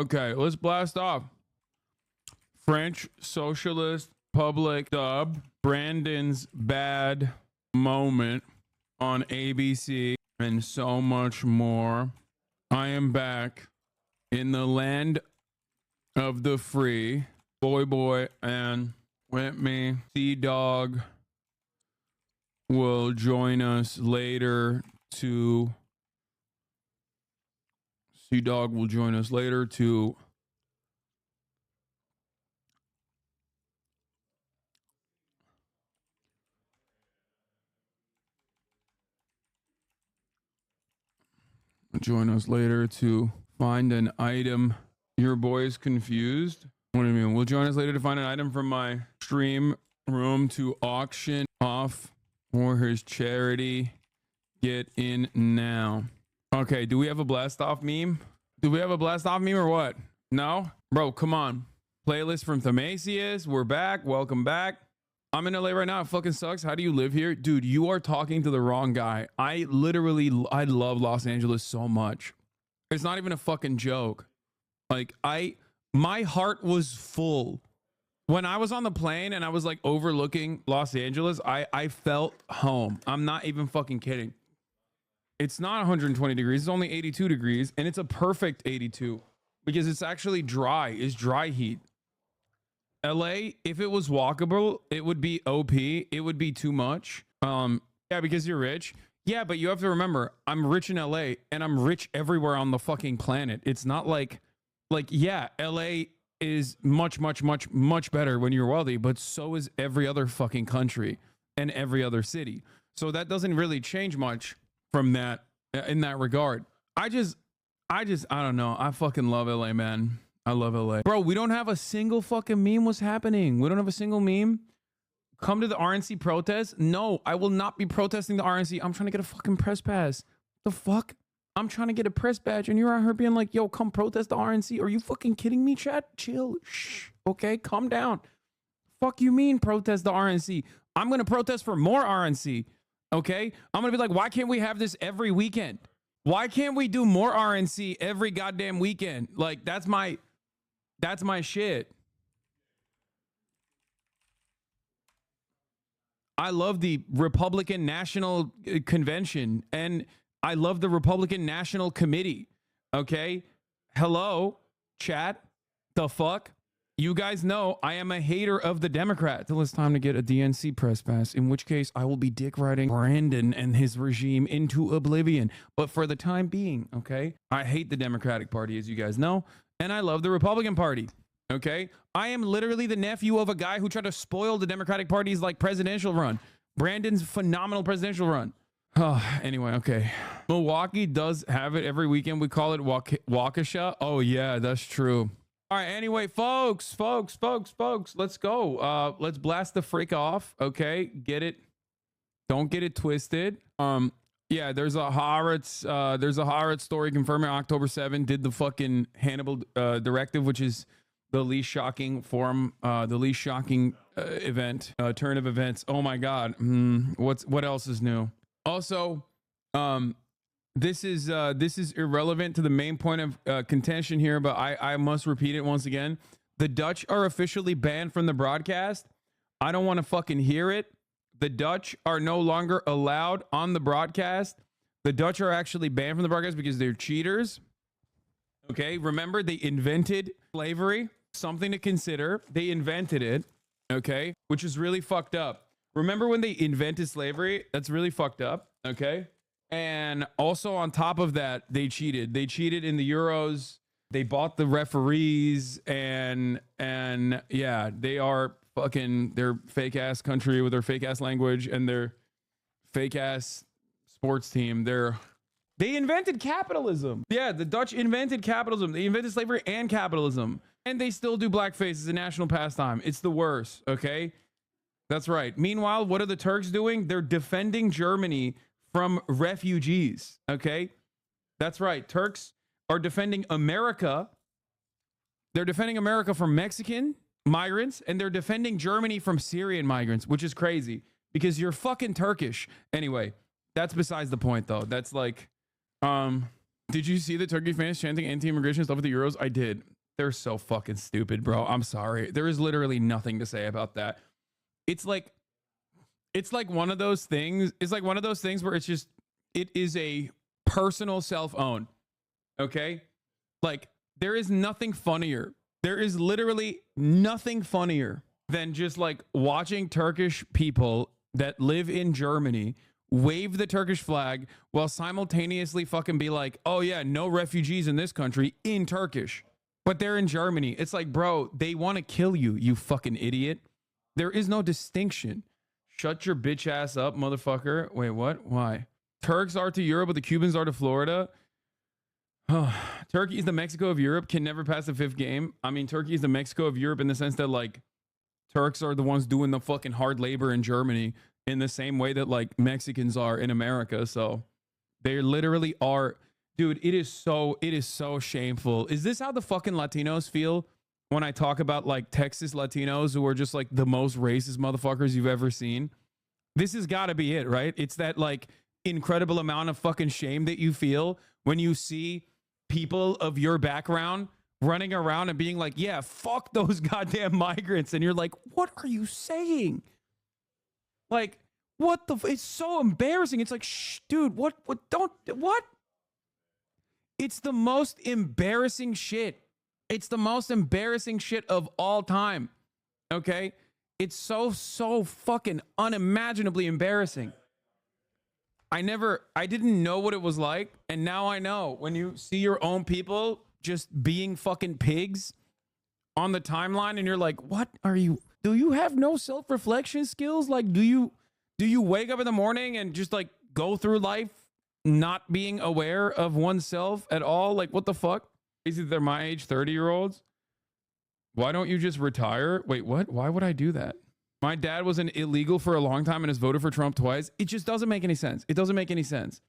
Okay, let's blast off. French Socialist Public Dub, Brandon's Bad Moment on ABC, and so much more. I am back in the land of the free. Boy, and with me, Sea-Dog will join us later to... Sea-Dog will join us later to... Join us later to find an item. Your boy is confused. What do you mean? We'll join us later to find an item from my stream room to auction off for his charity. Get in now. Okay, do we have a blast off meme? Do we have a blast off meme or what? No? Bro, come on. Playlist from Themasius. We're back. Welcome back. I'm in LA right now. It fucking sucks. How do you live here? Dude, you are talking to the wrong guy. I love Los Angeles so much. It's not even a fucking joke. Like, my heart was full. When I was on the plane and I was like overlooking Los Angeles, I felt home. I'm not even fucking kidding. It's not 120 degrees. It's only 82 degrees. And it's a perfect 82 because it's actually dry. It's dry heat. LA, if it was walkable, it would be OP. It would be too much. Yeah, because you're rich. Yeah, but you have to remember, I'm rich in LA and I'm rich everywhere on the fucking planet. It's not like yeah, LA is much better when you're wealthy, but so is every other fucking country and every other city. So that doesn't really change much from that in that regard. I don't know. I fucking love LA, man. I love LA. Bro, we don't have a single fucking meme. What's happening? We don't have a single meme. Come to the RNC protest? No, I will not be protesting the RNC. I'm trying to get a fucking press pass. The fuck? I'm trying to get a press badge and you're out here being like, yo, come protest the RNC. Are you fucking kidding me, chat? Chill. Shh. Okay, calm down. Fuck you mean protest the RNC? I'm going to protest for more RNC. Okay? I'm going to be like, why can't we have this every weekend? Why can't we do more RNC every goddamn weekend? Like, that's my shit. I love the Republican National Convention and I love the Republican National Committee. Okay? Hello, chat. The fuck? You guys know I am a hater of the Democrats. Till it's time to get a DNC press pass, in which case I will be dick riding Brandon and his regime into oblivion. But for the time being, okay, I hate the Democratic Party, as you guys know, and I love the Republican Party. Okay? I am literally the nephew of a guy who tried to spoil the Democratic Party's like presidential run. Brandon's phenomenal presidential run. Oh, anyway, okay. Milwaukee does have it every weekend. We call it Waukesha. Oh, yeah, that's true. All right, anyway, folks, let's go. Let's blast the frick off, okay? Get it. Don't get it twisted. Yeah, there's a Haaretz story confirming October 7 did the fucking Hannibal directive, which is the least shocking form, the least shocking event, turn of events. Oh my God. What else is new? Also, this is irrelevant to the main point of contention here, but I must repeat it once again. The Dutch are officially banned from the broadcast. I don't want to fucking hear it. The Dutch are no longer allowed on the broadcast. The Dutch are actually banned from the broadcast because they're cheaters. Okay, remember they invented slavery, something to consider. They invented it, okay, which is really fucked up. Remember when they invented slavery? That's really fucked up, okay? And also on top of that, they cheated. They cheated in the Euros. They bought the referees and yeah, they are fucking their fake ass country with their fake ass language and their fake ass sports team. They invented capitalism. Yeah, the Dutch invented capitalism. They invented slavery and capitalism. And they still do blackface as a national pastime. It's the worst, okay? That's right. Meanwhile, what are the Turks doing? They're defending Germany from refugees, okay? That's right. Turks are defending America. They're defending America from Mexican migrants, and they're defending Germany from Syrian migrants, which is crazy because you're fucking Turkish. Anyway, that's besides the point, though. That's like, Did you see the Turkey fans chanting anti-immigration stuff with the Euros? I did. They're so fucking stupid, bro. I'm sorry. There is literally nothing to say about that. It's like one of those things. It's like one of those things where it is a personal self-own. Okay? Like, there is nothing funnier. There is literally nothing funnier than just like watching Turkish people that live in Germany wave the Turkish flag while simultaneously fucking be like, oh yeah, no refugees in this country in Turkish. But they're in Germany. It's like, bro, they want to kill you, you fucking idiot. There is no distinction. Shut your bitch ass up, motherfucker. Wait, what? Why? Turks are to Europe, but the Cubans are to Florida. Oh, Turkey is the Mexico of Europe, can never pass the fifth game. I mean, Turkey is the Mexico of Europe in the sense that, like, Turks are the ones doing the fucking hard labor in Germany in the same way that, like, Mexicans are in America. So they literally are. Dude, it is so shameful. Is this how the fucking Latinos feel when I talk about, like, Texas Latinos who are just, like, the most racist motherfuckers you've ever seen? This has got to be it, right? It's that, like, incredible amount of fucking shame that you feel when you see people of your background running around and being like, yeah, fuck those goddamn migrants. And you're like, what are you saying? Like, what the, it's so embarrassing. It's like, shh, dude, what, don't, what? It's the most embarrassing shit. It's the most embarrassing shit of all time. Okay? It's so fucking unimaginably embarrassing. I didn't know what it was like, and now I know. When you see your own people just being fucking pigs on the timeline, and you're like, what are you, do you have no self-reflection skills? Like, do you wake up in the morning and just, like, go through life not being aware of oneself at all? Like, what the fuck? Is it they're my age 30-year-olds? Why don't you just retire? Wait, what? Why would I do that? My dad was an illegal for a long time and has voted for Trump twice. It just doesn't make any sense. It doesn't make any sense.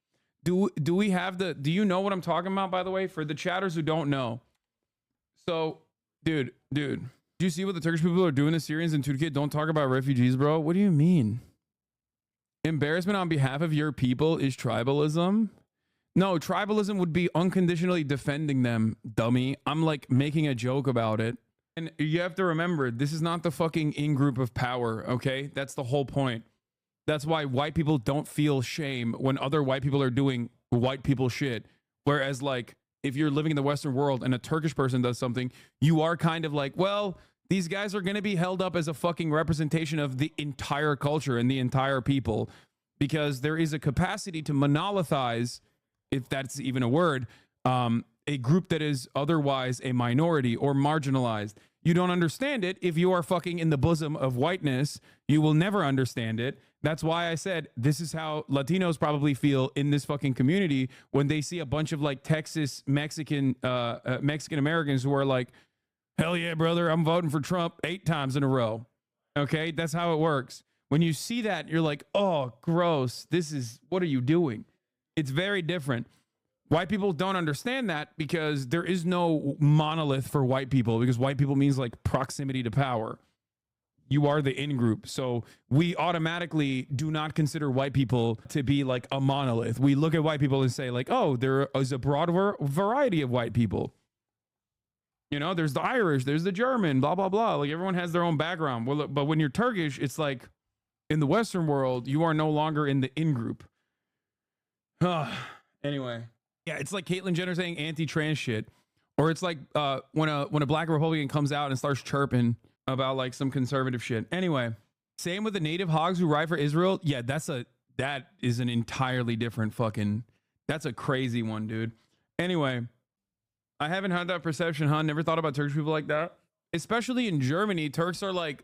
Do we have the, do you know what I'm talking about, by the way, for the chatters who don't know? So, dude, do you see what the Turkish people are doing to Syrians in Turkey? Don't talk about refugees, bro. What do you mean? Embarrassment on behalf of your people is tribalism? No, tribalism would be unconditionally defending them, dummy. I'm, like, making a joke about it. And you have to remember, this is not the fucking in-group of power, okay? That's the whole point. That's why white people don't feel shame when other white people are doing white people shit. Whereas, like, if you're living in the Western world and a Turkish person does something, you are kind of like, well, these guys are going to be held up as a fucking representation of the entire culture and the entire people, because there is a capacity to monolithize, if that's even a word, a group that is otherwise a minority or marginalized. You don't understand it if you are fucking in the bosom of whiteness. You will never understand it. That's why I said this is how Latinos probably feel in this fucking community when they see a bunch of, like, Texas Mexican Americans who are like, hell yeah, brother, I'm voting for Trump 8 times in a row. Okay, that's how it works. When you see that, you're like, oh, gross. This is, what are you doing? It's very different. White people don't understand that because there is no monolith for white people, because white people means, like, proximity to power. You are the in-group. So we automatically do not consider white people to be, like, a monolith. We look at white people and say, like, oh, there is a broad variety of white people. You know, there's the Irish, there's the German, blah, blah, blah. Like, everyone has their own background. Well, but when you're Turkish, it's like, in the Western world, you are no longer in the in-group. Anyway. Yeah, it's like Caitlyn Jenner saying anti-trans shit. Or it's like when a black Republican comes out and starts chirping about, like, some conservative shit. Anyway, same with the native hogs who ride for Israel. Yeah, that is an entirely different fucking, that's a crazy one, dude. Anyway, I haven't had that perception, huh? Never thought about Turkish people like that. Especially in Germany, Turks are like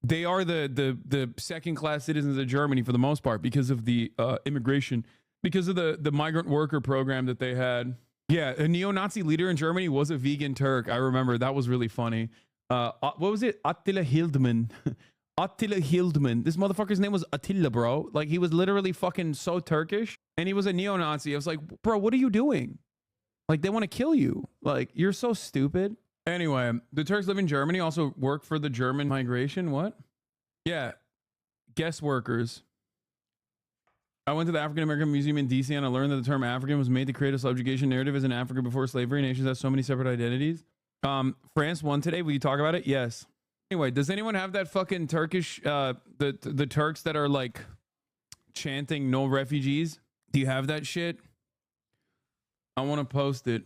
they are the second class citizens of Germany for the most part because of the immigration, because of the migrant worker program that they had. Yeah, a neo-Nazi leader in Germany was a vegan Turk. I remember that was really funny. What was it? Attila Hildmann. Attila Hildmann. This motherfucker's name was Attila, bro. Like, he was literally fucking so Turkish, and he was a neo-Nazi. I was like, bro, what are you doing? Like, they want to kill you. Like, you're so stupid. Anyway, the Turks live in Germany, also work for the German migration. What? Yeah, guest workers. I went to the African American Museum in DC and I learned that the term African was made to create a subjugation narrative as in Africa before slavery. Nations have so many separate identities. France won today. Will you talk about it? Yes. Anyway, does anyone have that fucking Turkish, the Turks that are like chanting no refugees? Do you have that shit? I want to post it.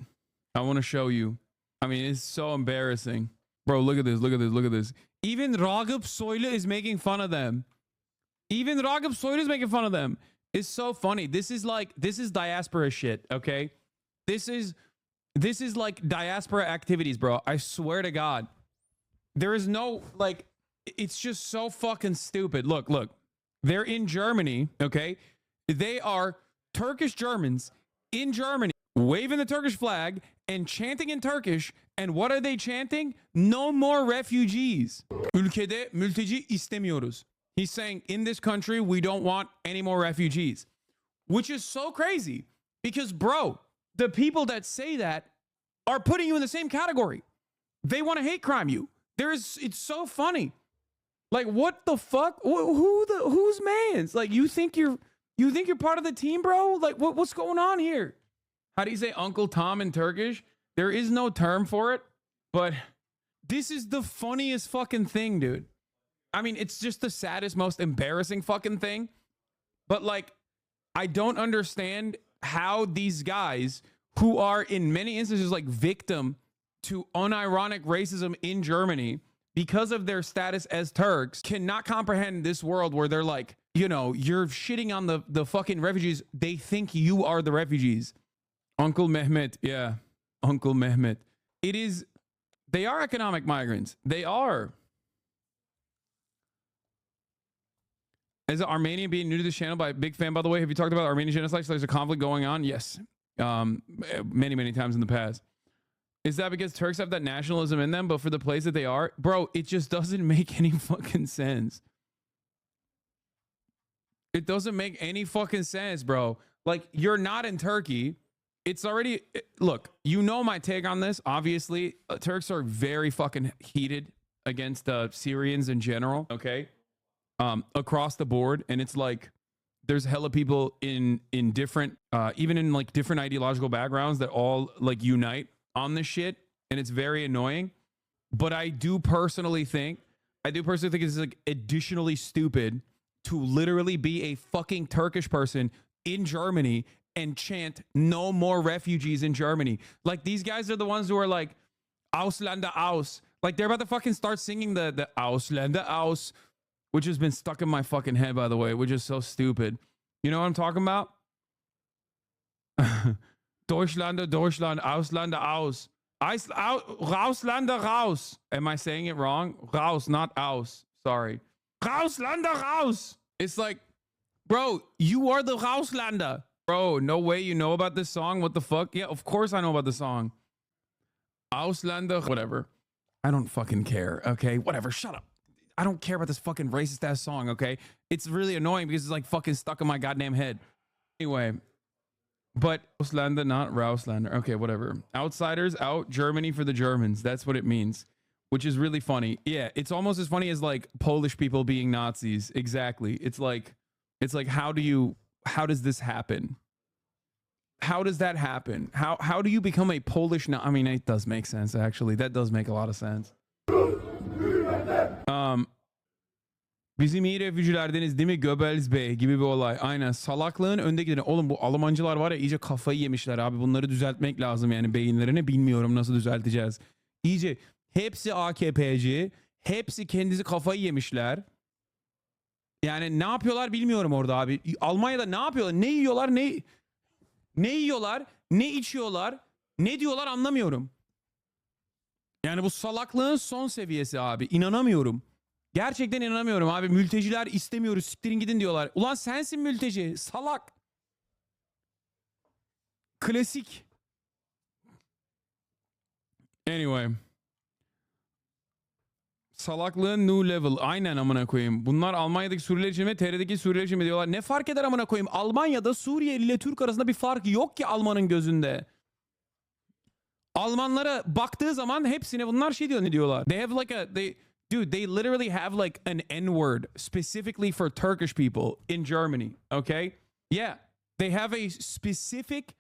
I want to show you. I mean, it's so embarrassing. Bro, look at this. Look at this. Look at this. Even Ragıp Soylu is making fun of them. Even Ragıp Soylu is making fun of them. It's so funny. This is diaspora shit, okay? This is like diaspora activities, bro. I swear to God. There is no, like, it's just so fucking stupid. Look. They're in Germany, okay? They are Turkish Germans in Germany waving the Turkish flag and chanting in Turkish. And what are they chanting? No more refugees. Ülkede mülteci istemiyoruz. He's saying, in this country, we don't want any more refugees, which is so crazy because, bro, the people that say that are putting you in the same category. They want to hate crime you. It's so funny. Like, what the fuck? Whose man's? Like, you think you're part of the team, bro? Like, what's going on here? How do you say Uncle Tom in Turkish? There is no term for it, but this is the funniest fucking thing, dude. I mean, it's just the saddest, most embarrassing fucking thing. But like, I don't understand how these guys who are in many instances like victim to unironic racism in Germany because of their status as Turks cannot comprehend this world where they're like, you know, you're shitting on the fucking refugees. They think you are the refugees. Uncle Mehmet. Yeah. Uncle Mehmet. They are economic migrants. They are. As an Armenian being new to this channel, by a big fan, by the way, have you talked about Armenian genocide? So there's a conflict going on? Yes. Many times in the past. Is that because Turks have that nationalism in them, but for the place that they are? Bro, it just doesn't make any fucking sense. It doesn't make any fucking sense, bro. Like, you're not in Turkey. It's already... Look, you know my take on this. Obviously, Turks are very fucking heated against Syrians in general, okay? Across the board, and it's like there's hella people in different even in like different ideological backgrounds that all like unite on this shit, and it's very annoying. But I do personally think it's like additionally stupid to literally be a fucking Turkish person in Germany and chant no more refugees in Germany. Like, these guys are the ones who are like Ausländer aus, like they're about to fucking start singing the Ausländer aus, which has been stuck in my fucking head, by the way, which is so stupid. You know what I'm talking about? Deutschlander, Deutschland, Ausländer aus. Rausländer raus. Am I saying it wrong? Raus, not aus. Sorry. Rausländer raus. It's like, bro, you are the Rausländer. Bro, no way you know about this song? What the fuck? Yeah, of course I know about the song. Ausländer, whatever. I don't fucking care, okay? Whatever, shut up. I don't care about this fucking racist ass song, okay? It's really annoying because it's like fucking stuck in my goddamn head. Anyway, but Ausländer, not Rausländer. Okay, whatever. Outsiders out, Germany for the Germans. That's what it means, which is really funny. Yeah, it's almost as funny as like Polish people being Nazis. Exactly. It's like how does this happen? How does that happen? How do you become a Polish? I mean, it does make sense, actually. That does make a lot of sense. Bizim iyi refüjilerdeniz değil mi Goebbels Bey gibi bir olay. Aynen, salaklığın önde gideni. Oğlum bu Almancılar var ya, iyice kafayı yemişler abi. Bunları düzeltmek lazım yani beyinlerine. Bilmiyorum nasıl düzelteceğiz. İyice hepsi AKP'ci. Hepsi kendisi kafayı yemişler. Yani ne yapıyorlar bilmiyorum orada abi. Almanya'da ne yapıyorlar? Ne yiyorlar? Ne yiyorlar? Ne içiyorlar? Ne diyorlar anlamıyorum. Yani bu salaklığın son seviyesi abi. İnanamıyorum. Gerçekten inanamıyorum abi. Mülteciler istemiyoruz. Siktirin gidin diyorlar. Ulan sensin mülteci. Salak. Klasik. Anyway. Salaklığın new level. Aynen amına koyayım. Bunlar Almanya'daki Suriyeliler için ve TR'deki Suriyeliler için mi diyorlar? Ne fark eder amına koyayım? Almanya'da Suriyeli ile Türk arasında bir fark yok ki Almanın gözünde. Almanlara baktığı zaman hepsine bunlar şey diyor, ne diyorlar? They have like they literally have like an N-word specifically for Turkish people in Germany, okay? Yeah, they have a specific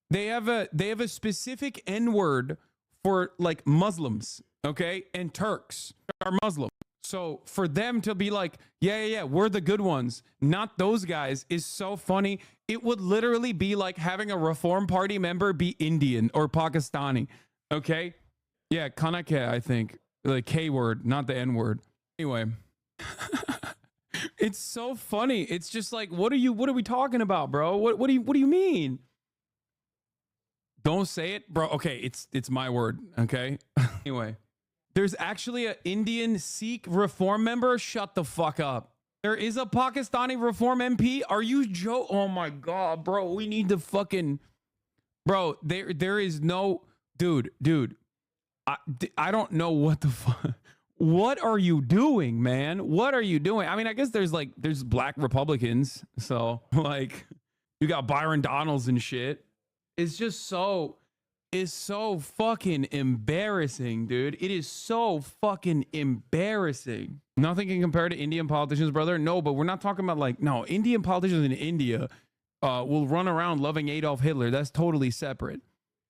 they have a specific N-word for like Muslims, okay? And Turks are Muslim. So for them to be like, yeah, we're the good ones, not those guys, is so funny. It would literally be like having a Reform Party member be Indian or Pakistani, okay? Yeah, Kanake, I think. The K word, not the N word. Anyway. It's so funny. It's just like, what are we talking about, bro? What do you mean? Don't say it, bro. Okay, it's my word, okay? Anyway, there's actually an Indian Sikh reform member. Shut the fuck up. There is a Pakistani reform MP. Are you Joe? Oh my god, bro. We need to fucking bro. There is no dude. I don't know what the fuck. What are you doing, man? What are you doing? I mean, I guess there's black Republicans, so like you got Byron Donalds and shit. It's just so fucking embarrassing, dude. It is so fucking embarrassing. Nothing can compare to Indian politicians, brother. No, but we're not talking about like, no, Indian politicians in India will run around loving Adolf Hitler. That's totally separate.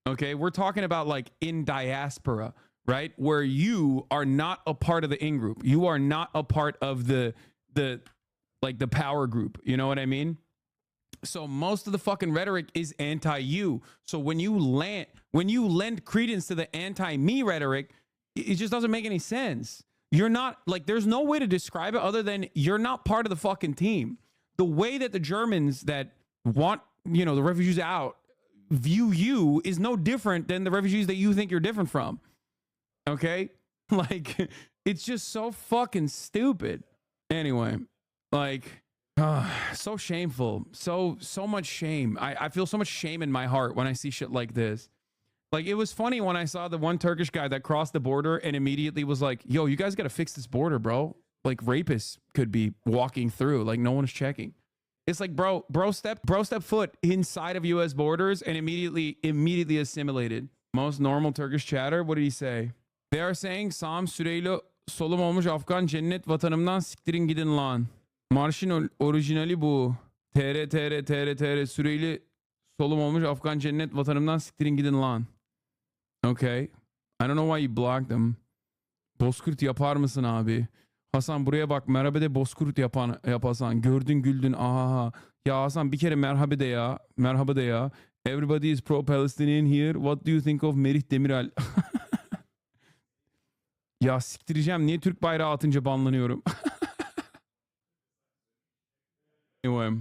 Okay, we're talking about like in diaspora, right? Where you are not a part of the in-group. You are not a part of the power group. You know what I mean? So most of the fucking rhetoric is anti-you. So when you lend credence to the anti-me rhetoric, it just doesn't make any sense. You're not like, there's no way to describe it other than you're not part of the fucking team. The way that the Germans that want, the refugees out view you is no different than the refugees that you think you're different from. Okay? Like, it's just so fucking stupid. Anyway, like, so shameful. So much shame. I feel so much shame in my heart when I see shit like this. Like, it was funny when I saw the one Turkish guy that crossed the border and immediately was like, yo, you guys got to fix this border, bro. Like, rapists could be walking through. Like, no one's checking. It's like, bro step foot inside of U.S. borders and immediately assimilated. Most normal Turkish chatter. What did he say? They are saying Sam Süreyle solum olmuş Afgan cennet vatanımdan siktirin gidin lan. Marşın orijinali bu. TR Süreyle solum olmuş Afgan cennet vatanımdan siktirin gidin lan. Okay. I don't know why you blocked them. Bozkurt yapar mısın abi? Hasan buraya bak, merhaba de bozkurt yap Hasan. Gördün güldün aha. Ya Hasan bir kere merhaba de ya. Merhaba de ya. Everybody is pro-Palestinian here. What do you think of Merih Demiral? Ya siktireceğim. Niye Türk bayrağı atınca banlanıyorum? Anyway,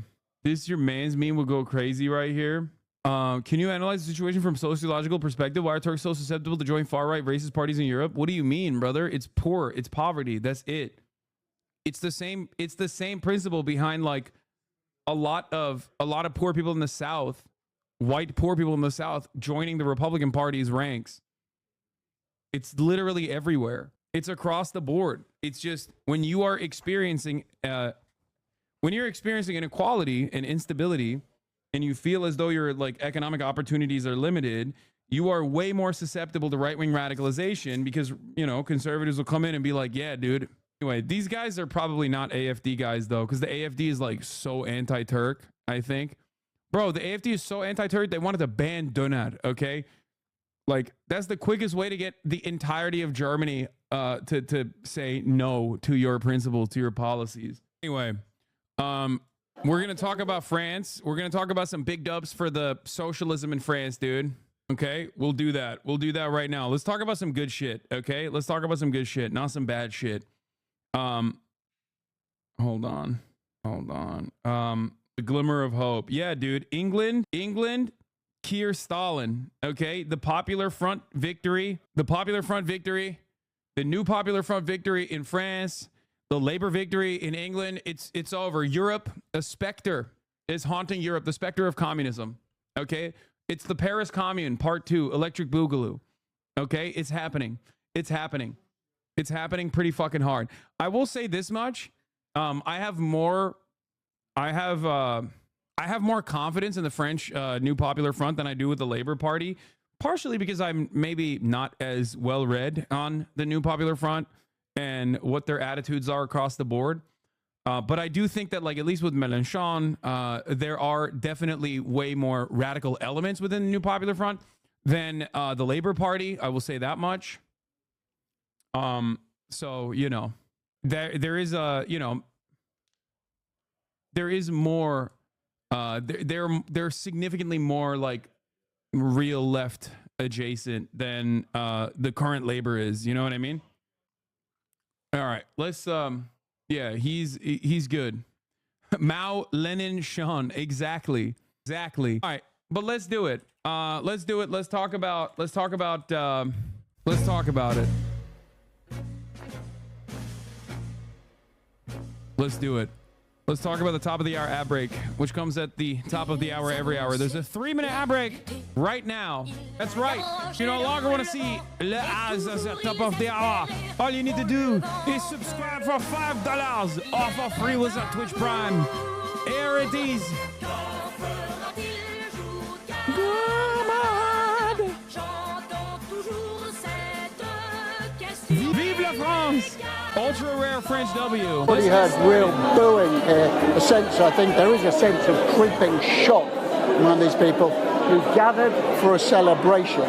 this your man's meme will go crazy right here. Can you analyze the situation from sociological perspective? Why are Turks so susceptible to join far-right racist parties in Europe? What do you mean, brother? It's poor. It's poverty. That's it. It's the same principle behind like a lot of poor people in the South, white poor people in the South joining the Republican Party's ranks. It's literally everywhere. It's across the board. It's just when you are experiencing inequality and instability, and you feel as though your like economic opportunities are limited, you are way more susceptible to right-wing radicalization because, conservatives will come in and be like, yeah, dude. Anyway, these guys are probably not AFD guys though, because the AFD is like so anti-Turk, I think. Bro, the AFD is so anti-Turk, they wanted to ban Döner, okay? Like, that's the quickest way to get the entirety of Germany to say no to your principles, to your policies. Anyway, we're going to talk about France. We're going to talk about some big dubs for the socialism in France, dude. Okay, we'll do that. We'll do that right now. Let's talk about some good shit, okay? Let's talk about some good shit, not some bad shit. Hold on. The glimmer of hope. Yeah, dude. England, Keir Stalin, okay? The Popular Front victory, the new Popular Front victory in France, the Labour victory in England. It's over. Europe, a specter is haunting Europe, the specter of communism, okay? It's the Paris Commune, part 2, Electric Boogaloo, okay? It's happening pretty fucking hard. I will say this much. I have more confidence in the French New Popular Front than I do with the Labour Party, partially because I'm maybe not as well read on the New Popular Front and what their attitudes are across the board. But I do think that, like, at least with Mélenchon, there are definitely way more radical elements within the New Popular Front than the Labour Party. I will say that much. So, you know, there is a, you know, there is more, they're significantly more like real left adjacent than the current Labour is. You know what I mean? All right, let's yeah, he's good. Mao, Lenin, Sean, exactly. All right, but let's do it. Let's do it. Let's talk about it. Let's do it. Let's talk about the top of the hour ad break, which comes at the top of the hour every hour. There's a 3-minute ad break right now. That's right. If you no longer want to see the ads at the top of the hour, all you need to do is subscribe for $5 off for free with a Twitch Prime. Here it is. Vive la France! Ultra rare French W. But he heard real booing here. A sense, I think, there is a sense of creeping shock among these people who gathered for a celebration.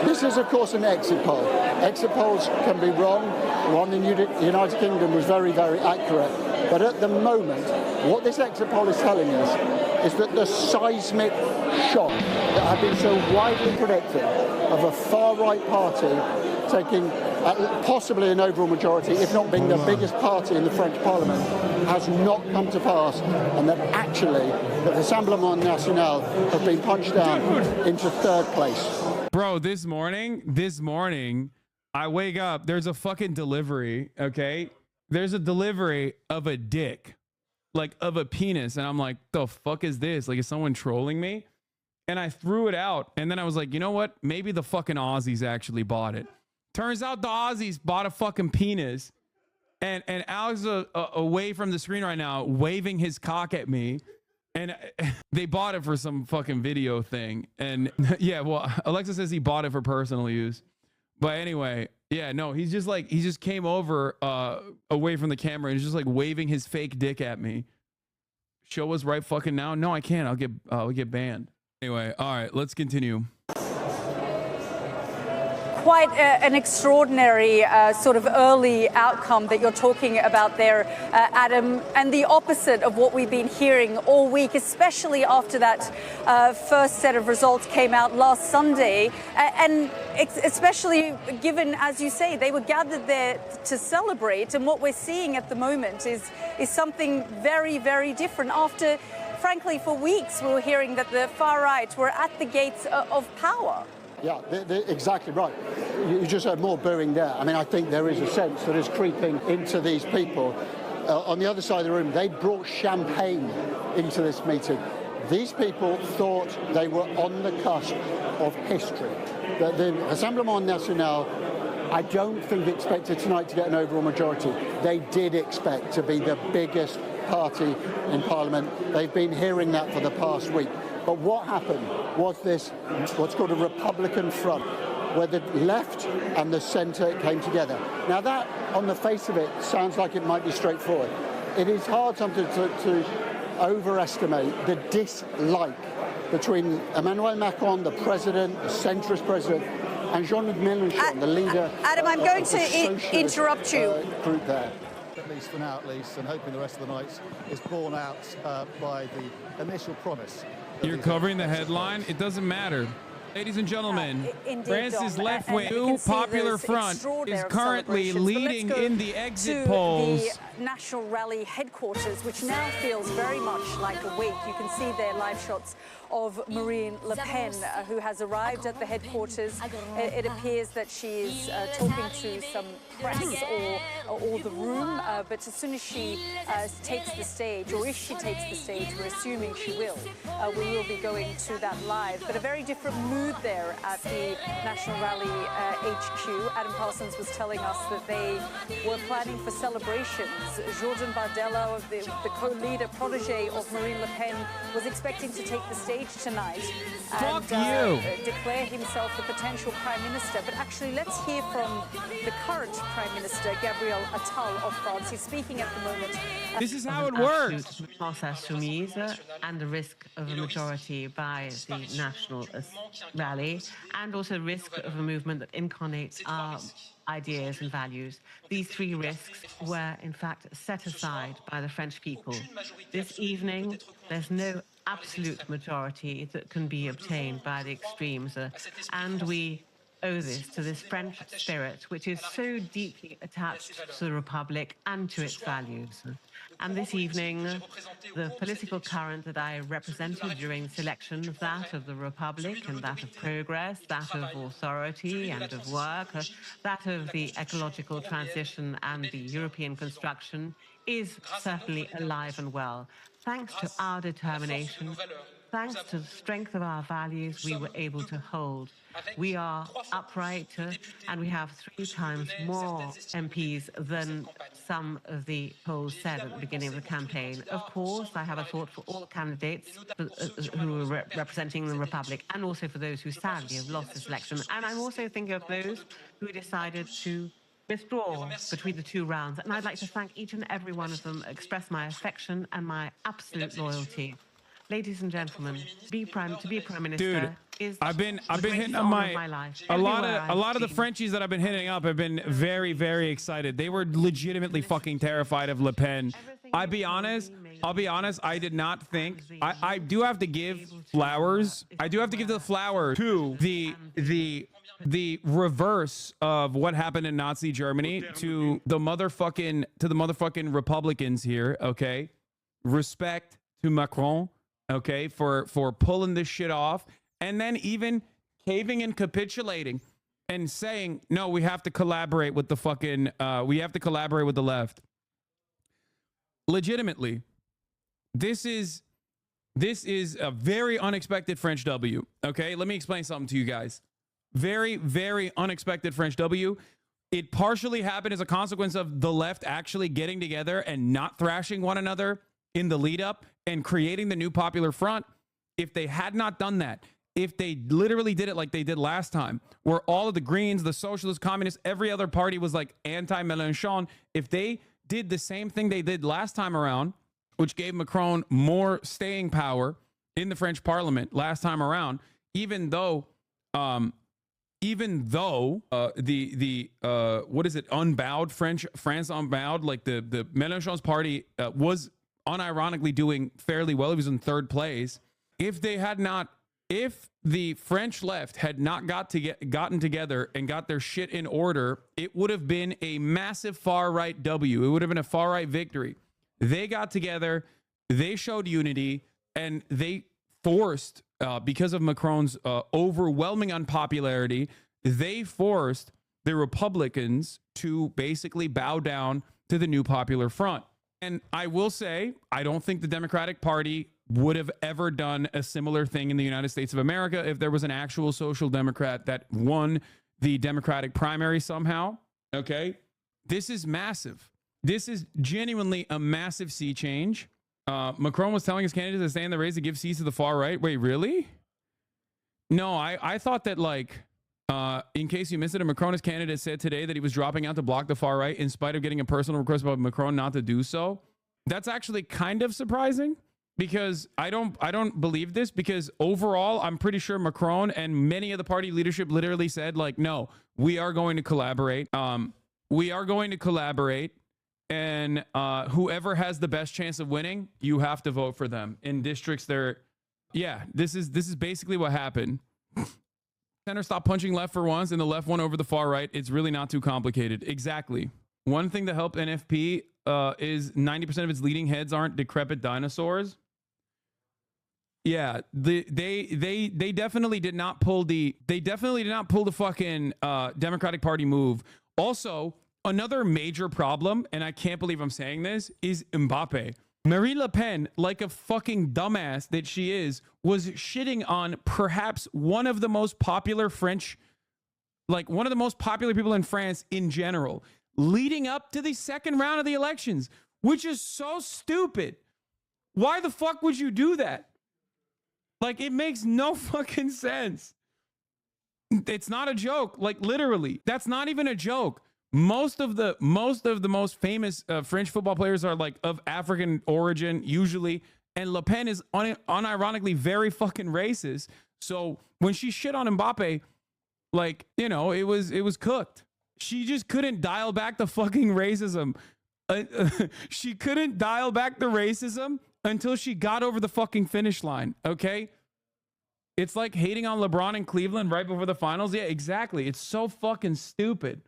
This is, of course, an exit poll. Exit polls can be wrong. One in the United Kingdom was very, very accurate. But at the moment, what this exit poll is telling us is that the seismic shock that had been so widely predicted of a far-right party taking possibly an overall majority, if not being the biggest party in the French Parliament, has not come to pass, and that actually the Rassemblement National have been punched down into third place. Bro, this morning, I wake up, there's a fucking delivery, okay? There's a delivery of a dick, like of a penis, and I'm like, the fuck is this? Like, is someone trolling me? And I threw it out, and then I was like, you know what? Maybe the fucking Aussies actually bought it. Turns out the Aussies bought a fucking penis, and Alex is away from the screen right now, waving his cock at me, and they bought it for some fucking video thing. And yeah, well, Alexa says he bought it for personal use, but anyway, yeah, no, he just came over away from the camera and he's just like waving his fake dick at me. Show us right fucking now. No, I can't. I'll get banned. Anyway, all right, let's continue. Quite an extraordinary sort of early outcome that you're talking about there, Adam, and the opposite of what we've been hearing all week, especially after that first set of results came out last Sunday, and especially given, as you say, they were gathered there to celebrate, and what we're seeing at the moment is something very, very different. After, frankly, for weeks we were hearing that the far right were at the gates of power. Yeah, they're exactly right. You just heard more booing there. I mean, I think there is a sense that is creeping into these people. On the other side of the room, they brought champagne into this meeting. These people thought they were on the cusp of history. The Rassemblement National, I don't think expected tonight to get an overall majority. They did expect to be the biggest party in Parliament. They've been hearing that for the past week. But what happened was this, what's called a Republican front, where the left and the centre came together. Now that, on the face of it, sounds like it might be straightforward. It is hard sometimes to overestimate the dislike between Emmanuel Macron, the president, the centrist president, and Jean-Luc Mélenchon, the leader. Adam, I'm going to interrupt you. Group there. At least for now, and hoping the rest of the night is borne out by the initial promise. You're covering the headline. It doesn't matter. Ladies and gentlemen, France's left-wing Popular Front is currently leading in the exit polls. The National Rally headquarters, which now feels very much like a wake. You can see there live shots of Marine Le Pen, who has arrived at the headquarters. It appears that she is talking to some press or the room, but as soon as she takes the stage, or if she takes the stage, we're assuming she will, we will be going to that live. But a very different mood there at the National Rally HQ. Adam Parsons was telling us that they were planning for celebrations. Jordan Bardella, the co-leader, protege of Marine Le Pen, was expecting to take the stage stage tonight Fuck and you. declare himself the potential Prime Minister. But actually, let's hear from the current Prime Minister, Gabriel Attal of France. He's speaking at the moment. This is how it works. Absolute France Insoumise and the risk of a majority by the National Rally, and also the risk of a movement that incarnates our ideas and values. These three risks were, in fact, set aside by the French people. This evening, there's no absolute majority that can be obtained by the extremes, and we owe this to this French spirit, which is so deeply attached to the Republic and to its values. And this evening, the political current that I represented during this election, that of the Republic and that of progress, that of authority and of work, that of the ecological transition and the European construction, is certainly alive and well. Thanks to our determination, thanks to the strength of our values, we were able to hold. We are upright, and we have 3 times more MPs than some of the polls said at the beginning of the campaign. Of course, I have a thought for all candidates who are representing the Republic, and also for those who sadly have lost this election. And I'm also thinking of those who decided to withdraw between the 2 rounds. And I'd like to thank each and every one of them, express my affection and my absolute loyalty. Ladies and gentlemen, to be prime minister. Dude, is I've been hitting on my life. a lot of the Frenchies that I've been hitting up have been very, very excited. They were legitimately fucking terrified of Le Pen. I'll be honest, I did not think I do have to give flowers. I do have to give the flower to the reverse of what happened in Nazi Germany to the motherfucking Republicans here, okay? Respect to Macron, okay, for pulling this shit off, and then even caving and capitulating and saying, no, we have to collaborate with the fucking we have to collaborate with the left. Legitimately, this is a very unexpected French W. Okay, let me explain something to you guys. Very, very unexpected French W. It partially happened as a consequence of the left actually getting together and not thrashing one another in the lead up and creating the new Popular Front. If they had not done that, if they literally did it like they did last time, where all of the Greens, the Socialists, Communists, every other party was like anti-Mélenchon, if they did the same thing they did last time around, which gave Macron more staying power in the French Parliament last time around, even though what is it, Unbowed, France Unbowed, like the Mélenchon's party was unironically doing fairly well. He was in 3rd place. If the French left had not gotten together and got their shit in order, it would have been a massive far right W. It would have been a far right victory. They got together, they showed unity, and they forced, because of Macron's overwhelming unpopularity, they forced the Republicans to basically bow down to the new Popular Front. And I will say, I don't think the Democratic Party would have ever done a similar thing in the United States of America if there was an actual social democrat that won the Democratic primary somehow. Okay? This is massive. This is genuinely a massive sea change. Macron was telling his candidates to stay in the race to give seats to the far right. Wait, really? No, I thought that, like, in case you missed it, a Macronist candidate said today that he was dropping out to block the far right in spite of getting a personal request by Macron not to do so. That's actually kind of surprising, because I don't believe this, because overall, I'm pretty sure Macron and many of the party leadership literally said, like, no, we are going to collaborate. We are going to collaborate, and whoever has the best chance of winning, you have to vote for them in districts there. Yeah, this is basically what happened. Center stopped punching left for once, and the left won over the far right. It's really not too complicated. Exactly. One thing that helped NFP is 90% of its leading heads aren't decrepit dinosaurs. Yeah, they definitely did not pull the fucking Democratic Party move. Also, another major problem, and I can't believe I'm saying this, is Mbappe. Marine Le Pen, like a fucking dumbass that she is, was shitting on perhaps one of the most popular one of the most popular people in France in general, leading up to the second round of the elections, which is so stupid. Why the fuck would you do that? Like, it makes no fucking sense. It's not a joke. Like, literally, that's not even a joke. Most of the most famous French football players are like of African origin usually, and Le Pen is unironically very fucking racist. So when she shit on Mbappe, like, you know, it was cooked. She just couldn't dial back the fucking racism. She couldn't dial back the racism until she got over the fucking finish line. Okay. It's like hating on LeBron in Cleveland right before the finals. Yeah, exactly. It's so fucking stupid.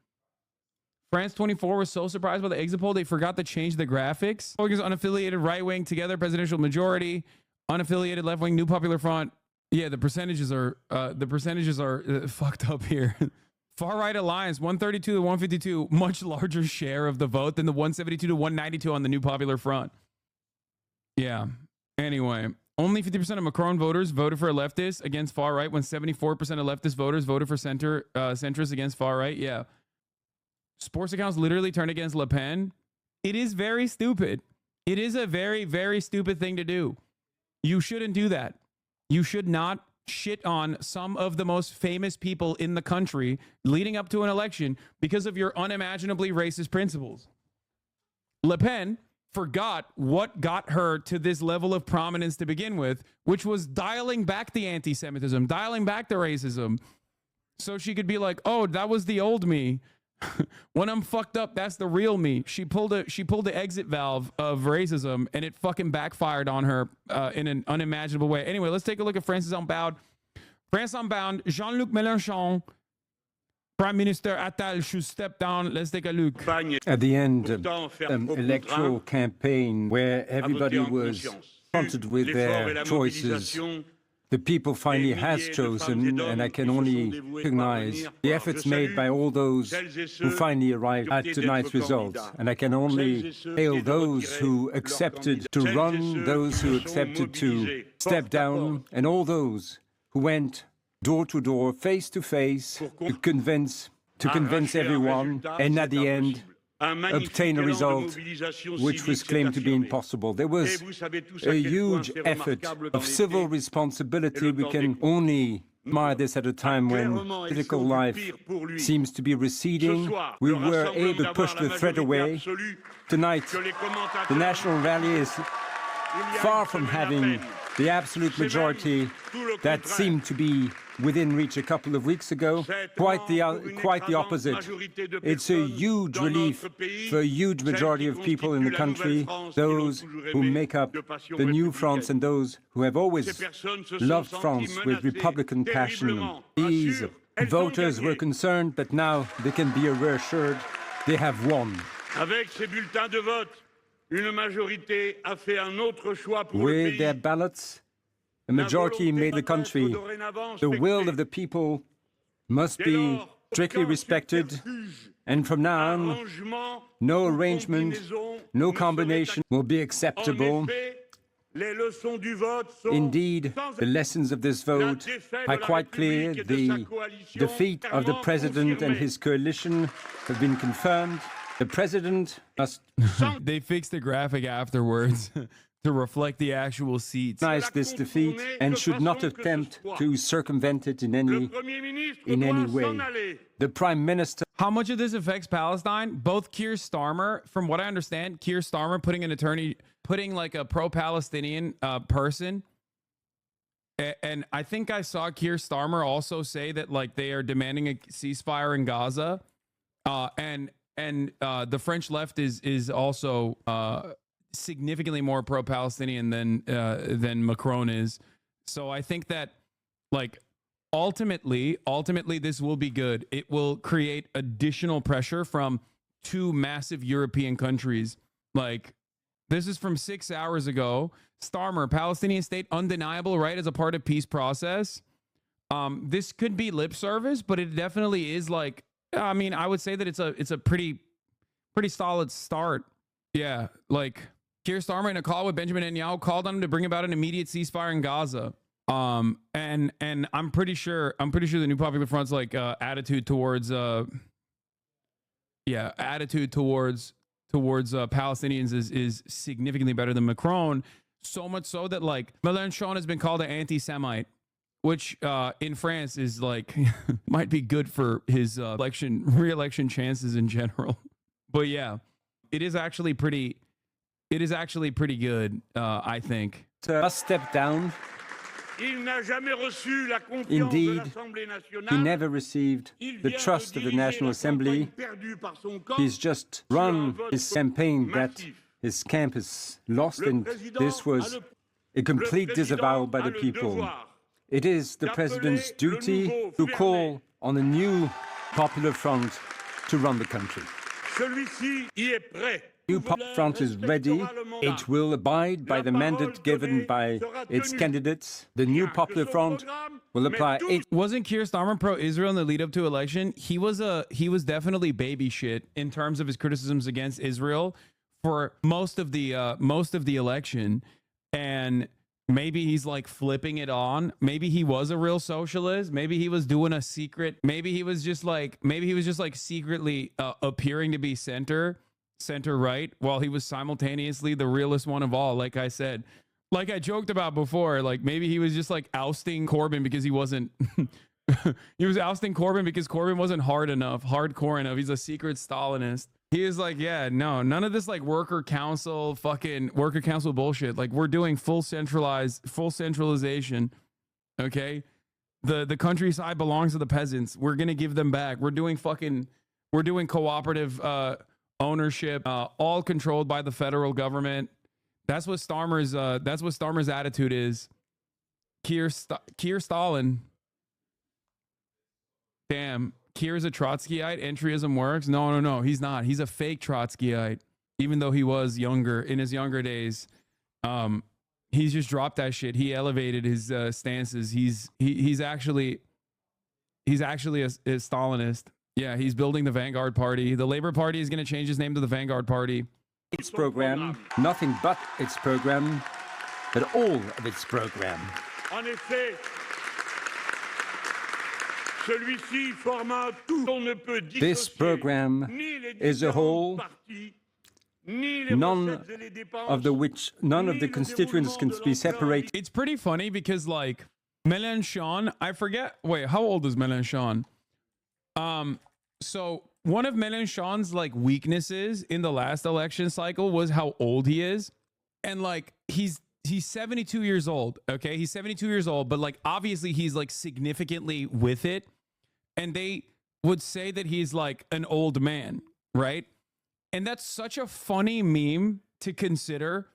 France 24 was so surprised by the exit poll, they forgot to change the graphics. Focus unaffiliated right wing, together presidential majority, unaffiliated left wing, new popular front. Yeah, the percentages are fucked up here. Far right alliance 132 to 152, much larger share of the vote than the 172 to 192 on the new popular front. Yeah. Anyway, only 50% of Macron voters voted for a leftist against far right, when 74% of leftist voters voted for centrist against far right. Yeah. Sports accounts literally turned against Le Pen. It is very stupid. It is a very, very stupid thing to do. You shouldn't do that. You should not shit on some of the most famous people in the country leading up to an election because of your unimaginably racist principles. Le Pen forgot what got her to this level of prominence to begin with, which was dialing back the anti-Semitism, dialing back the racism, so she could be like, oh, that was the old me. When I'm fucked up, that's the real me. She pulled the exit valve of racism, and it fucking backfired on her in an unimaginable way. Anyway, let's take a look at France Unbound. France Unbound, Jean-Luc Mélenchon, Prime Minister Attal should step down. Let's take a look. At the end of electoral campaign where everybody was confronted with their choices, the people finally has chosen, and I can only recognize the efforts made by all those who finally arrived at tonight's results. And I can only hail those who accepted to run, those who accepted to step down, and all those who went door to door, face to face, to convince everyone, and at the end, obtain a result which was claimed to be impossible. There was a huge effort of civil responsibility. We can only admire this at a time when political life seems to be receding. We were able to push the threat away. Tonight, the National Rally is far from having the absolute majority that seemed to be within reach a couple of weeks ago. Quite the opposite. It's a huge relief for a huge majority of people in the country, those who make up the new France and those who have always loved France with Republican passion. These voters were concerned, but now they can be reassured they have won. With their ballots, the majority made the country. The will of the people must be strictly respected, and from now on, no arrangement, no combination will be acceptable. Indeed, the lessons of this vote are quite clear. The defeat of the president and his coalition have been confirmed. The president must... They fixed the graphic afterwards to reflect the actual seats. ...recognize this defeat and should not attempt to circumvent it in any way. The Prime Minister... How much of this affects Palestine? Both Keir Starmer, from what I understand, Keir Starmer putting like a pro-Palestinian person, and I think I saw Keir Starmer also say that like they are demanding a ceasefire in Gaza, and the French left is also significantly more pro-Palestinian than Macron is. So I think that like ultimately this will be good. It will create additional pressure from two massive European countries. Like this is from 6 hours ago. Starmer, Palestinian state undeniable right as a part of peace process. This could be lip service, but it definitely is like, I mean, I would say that it's a pretty solid start. Yeah, like Keir Starmer in a call with Benjamin Netanyahu called on him to bring about an immediate ceasefire in Gaza. And I'm pretty sure the New Popular Front's like attitude towards Palestinians is significantly better than Macron. So much so that like Mélenchon has been called an anti-Semite, which in France is like might be good for his re-election chances in general. But yeah, it is actually pretty good, I think. A step down. Indeed, he never received the trust of the National Assembly. He's just run his campaign that his camp has lost, and this was a complete disavowal by the people. It is the president's duty to call on a new popular front to run the country. The new popular front is ready. It will abide by the mandate given by its candidates. The new popular front will apply. Wasn't Keir Starmer pro-Israel in the lead up to election? He was definitely baby shit in terms of his criticisms against Israel for most of the election, and maybe he's like flipping it on. Maybe he was a real socialist. Maybe he was doing a secret. Maybe he was just like secretly appearing to be center right while he was simultaneously the realest one of all. Like I said, like I joked about before, like maybe he was just like ousting Corbyn because he wasn't. He was ousting Corbyn because Corbyn wasn't hardcore enough. He's a secret Stalinist. He is like, yeah, no, none of this like worker council bullshit. Like we're doing full centralization. Okay. The countryside belongs to the peasants. We're going to give them back. We're doing cooperative ownership, all controlled by the federal government. That's what Starmer's attitude is. Keir Stalin. Damn. Keir's a Trotskyite. Entryism works. No, he's not. He's a fake Trotskyite. Even though he was younger in his younger days, he's just dropped that shit. He elevated his stances. He's actually a Stalinist. Yeah, he's building the Vanguard Party. The Labour Party is going to change its name to the Vanguard Party. Its program, nothing but its program, but all of its program. This program is a whole, none of the constituents can be separated. It's pretty funny because like Mélenchon, I forget. Wait, how old is Mélenchon? So one of Mélenchon's like weaknesses in the last election cycle was how old he is, and like he's 72 years old. Okay, he's 72 years old, but like obviously he's like significantly with it. And they would say that he's like an old man, right? And that's such a funny meme to consider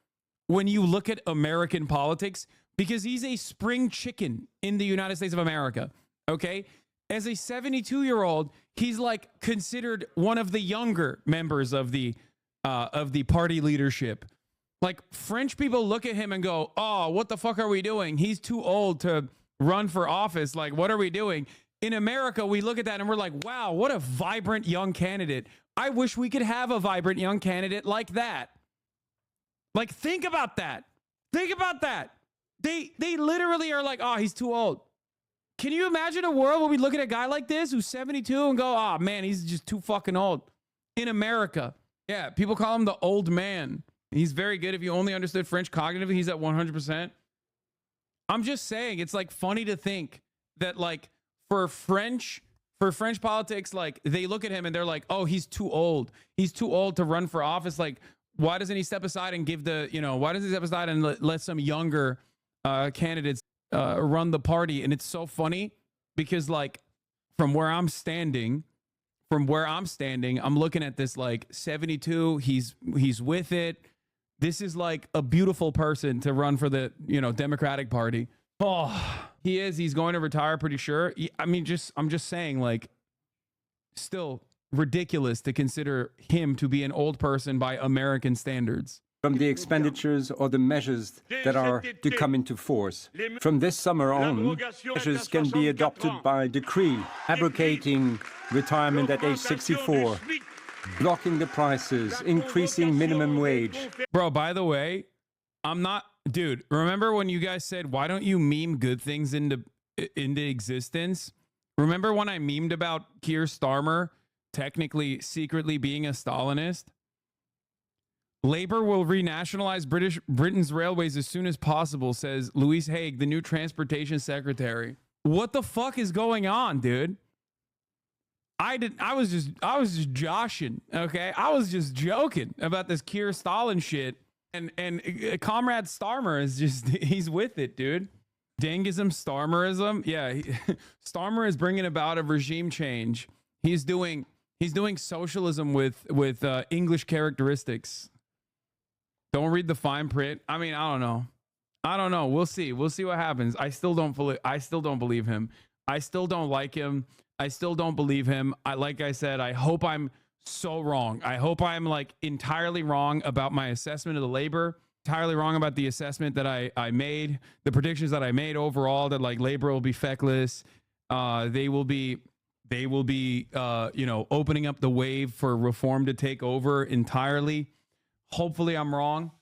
when you look at American politics, because he's a spring chicken in the United States of America, okay? As a 72-year-old, he's like considered one of the younger members of the party leadership. Like French people look at him and go, "Oh, what the fuck are we doing? He's too old to run for office. Like, what are we doing?" In America, we look at that and we're like, wow, what a vibrant young candidate. I wish we could have a vibrant young candidate like that. Like, think about that. Think about that. They literally are like, oh, he's too old. Can you imagine a world where we look at a guy like this who's 72 and go, oh, man, he's just too fucking old? In America. Yeah, people call him the old man. He's very good. If you only understood French cognitively, he's at 100%. I'm just saying, it's like funny to think that like, for French politics, like they look at him and they're like, oh, he's too old. He's too old to run for office. Like, why doesn't he step aside and why doesn't he step aside and let some younger candidates run the party? And it's so funny because like from where I'm standing, I'm looking at this like 72, he's with it. This is like a beautiful person to run for the, Democratic Party. Oh, he's going to retire, pretty sure. I mean, I'm just saying, like, still ridiculous to consider him to be an old person by American standards. From the expenditures or the measures that are to come into force. From this summer on, measures can be adopted by decree, abrogating retirement at age 64, blocking the prices, increasing minimum wage. Bro, by the way, dude, remember when you guys said, why don't you meme good things into existence? Remember when I memed about Keir Starmer technically secretly being a Stalinist? Labor will renationalize Britain's railways as soon as possible, says Louise Haig, the new transportation secretary. What the fuck is going on, dude? I was just joshing, okay? I was just joking about this Keir Stalin shit. And Comrade Starmer is just, he's with it, dude. Dangism, Starmerism. Yeah, Starmer is bringing about a regime change. He's doing socialism with English characteristics. Don't read the fine print. I mean, I don't know. We'll see what happens. I still don't believe him. I still don't like him. I still don't believe him. Like I said, I hope I'm so wrong. I hope I'm like entirely wrong about my assessment of the labor, entirely wrong about the assessment that I made, the predictions that I made overall, that like labor will be feckless. They will be opening up the wave for reform to take over entirely. Hopefully I'm wrong.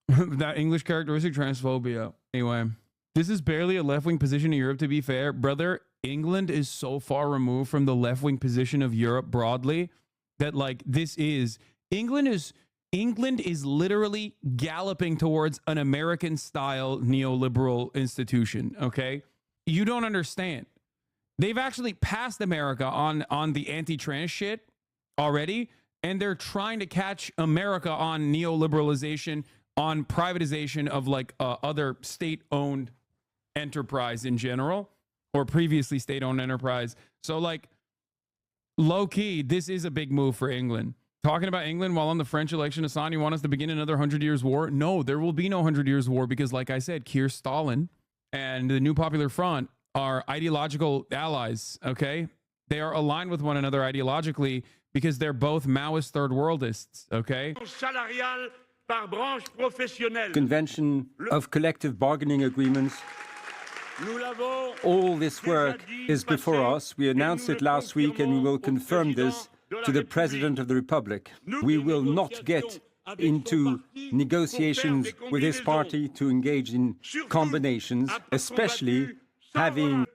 That English characteristic, transphobia. Anyway, this is barely a left-wing position in Europe, to be fair. Brother, England is so far removed from the left-wing position of Europe broadly that like England is literally galloping towards an American-style neoliberal institution, okay? You don't understand. They've actually passed America on the anti-trans shit already, and they're trying to catch America on neoliberalization, on privatization of like other state-owned enterprise in general, or previously state-owned enterprise. So like low-key, this is a big move for England. Talking about England while on the French election, Hassan, you want us to begin another 100 years war? No, there will be no 100 years war because like I said, Keir Stalin and the New Popular Front are ideological allies, okay? They are aligned with one another ideologically because they're both Maoist third worldists, okay? Convention of collective bargaining agreements. All this work is before us. We announced it last week and we will confirm this to the President of the Republic. We will not get into negotiations with this party to engage in combinations, especially having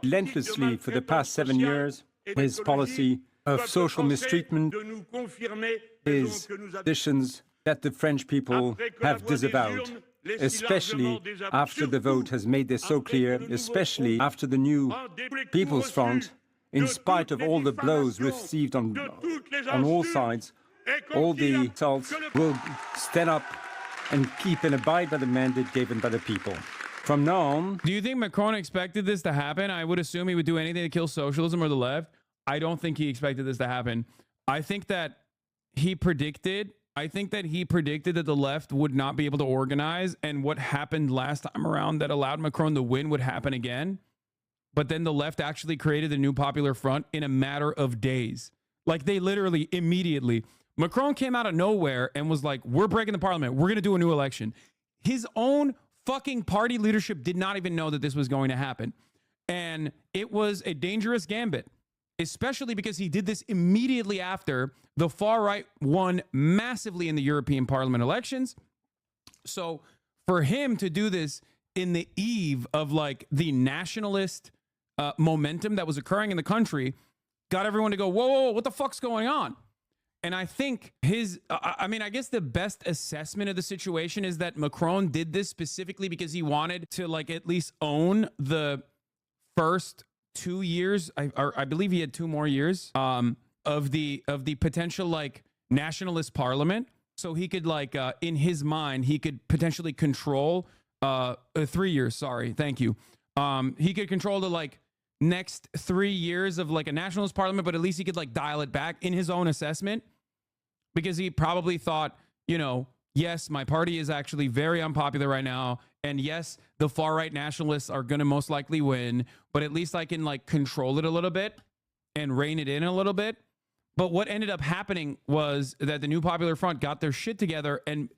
relentlessly for the past 7 years his policy of social mistreatment, his positions that the French people have disavowed, especially after the vote has made this so clear, especially after the new People's Front, in spite of all the blows received on all sides, all the insults, will stand up and keep and abide by the mandate given by the people. From now on... Do you think Macron expected this to happen? I would assume he would do anything to kill socialism or the left. I don't think he expected this to happen. I think that he predicted that the left would not be able to organize, and what happened last time around that allowed Macron to win would happen again. But then the left actually created the New Popular Front in a matter of days. Like they literally immediately... Macron came out of nowhere and was like, we're breaking the parliament. We're going to do a new election. His own fucking party leadership did not even know that this was going to happen. And it was a dangerous gambit, especially because he did this immediately after the far right won massively in the European Parliament elections. So for him to do this in the eve of like the nationalist momentum that was occurring in the country got everyone to go, whoa, what the fuck's going on? And I think I guess the best assessment of the situation is that Macron did this specifically because he wanted to like at least own the first 2 years. I believe he had 2 more years of the potential like nationalist parliament. So he could like in his mind, he could potentially control 3 years. Sorry. Thank you. He could control the like next 3 years of like a nationalist parliament, but at least he could like dial it back in his own assessment, because he probably thought, you know, yes, my party is actually very unpopular right now. And yes, the far right nationalists are going to most likely win, but at least I can like control it a little bit and rein it in a little bit. But what ended up happening was that the New Popular Front got their shit together and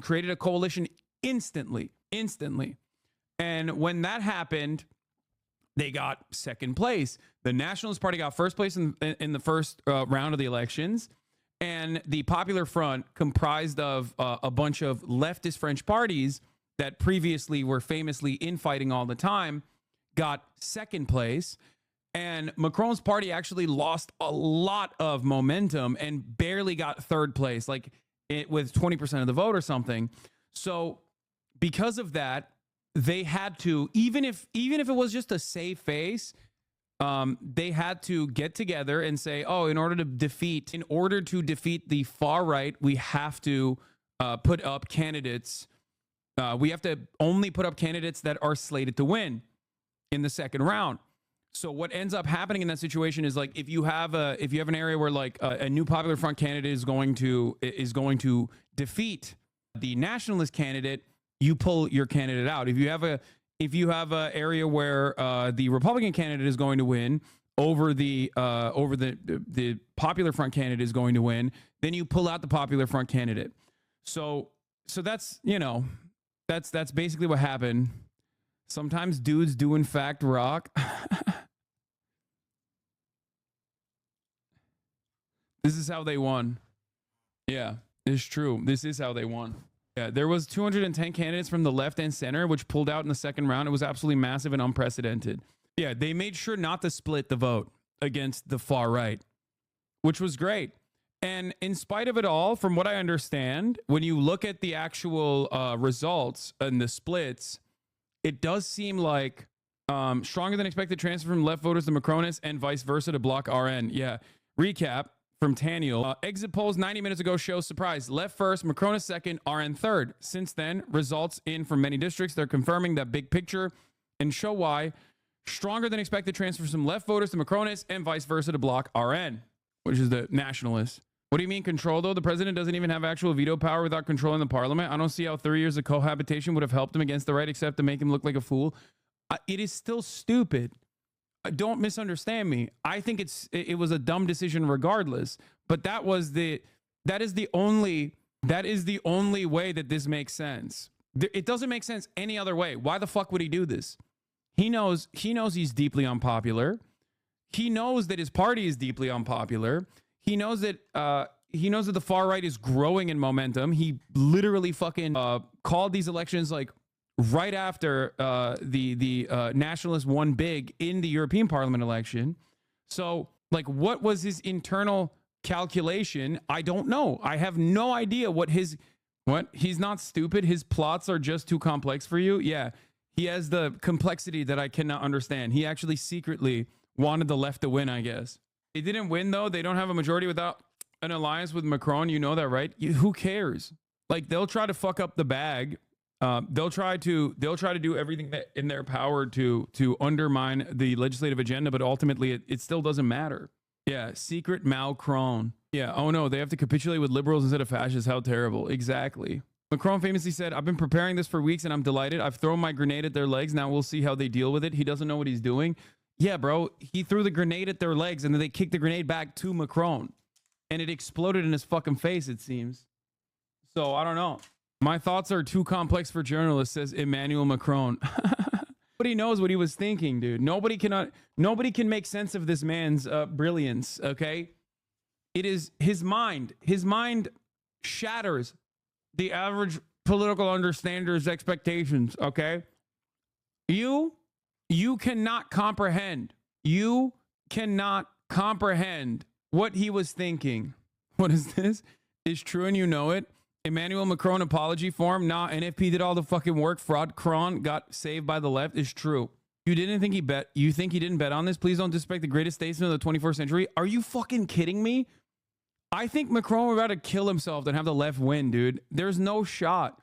created a coalition instantly. And when that happened, they got second place. The Nationalist Party got first place in the first round of the elections. And the Popular Front, comprised of a bunch of leftist French parties that previously were famously infighting all the time, got second place. And Macron's party actually lost a lot of momentum and barely got third place, like with 20% of the vote or something. So because of that, they had to, even if it was just a save face, they had to get together and say, oh, in order to defeat the far right, we have to put up candidates. We have to only put up candidates that are slated to win in the second round. So what ends up happening in that situation is, like, if you have an area where like a new Popular Front candidate is going to defeat the nationalist candidate, you pull your candidate out. If you have a area where the Republican candidate is going to win over the Popular Front candidate is going to win, then you pull out the Popular Front candidate. So that's, you know, that's basically what happened. Sometimes dudes do in fact rock. This is how they won. Yeah, it's true. This is how they won. Yeah, there was 210 candidates from the left and center, which pulled out in the second round. It was absolutely massive and unprecedented. Yeah, they made sure not to split the vote against the far right, which was great. And in spite of it all, from what I understand, when you look at the actual results and the splits, it does seem like stronger than expected transfer from left voters to Macronists and vice versa to block RN. Yeah. Recap from Taniel. Exit polls 90 minutes ago show, surprise, left first, Macronist second, RN third. Since then, results in from many districts, they're confirming that big picture and show why stronger than expected transfers from left voters to Macronists and vice versa to block RN, which is the nationalists. What do you mean control, though? The president doesn't even have actual veto power without controlling the parliament. I don't see how 3 years of cohabitation would have helped him against the right, except to make him look like a fool. It is still stupid. Don't misunderstand me. I think it was a dumb decision regardless, but that is the only way that this makes sense. It doesn't make sense any other way. Why the fuck would he do this? He knows he's deeply unpopular. He knows that his party is deeply unpopular. He knows that the far right is growing in momentum. He literally fucking called these elections like right after the nationalists won big in the European Parliament election. So, like, what was his internal calculation? I don't know. I have no idea what he's not stupid. His plots are just too complex for you. Yeah, he has the complexity that I cannot understand. He actually secretly wanted the left to win, I guess. They didn't win, though. They don't have a majority without an alliance with Macron. You know that, right? Who cares? Like, they'll try to fuck up the bag. They'll try to do everything that in their power to undermine the legislative agenda, but ultimately it still doesn't matter. Yeah, secret Macron. Yeah, oh no, they have to capitulate with liberals instead of fascists. How terrible. Exactly. Macron famously said, I've been preparing this for weeks and I'm delighted. I've thrown my grenade at their legs. Now we'll see how they deal with it. He doesn't know what he's doing. Yeah, bro, he threw the grenade at their legs and then they kicked the grenade back to Macron and it exploded in his fucking face, it seems. So I don't know. My thoughts are too complex for journalists, says Emmanuel Macron. Nobody knows what he was thinking, dude. Nobody can make sense of this man's brilliance, okay? It is his mind. His mind shatters the average political understander's expectations, okay? You cannot comprehend. You cannot comprehend what he was thinking. What is this? It's true and you know it. Emmanuel Macron apology form. Nah, NFP did all the fucking work. Fraud Cron got saved by the left. Is true. You think he didn't bet on this? Please don't disrespect the greatest statesman of the 21st century. Are you fucking kidding me? I think Macron would rather kill himself than have the left win, dude. There's no shot.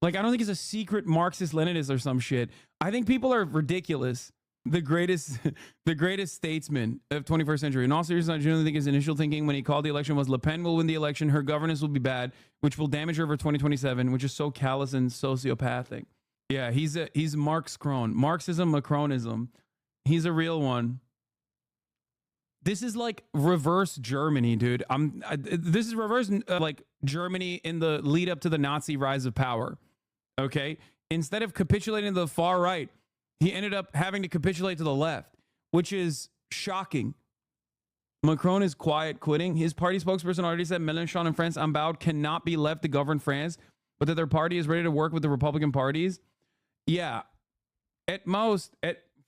Like, I don't think he's a secret Marxist-Leninist or some shit. I think people are ridiculous. The greatest statesman of 21st century. In all seriousness, I generally think his initial thinking when he called the election was Le Pen will win the election, her governance will be bad, which will damage her over 2027, which is so callous and sociopathic. Yeah, he's Marx-Cron. Marxism, Macronism. He's a real one. This is like reverse Germany, dude. This is reverse like Germany in the lead up to the Nazi rise of power. Okay? Instead of capitulating to the far right, he ended up having to capitulate to the left, which is shocking. Macron is quiet quitting. His party spokesperson already said Mélenchon and France unbowed cannot be left to govern France, but that their party is ready to work with the Republican parties. Yeah.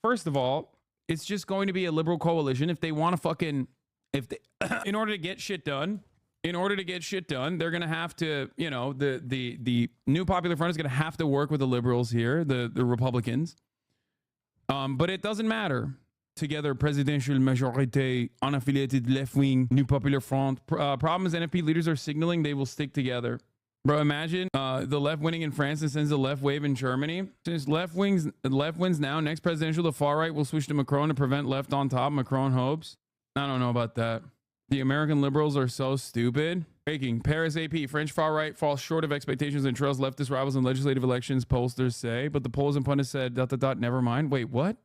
First of all, it's just going to be a liberal coalition. If they want to fucking, in order to get shit done, they're going to have to, you know, the New Popular Front is going to have to work with the liberals here, the Republicans. But it doesn't matter. Together, presidential majorité, unaffiliated left-wing, New Popular Front. Problem is NFP leaders are signaling they will stick together. Bro, imagine the left winning in France and sends the left wave in Germany. Since left wins now, next presidential, the far right will switch to Macron to prevent left on top. Macron hopes. I don't know about that. The American liberals are so stupid. Breaking. Paris AP. French far right falls short of expectations and trails leftist rivals in legislative elections, pollsters say. But the polls and pundits said, ... never mind. Wait, what?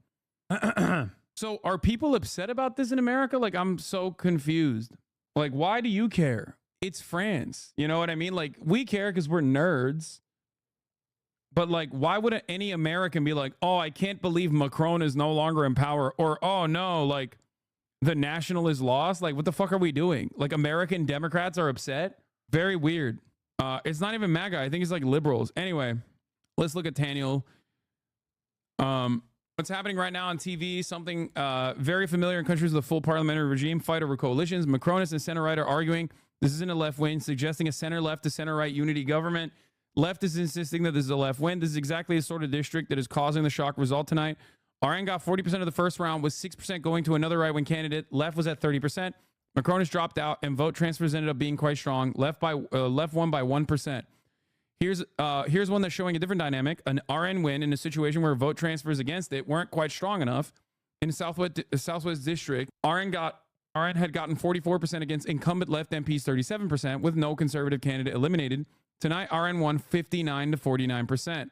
So are people upset about this in America? Like, I'm so confused. Like, why do you care? It's France. You know what I mean? Like, we care because we're nerds. But, like, why would any American be like, oh, I can't believe Macron is no longer in power? Or, oh, no, like, the national is lost? Like, what the fuck are we doing? Like, American Democrats are upset? Very weird. It's not even MAGA. I think it's, like, liberals. Anyway, let's look at Daniel. What's happening right now on TV, something very familiar in countries with a full parliamentary regime, fight over coalitions. Macronists and center-right are arguing this isn't a left win, suggesting a center-left to center-right unity government. Left is insisting that this is a left win. This is exactly the sort of district that is causing the shock result tonight. RN got 40% of the first round, with 6% going to another right-wing candidate. Left was at 30%. Macron has dropped out, and vote transfers ended up being quite strong. Left won by 1%. Here's one that's showing a different dynamic. An RN win in a situation where vote transfers against it weren't quite strong enough. In the Southwest District, RN had gotten 44% against incumbent left MPs 37%, with no conservative candidate eliminated. Tonight, RN won 59 to 49%.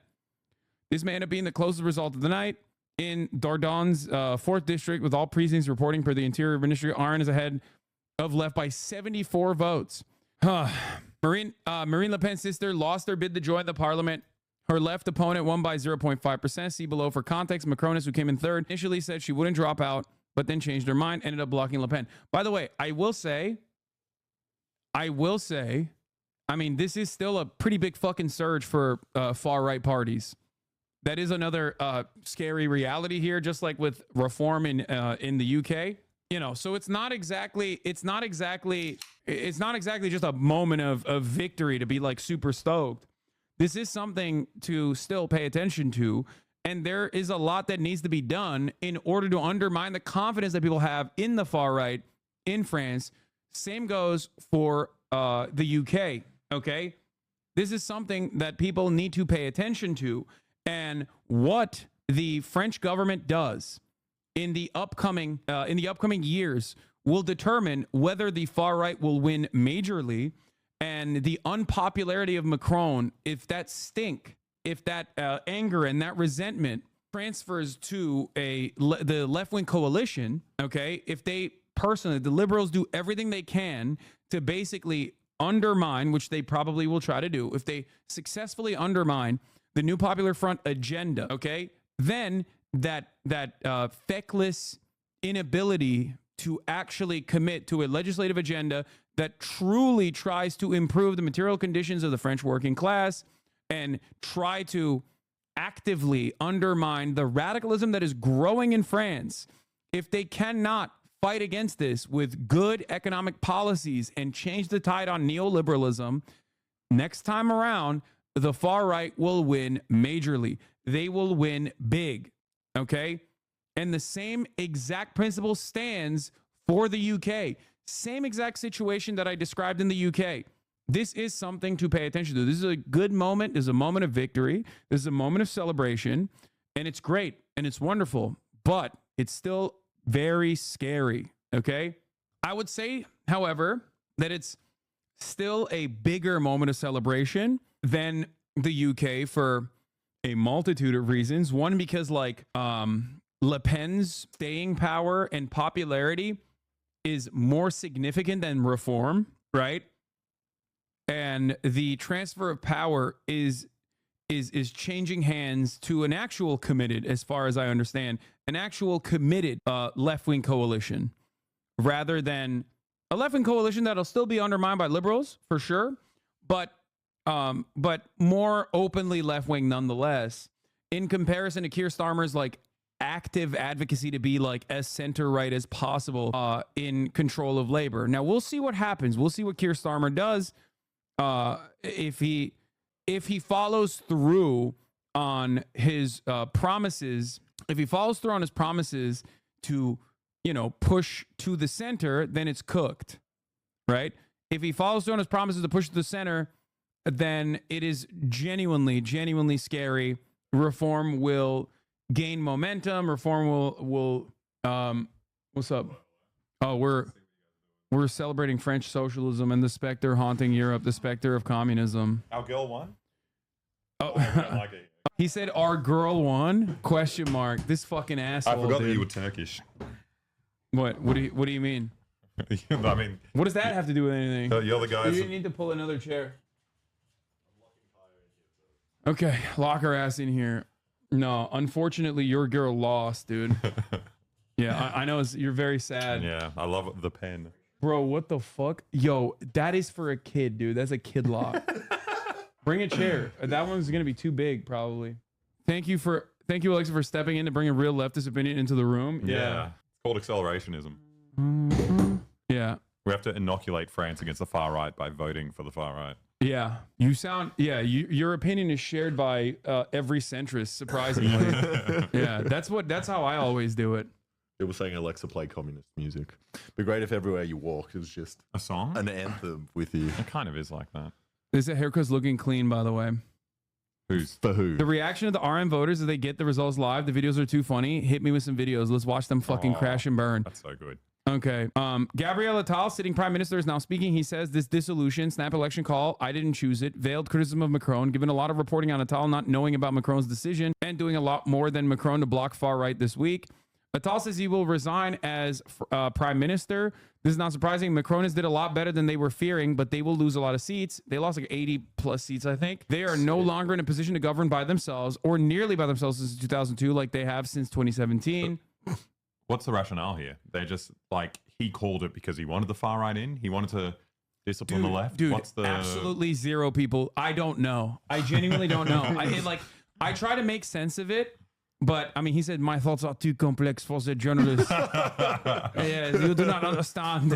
This may end up being the closest result of the night. In Dordogne 4th District, with all precincts reporting per the Interior Ministry, RN is ahead of left by 74 votes. Marine Le Pen's sister lost her bid to join the parliament. Her left opponent won by 0.5%. See below for context. Macronist, who came in third, initially said she wouldn't drop out, but then changed her mind, ended up blocking Le Pen. By the way, I will say, I mean, this is still a pretty big fucking surge for far-right parties. That is another scary reality here, just like with reform in the UK. You know, so it's not exactly just a moment of victory to be like super stoked. This is something to still pay attention to, and there is a lot that needs to be done in order to undermine the confidence that people have in the far right in France. Same goes for the UK. Okay, this is something that people need to pay attention to, and what the French government does in the upcoming years will determine whether the far right will win majorly, and the unpopularity of Macron, if that anger and that resentment transfers to the left-wing coalition. Okay, if the liberals do everything they can to basically undermine, which they probably will try to do, if they successfully undermine the New Popular Front agenda, okay, then that feckless inability to actually commit to a legislative agenda that truly tries to improve the material conditions of the French working class and try to actively undermine the radicalism that is growing in France, if they cannot fight against this with good economic policies and change the tide on neoliberalism, next time around, the far right will win majorly. They will win big. Okay. And the same exact principle stands for the UK. Same exact situation that I described in the UK. This is something to pay attention to. This is a good moment. This is a moment of victory. This is a moment of celebration. And it's great and it's wonderful, but it's still very scary. Okay. I would say, however, that it's still a bigger moment of celebration than the UK for a multitude of reasons. One, because like Le Pen's staying power and popularity is more significant than reform, right? And the transfer of power is changing hands to an actual committed, as far as I understand, an actual committed left-wing coalition, rather than a left-wing coalition that'll still be undermined by liberals for sure, but more openly left-wing nonetheless, in comparison to Keir Starmer's like active advocacy to be like as center right as possible in control of labor. Now we'll see what happens. We'll see what Keir Starmer does if he follows through on his promises. If he follows through on his promises to, you know, push to the center, then it's cooked, right? If he follows through on his promises to push to the center, then it is genuinely scary. Reform will gain momentum. Reform will what's up? Oh, we're celebrating French socialism and the specter haunting Europe, the specter of communism. Our girl won? Oh, I don't like it. He said our girl won? Question mark. This fucking asshole. I forgot dude. that you were Turkish. What do you mean? I mean, what does that have to do with anything? You're the guy. You need to pull another chair. Okay, lock her ass in here. No, unfortunately, your girl lost, dude. Yeah, I know. You're very sad. Yeah, I love the pen. Bro, what the fuck? Yo, that is for a kid, dude. That's a kid lock. Bring a chair. That one's gonna be too big, probably. Thank you, Alexa, for stepping in to bring a real leftist opinion into the room. Yeah. It's called accelerationism. Yeah. We have to inoculate France against the far right by voting for the far right. Yeah. Your opinion is shared by every centrist, surprisingly. Yeah, that's how I always do it. It was saying Alexa play communist music. Be great if everywhere you walk it was just a song, an anthem with you. It kind of is like that. This haircut's looking clean, by the way. For who? The reaction of the RM voters as they get the results live. The videos are too funny. Hit me with some videos. Let's watch them fucking crash and burn. That's so good. Okay. Gabriel Attal, sitting prime minister, is now speaking. He says this dissolution, snap election call, I didn't choose it. Veiled criticism of Macron, given a lot of reporting on Attal not knowing about Macron's decision and doing a lot more than Macron to block far right this week. Attal says he will resign as prime minister. This is not surprising. Macron did a lot better than they were fearing, but they will lose a lot of seats. They lost like 80 plus seats, I think. They are no longer in a position to govern by themselves or nearly by themselves since 2002 like they have since 2017. What's the rationale here? They're just like, he called it because he wanted the far right in. He wanted to discipline the left. Dude, what's the absolutely zero people. I don't know. I genuinely don't know. I try to make sense of it. But I mean, he said, my thoughts are too complex for the journalist. Yes, you do not understand.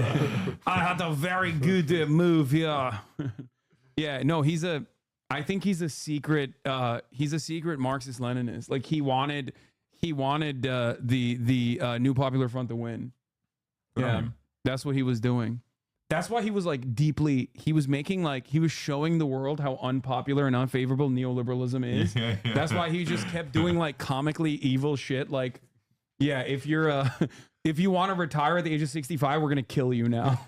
I had a very good move here. Yeah, no, I think he's a secret Marxist Leninist. Like he wanted the New Popular Front to win. Yeah, that's what he was doing. That's why he was like he was showing the world how unpopular and unfavorable neoliberalism is. Yeah. That's why he just kept doing like comically evil shit. Like, yeah, if you want to retire at the age of 65, we're going to kill you now.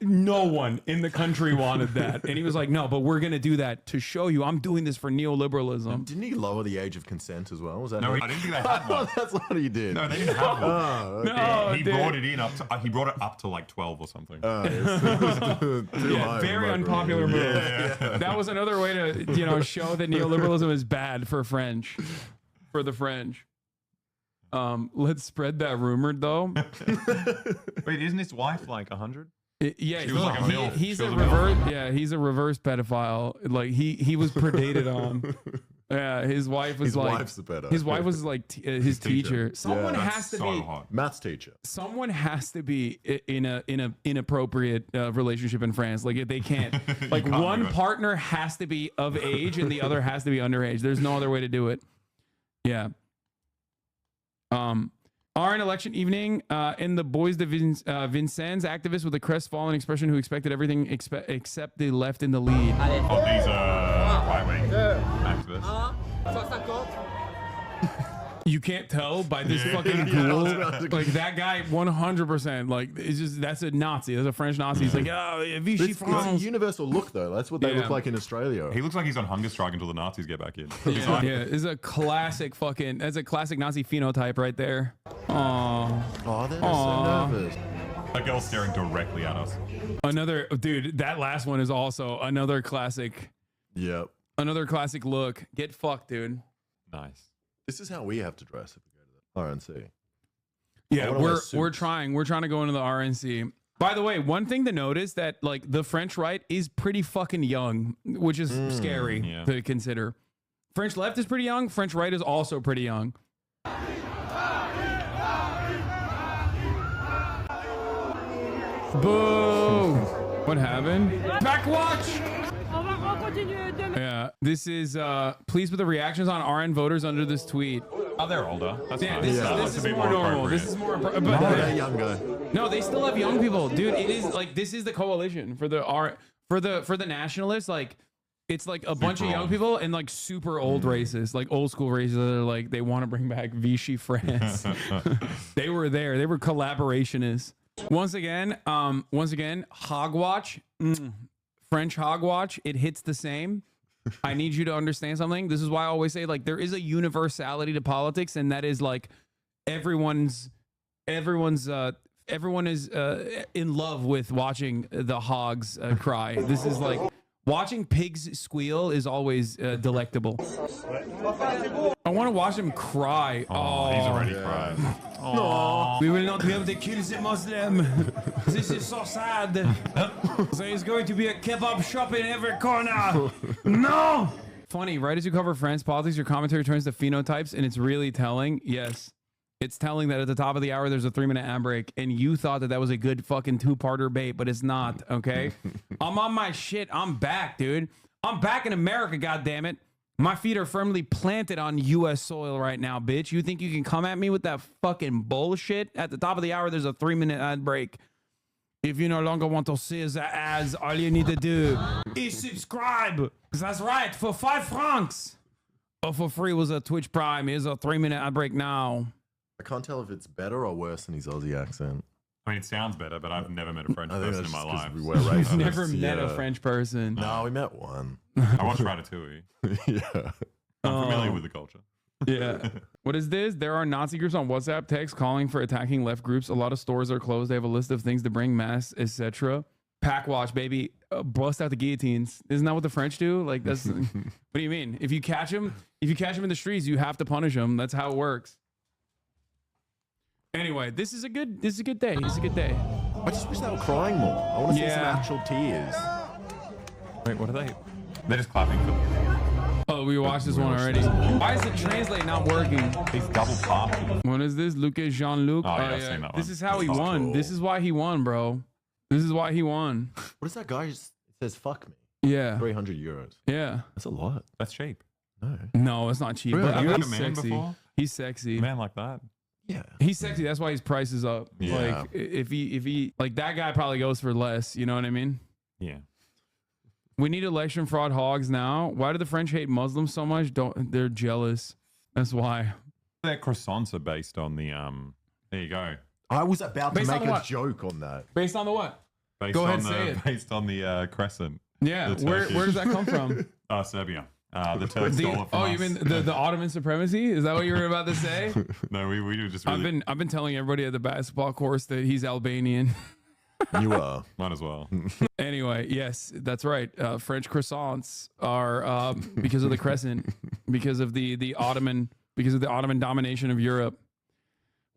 No one in the country wanted that. And he was like, no, but we're going to do that to show you I'm doing this for neoliberalism. Didn't he lower the age of consent as well? Was that no, I didn't think they had one. That's what he did. No, they didn't have one. Oh, okay. No, he brought it in he brought it up to like 12 or something. Very unpopular move. Yeah. That was another way to, show that neoliberalism is bad for the French. Let's spread that rumor though. Wait, isn't his wife like 100? Yeah, she was like a MILF. He's a reverse. Yeah, he's a reverse pedophile. Like he was predated on. Yeah, his wife was his wife was like his teacher. Someone has to be maths teacher. Someone has to be in a inappropriate relationship in France. Like they can't. Like one partner has to be of age and the other has to be underage. There's no other way to do it. Yeah. RN election evening in the Bois de Vincennes, activists with a crestfallen expression who expected everything except the left in the lead. Oh, these right-wing activists. You can't tell by this fucking ghoul. Like that guy, 100%. Like it's just that's a Nazi. That's a French Nazi. He's like, Vichy France. It's a universal look though. That's what they look like in Australia. He looks like he's on hunger strike until the Nazis get back in. It's a classic that's a classic Nazi phenotype right there. Oh, they're so nervous. That girl's staring directly at us. Another dude. That last one is also another classic. Yep. Another classic look. Get fucked, dude. Nice. This is how we have to dress if we go to the RNC. Yeah, we're trying. We're trying to go into the RNC. By the way, one thing to notice that like the French right is pretty fucking young, which is scary to consider. French left is pretty young. French right is also pretty young. Boo! What happened? Backwatch! Yeah, this is pleased with the reactions on RN voters under this tweet. Oh, they're older. That's Yeah, nice. this is more normal. This is more. But They're younger. no, they still have young people, dude. It is like this is the coalition for the nationalists. Like, it's like a bunch of young people and like super old racists, like old school racists that are like they want to bring back Vichy France. They were there. They were collaborationists. Once again, hogwatch, French hogwatch. It hits the same. I need you to understand something. This is why I always say, like, there is a universality to politics, and that is like everyone is in love with watching the hogs cry. This is like watching pigs squeal is always delectable. I want to watch him cry. Oh, he's already cried. No. We will not be able to kill the Muslim. This is so sad. There is going to be a kebab shop in every corner. No. Funny, right as you cover France politics, your commentary turns to phenotypes, and it's really telling. Yes. It's telling that at the top of the hour, there's a 3-minute ad break, and you thought that that was a good fucking 2-parter bait, but it's not, okay? I'm on my shit. I'm back, dude. I'm back in America, goddammit. My feet are firmly planted on U.S. soil right now, bitch. You think you can come at me with that fucking bullshit? At the top of the hour, there's a 3-minute ad break. If you no longer want to see the ads, all you need to do is subscribe. That's right, for 5 francs. Or for free was a Twitch Prime. Here's a 3-minute ad break now. I can't tell if it's better or worse than his Aussie accent. I mean, it sounds better, but I've never met a French person in my life. We were racists. Never met a French person. No, we met one. I watched Ratatouille. Yeah. I'm familiar with the culture. Yeah. What is this? There are Nazi groups on WhatsApp text calling for attacking left groups. A lot of stores are closed. They have a list of things to bring, masks, etc. Pack watch, baby. Bust out the guillotines. Isn't that what the French do? Like, that's what do you mean? If you catch them in the streets, you have to punish them. That's how it works. Anyway, this is a good day. It's a good day. I just wish they were crying more. I want to see some actual tears. Wait, what are they? They're just clapping for Oh, we watched this one already. Why is the translate not working? He's double parking. What is this? Lucas Jean-Luc? Oh, yeah, I've seen that This one. is how he That's won. cool. This is why he won, bro. This is why he won. What is that guy? It says fuck me. Yeah. 300 euros. Yeah. That's a lot. That's cheap. No. No, it's not cheap. Really? But I You mean, had a he's man sexy. before? He's sexy. A man like that. Yeah. He's sexy. That's why his price is up. Yeah. Like if he like that guy probably goes for less. You know what I mean? Yeah. We need election fraud hogs now. Why do the French hate Muslims so much? They're jealous. That's why. Their croissants are based on the there you go. I was about to Based on make a what? joke on that. Based on the what? Based Go on ahead, say it. Based on the crescent. Yeah. The Where Turkish. does that come from? Serbia. The Turks stole it from us. You mean the Ottoman supremacy? Is that what you were about to say? No, we were just really... I've been telling everybody at the basketball course that he's Albanian. You are. Might as well. Anyway, yes, that's right. French croissants are because of the crescent, because of the Ottoman domination of Europe.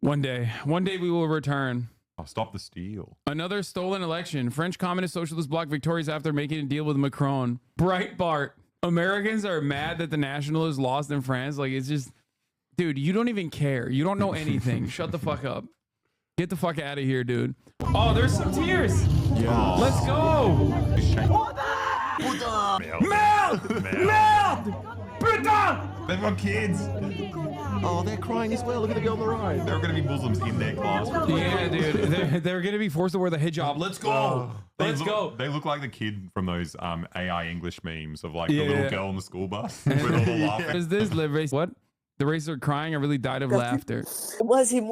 One day we will return. I'll stop the steal. Another stolen election. French Communist Socialist Bloc victorious after making a deal with Macron. Breitbart. Americans are mad that the nationalists lost in France. Like, it's just, dude, you don't even care. You don't know anything. Shut the fuck up. Get the fuck out of here, dude. Oh, there's some tears. Yeah. Let's go. Merde! Merde! Putain! They've got kids. Oh, they're crying as well. Look at the girl on the right. There are going to be Muslims in their classroom. Yeah, dude. They're going to be forced to wear the hijab. Let's go. Let's go. They look like the kid from those AI English memes of like the Yeah. little girl in the school bus with all the laughing. What is this? Live race. What? The races are crying. I really died of laughter. Where is it?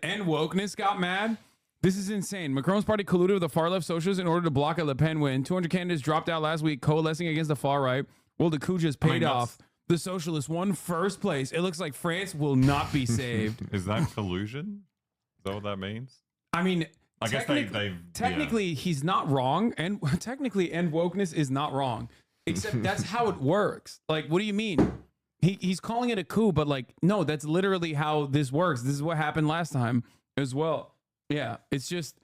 And wokeness got mad. This is insane. Macron's party colluded with the far left socialists in order to block a Le Pen win. 200 candidates dropped out last week, coalescing against the far right. Well, the coup just paid off. The socialists won first place. It looks like France will not be saved. Is that collusion? Is that what that means? I mean, I guess they've technically he's not wrong, and technically and wokeness is not wrong. Except that's how it works. Like, what do you mean? He's calling it a coup, but like, no, that's literally how this works. This is what happened last time as well. Yeah, it's just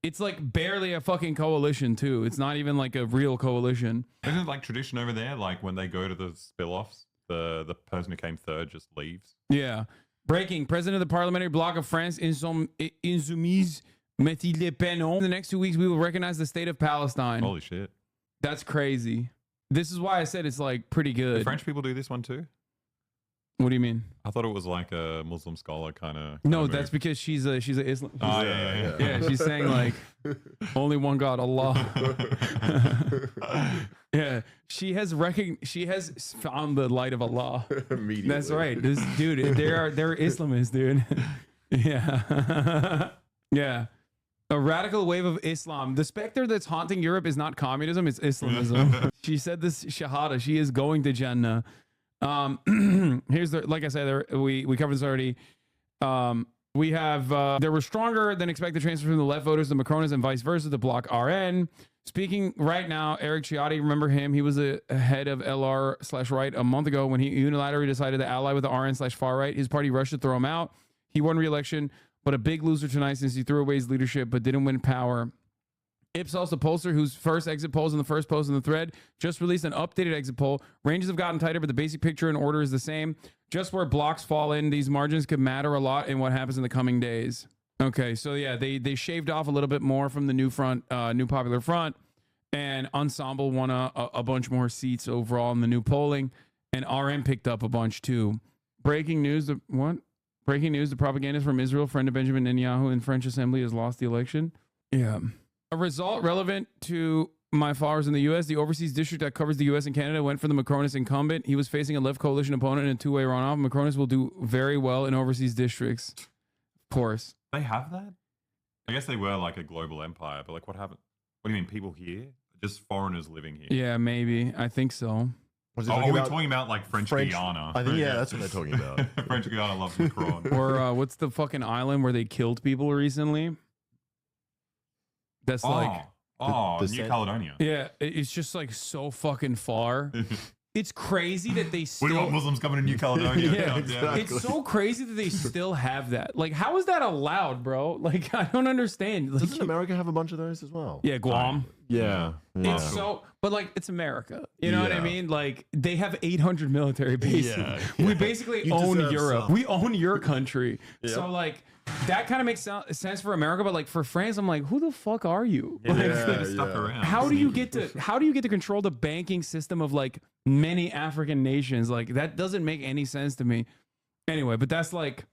It's like barely a fucking coalition too. It's not even like a real coalition. Isn't it like tradition over there? Like when they go to the spill-offs, the person who came third just leaves. Yeah. Breaking. President of the Parliamentary Bloc of France, Insoumise Marine Le Pen. In the next 2 weeks, we will recognize the state of Palestine. Holy shit. That's crazy. This is why I said it's like pretty good. Do French people do this one too? What do you mean? I thought it was like a Muslim scholar kind of. No, that's because she's a Islam. Oh yeah. Yeah, she's saying like only one God, Allah. Yeah, she has found the light of Allah. Immediately. That's right. This dude, they're Islamists, dude. Yeah. Yeah. A radical wave of Islam. The specter that's haunting Europe is not communism, it's Islamism. She said this Shahada. She is going to Jannah. Here's the, like I said, we covered this already. We have there were stronger than expected transfers from the left voters to Macronists and vice versa, the Bloc RN. Speaking right now, Eric Ciotti, remember him? He was a head of LR/right a month ago when he unilaterally decided to ally with the RN/far right. His party rushed to throw him out. He won re-election, but a big loser tonight since he threw away his leadership but didn't win power. Ipsos, the pollster whose first exit polls in the first post in the thread, just released an updated exit poll. Ranges have gotten tighter, but the basic picture and order is the same. Just where blocks fall in, these margins could matter a lot in what happens in the coming days. Okay, so yeah, they shaved off a little bit more from the new front, new Popular Front, and Ensemble won a bunch more seats overall in the new polling, and RN picked up a bunch too. Breaking news, Breaking news, the propagandist from Israel, friend of Benjamin Netanyahu in French Assembly, has lost the election. Yeah. A result relevant to my followers in the U.S., the overseas district that covers the U.S. and Canada went for the Macronist incumbent. He was facing a left coalition opponent in a two-way runoff. Macronists will do very well in overseas districts. Of course. They have that? I guess they were like a global empire, but like what happened? What do you mean, people here? Just foreigners living here? Yeah, maybe. I think so. Are we talking about like French Guiana? I think, yeah, that's what they're talking about. French Guiana loves Macron. Or what's the fucking island where they killed people recently? That's like New Caledonia. Yeah, it's just like so fucking far. It's crazy that they still. We want Muslims coming to New Caledonia. Yeah, exactly. It's so crazy that they still have that. Like, how is that allowed, bro? Like, I don't understand. Like, doesn't America have a bunch of those as well? Yeah, Guam. Yeah. It's so, but like, it's America. You know what I mean? Like, they have 800 military bases. Yeah. We basically own Europe. We own your country. Yep. So like, that kind of makes sense for America, but like for France, I'm like, who the fuck are you? Like, how do you get to control the banking system of like many African nations? Like, that doesn't make any sense to me. Anyway, but that's like,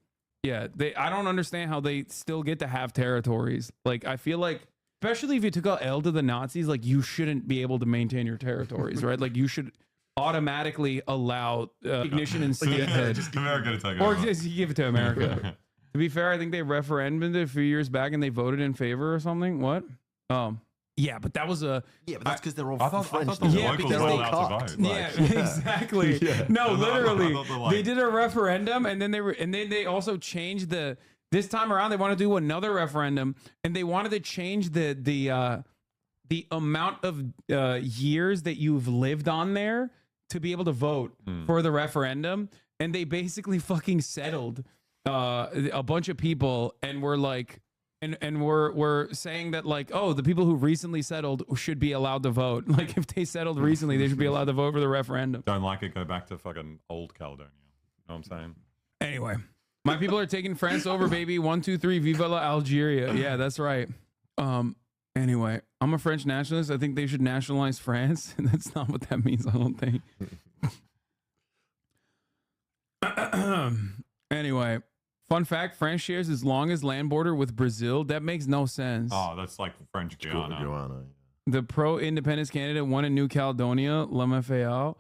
yeah, I don't understand how they still get to have territories. Like, I feel like, especially if you took a L to the Nazis, like, you shouldn't be able to maintain your territories, right? Like, you should automatically allow ignition and statehood. Just America to take it or over. just give it to America. To be fair, I think they referendumed a few years back and they voted in favor or something. What? Yeah, but that was a... Yeah, but that's because they're all French. Yeah, because they cocked. Yeah, exactly. No, literally. They did a referendum and then they also changed this time around they want to do another referendum and they wanted to change the amount of years that you've lived on there to be able to vote for the referendum, and they basically fucking settled a bunch of people and were like and we're saying that like, oh, the people who recently settled should be allowed to vote. Like, if they settled recently, they should be allowed to vote for the referendum. Don't like it, go back to fucking old Caledonia. You know what I'm saying? Anyway, my people are taking France over, baby. 1, 2, 3, viva la Algeria. Yeah, that's right. Anyway, I'm a French nationalist. I think they should nationalize France. That's not what that means, I don't think. Anyway, fun fact, France shares its longest land border with Brazil. That makes no sense. Oh, that's like French Guiana. The pro-independence candidate won in New Caledonia, Lemafayal.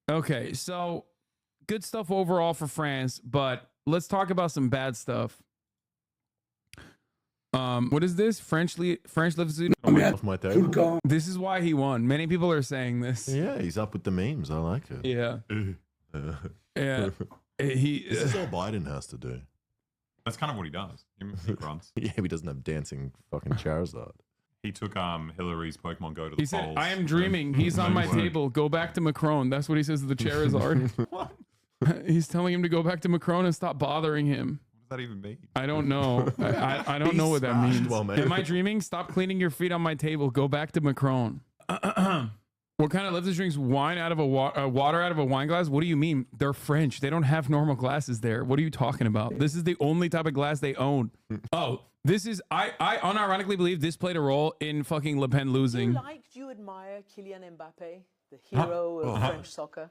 Okay, so good stuff overall for France, but let's talk about some bad stuff. What is this? French lives. This is why he won. Many people are saying this. Yeah, he's up with the memes. I like it. Yeah. Yeah. This is all Biden has to do. That's kind of what he does. He grunts. Yeah, he doesn't have dancing fucking Charizard. He took Hillary's Pokemon Go to the polls. He said, I am dreaming. He's on my table. Go back to Macron. That's what he says to the Charizard. What? He's telling him to go back to Macron and stop bothering him. does that even mean? I don't know. I don't know what that means. Well, Am I dreaming? Stop cleaning your feet on my table. Go back to Macron. What kind of leftist drinks wine out of water out of a wine glass? What do you mean? They're French. They don't have normal glasses there. What are you talking about? This is the only type of glass they own. Oh, this is I unironically believe this played a role in fucking Le Pen losing. Do you admire Kylian Mbappe, the hero of French soccer?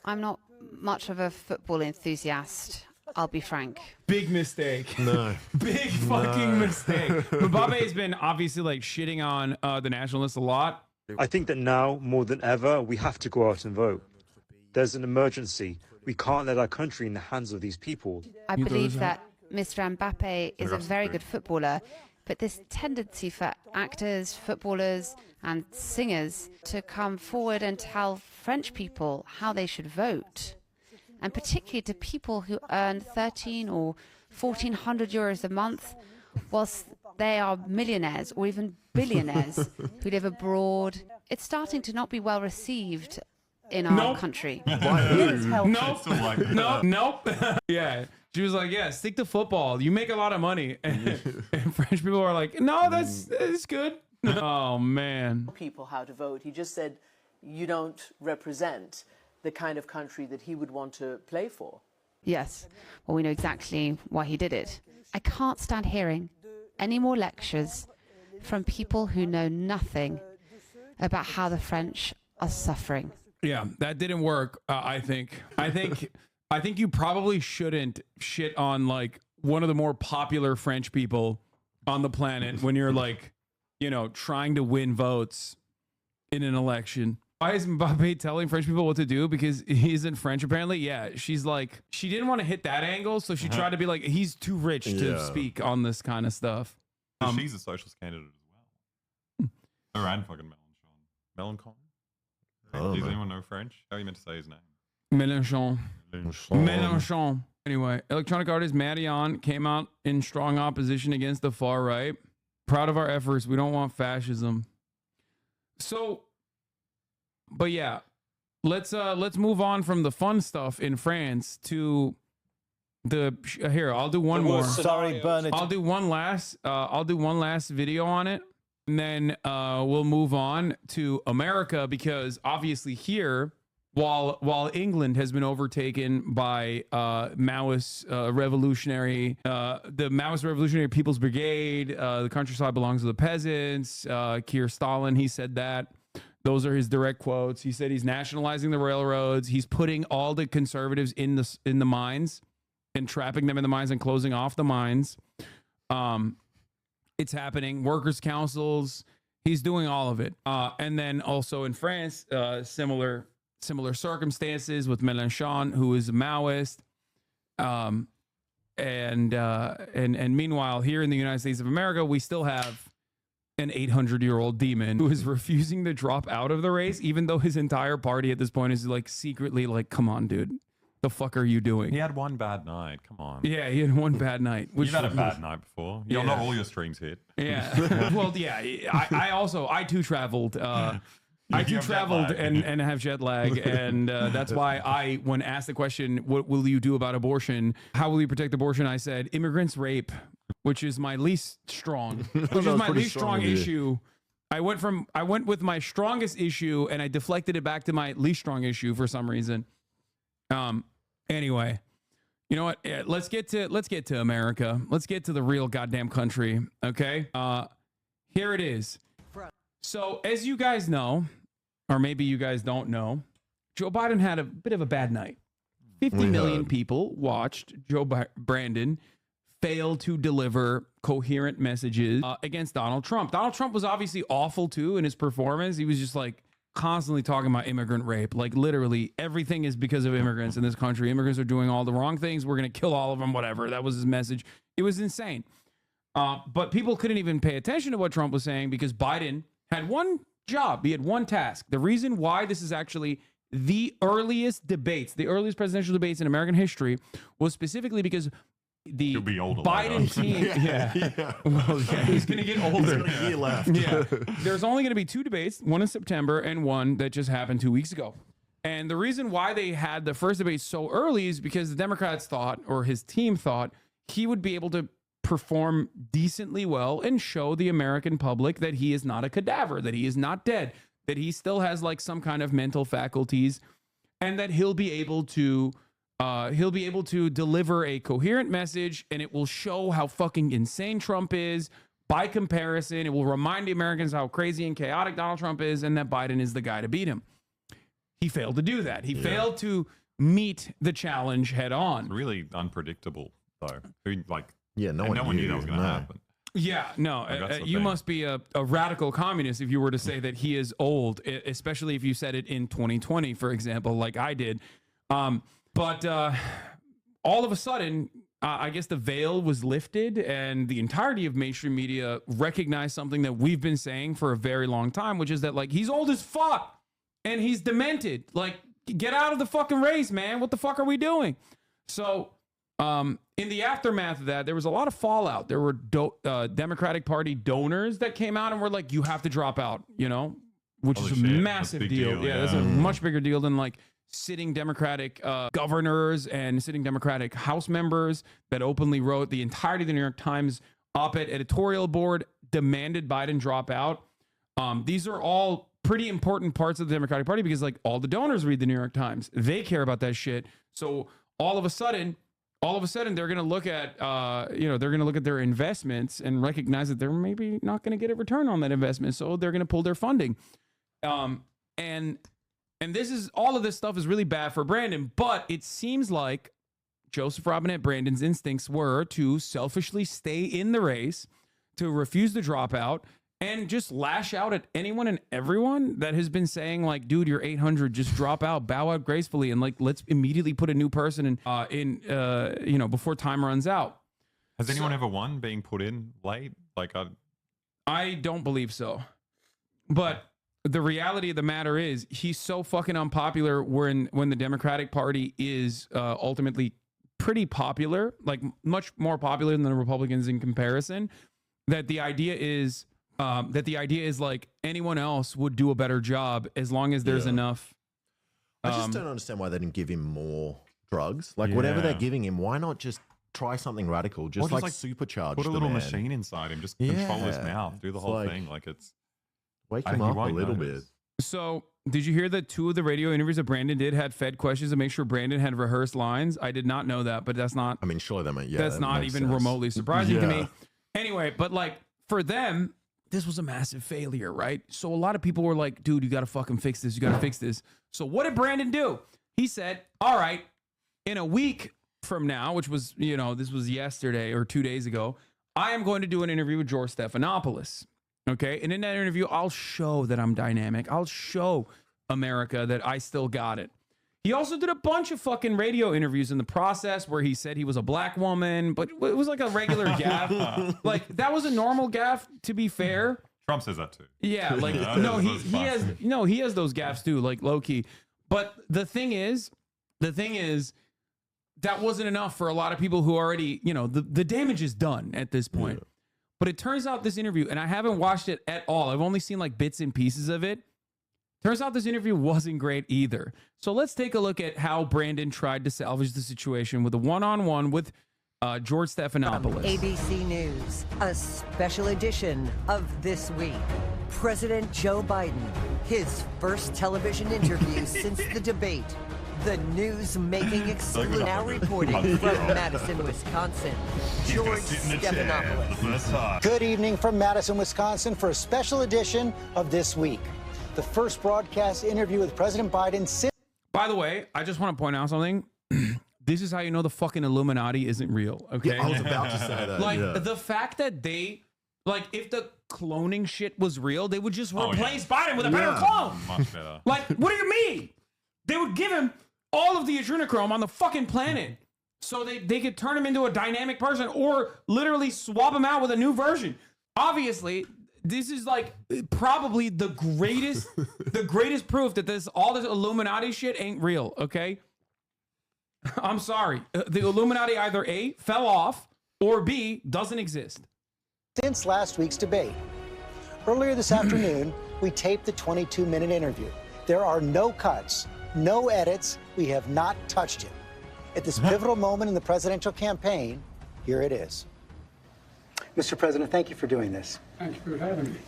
I'm not much of a football enthusiast, I'll be frank. Big mistake. No. Big fucking mistake. Mbappe has been obviously like shitting on the nationalists a lot. I think that now, more than ever, we have to go out and vote. There's an emergency. We can't let our country in the hands of these people. I believe that Mr. Mbappe is a very good footballer, but this tendency for actors, footballers, and singers to come forward and tell French people how they should vote, and particularly to people who earn 13 or 1,400 euros a month, whilst they are millionaires or even billionaires who live abroad. It's starting to not be well received in our country. Nope. Yeah. She was like, yeah, stick to football. You make a lot of money. And French people are like, no, that's good. Oh, man. People how to vote. He just said, you don't represent the kind of country that he would want to play for. Yes. Well, we know exactly why he did it. I can't stand hearing any more lectures from people who know nothing about how the French are suffering. Yeah, that didn't work, I think. I think you probably shouldn't shit on like one of the more popular French people on the planet when you're like, you know, trying to win votes in an election. Why is Mbappe telling French people what to do? Because he isn't French, apparently. Yeah, she's like, she didn't want to hit that angle, so she tried to be like, he's too rich to speak on this kind of stuff. She's a socialist candidate as well. And fucking Mélenchon. Does anyone know French? How are you meant to say his name? Mélenchon. Anyway, electronic artist Marion came out in strong opposition against the far right. Proud of our efforts. We don't want fascism. So, but yeah, let's move on from the fun stuff in France to the here. I'll do one more. Sorry, Bernard. I'll do one last video on it, and then we'll move on to America, because obviously here, while England has been overtaken by the Maoist Revolutionary People's Brigade, the countryside belongs to the peasants. Keir Stalin, he said that. Those are his direct quotes. He said he's nationalizing the railroads. He's putting all the conservatives in the mines and trapping them in the mines and closing off the mines. It's happening. Workers' councils. He's doing all of it. And then also in France, similar circumstances with Mélenchon, who is a Maoist. And meanwhile, here in the United States of America, we still have an 800-year-old demon who is refusing to drop out of the race, even though his entire party at this point is like secretly like, come on, dude. The fuck are you doing? He had one bad night. Come on. Yeah, he had one bad night. You've had a bad night before. You're not all your streams hit. Yeah. Well, yeah. I too traveled. I too traveled and have jet lag, and that's why when asked the question, what will you do about abortion? How will you protect abortion? I said, immigrants rape, which is my least strong, issue. I went with my strongest issue, and I deflected it back to my least strong issue for some reason. Anyway, you know what? Yeah, let's get to America. Let's get to the real goddamn country. Okay. Here it is. So as you guys know, or maybe you guys don't know, Joe Biden had a bit of a bad night. 50 million people watched Joe Brandon fail to deliver coherent messages against Donald Trump. Donald Trump was obviously awful too in his performance. He was just like constantly talking about immigrant rape. Like literally everything is because of immigrants in this country. Immigrants are doing all the wrong things. We're going to kill all of them, whatever. That was his message. It was insane. But people couldn't even pay attention to what Trump was saying because Biden had one job. He had one task. The reason why this is actually the earliest presidential debates in American history was specifically because the Biden team, he's going to get older. He left. Yeah. There's only going to be two debates, one in September and one that just happened 2 weeks ago. And the reason why they had the first debate so early is because the Democrats thought, or his team thought, he would be able to perform decently well and show the American public that he is not a cadaver, that he is not dead, that he still has like some kind of mental faculties, and that he'll be able to deliver a coherent message, and it will show how fucking insane Trump is. By comparison, it will remind the Americans how crazy and chaotic Donald Trump is, and that Biden is the guy to beat him. He failed to do that. He failed to meet the challenge head on. It's really unpredictable, though. No one knew that was going to happen. Yeah, no, you must be a radical communist if you were to say that he is old, especially if you said it in 2020, for example, like I did. But all of a sudden, I guess the veil was lifted and the entirety of mainstream media recognized something that we've been saying for a very long time, which is that, like, he's old as fuck and he's demented. Like, get out of the fucking race, man. What the fuck are we doing? So in the aftermath of that, there was a lot of fallout. There were Democratic Party donors that came out and were like, you have to drop out, you know, which is a massive deal. Yeah, that's a much bigger deal than like sitting Democratic governors and sitting Democratic House members that openly wrote the entirety of the New York Times op-ed editorial board demanded Biden drop out. These are all pretty important parts of the Democratic Party because like all the donors read the New York Times. They care about that shit. So all of a sudden they're going to look at, they're going to look at their investments and recognize that they're maybe not going to get a return on that investment. So they're going to pull their funding. And all of this stuff is really bad for Brandon, but it seems like Joseph Robinette Brandon's instincts were to selfishly stay in the race, to refuse to drop out, and just lash out at anyone and everyone that has been saying like, dude, you're 800, just drop out, bow out gracefully, and like, let's immediately put a new person in, before time runs out. Has anyone ever won being put in late? Like, I don't believe so, but the reality of the matter is he's so fucking unpopular when the Democratic Party is ultimately pretty popular, like much more popular than the Republicans in comparison, that the idea is like anyone else would do a better job as long as there's enough. I just don't understand why they didn't give him more drugs. Like whatever they're giving him, why not just try something radical? Just like supercharge. Put a little machine inside him. Just control his mouth. Do the whole thing. Like it's wake him up a little bit. So did you hear that 2 of the radio interviews that Brandon did had fed questions to make sure Brandon had rehearsed lines? I did not know that, but that's not. I mean, surely that might. Yeah, that's not even remotely surprising to me. Anyway, but like for them, this was a massive failure, right? So a lot of people were like, dude, you got to fucking fix this. You got to fix this. So what did Brandon do? He said, all right, in a week from now, which was, this was yesterday or 2 days ago, I am going to do an interview with George Stephanopoulos. Okay. And in that interview, I'll show that I'm dynamic. I'll show America that I still got it. He also did a bunch of fucking radio interviews in the process where he said he was a black woman, but it was like a regular gaffe. Like that was a normal gaffe, to be fair. Trump says that too. Yeah, like he has those gaffes too, like low key. But the thing is that wasn't enough for a lot of people who already, the damage is done at this point. Yeah. But it turns out this interview, and I haven't watched it at all. I've only seen like bits and pieces of it. Turns out this interview wasn't great either. So let's take a look at how Brandon tried to salvage the situation with a one-on-one with George Stephanopoulos. ABC News, a special edition of This Week. President Joe Biden, his first television interview since the debate. The news-making exclusive now reporting from Madison, Wisconsin, George Stephanopoulos. Good evening from Madison, Wisconsin for a special edition of This Week. The first broadcast interview with President Biden since... By the way, I just want to point out something. This is how you know the fucking Illuminati isn't real, okay? Yeah, I was about to say that. The fact that they... Like, if the cloning shit was real, they would just replace Biden with a better clone. Much better. Like, what do you mean? They would give him all of the adrenochrome on the fucking planet so they could turn him into a dynamic person or literally swap him out with a new version. Obviously... This is like probably the greatest proof that all this Illuminati shit ain't real, okay? I'm sorry. The Illuminati either A, fell off, or B, doesn't exist. Since last week's debate. Earlier this afternoon, we taped the 22-minute interview. There are no cuts, no edits. We have not touched it. At this pivotal moment in the presidential campaign, here it is. Mr. President, thank you for doing this. Thank you for having me.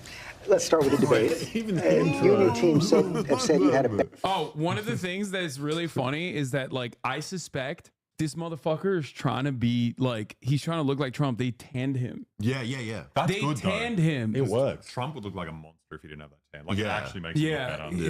Let's start with the debate. You and your team have said you had a... Oh, one of the things that is really funny is that, like, I suspect this motherfucker is trying to be like, he's trying to look like Trump. They tanned him. Yeah. That's they good, tanned though. him. It works. Trump would look like a monster if he didn't have that tan. Like, it actually makes him look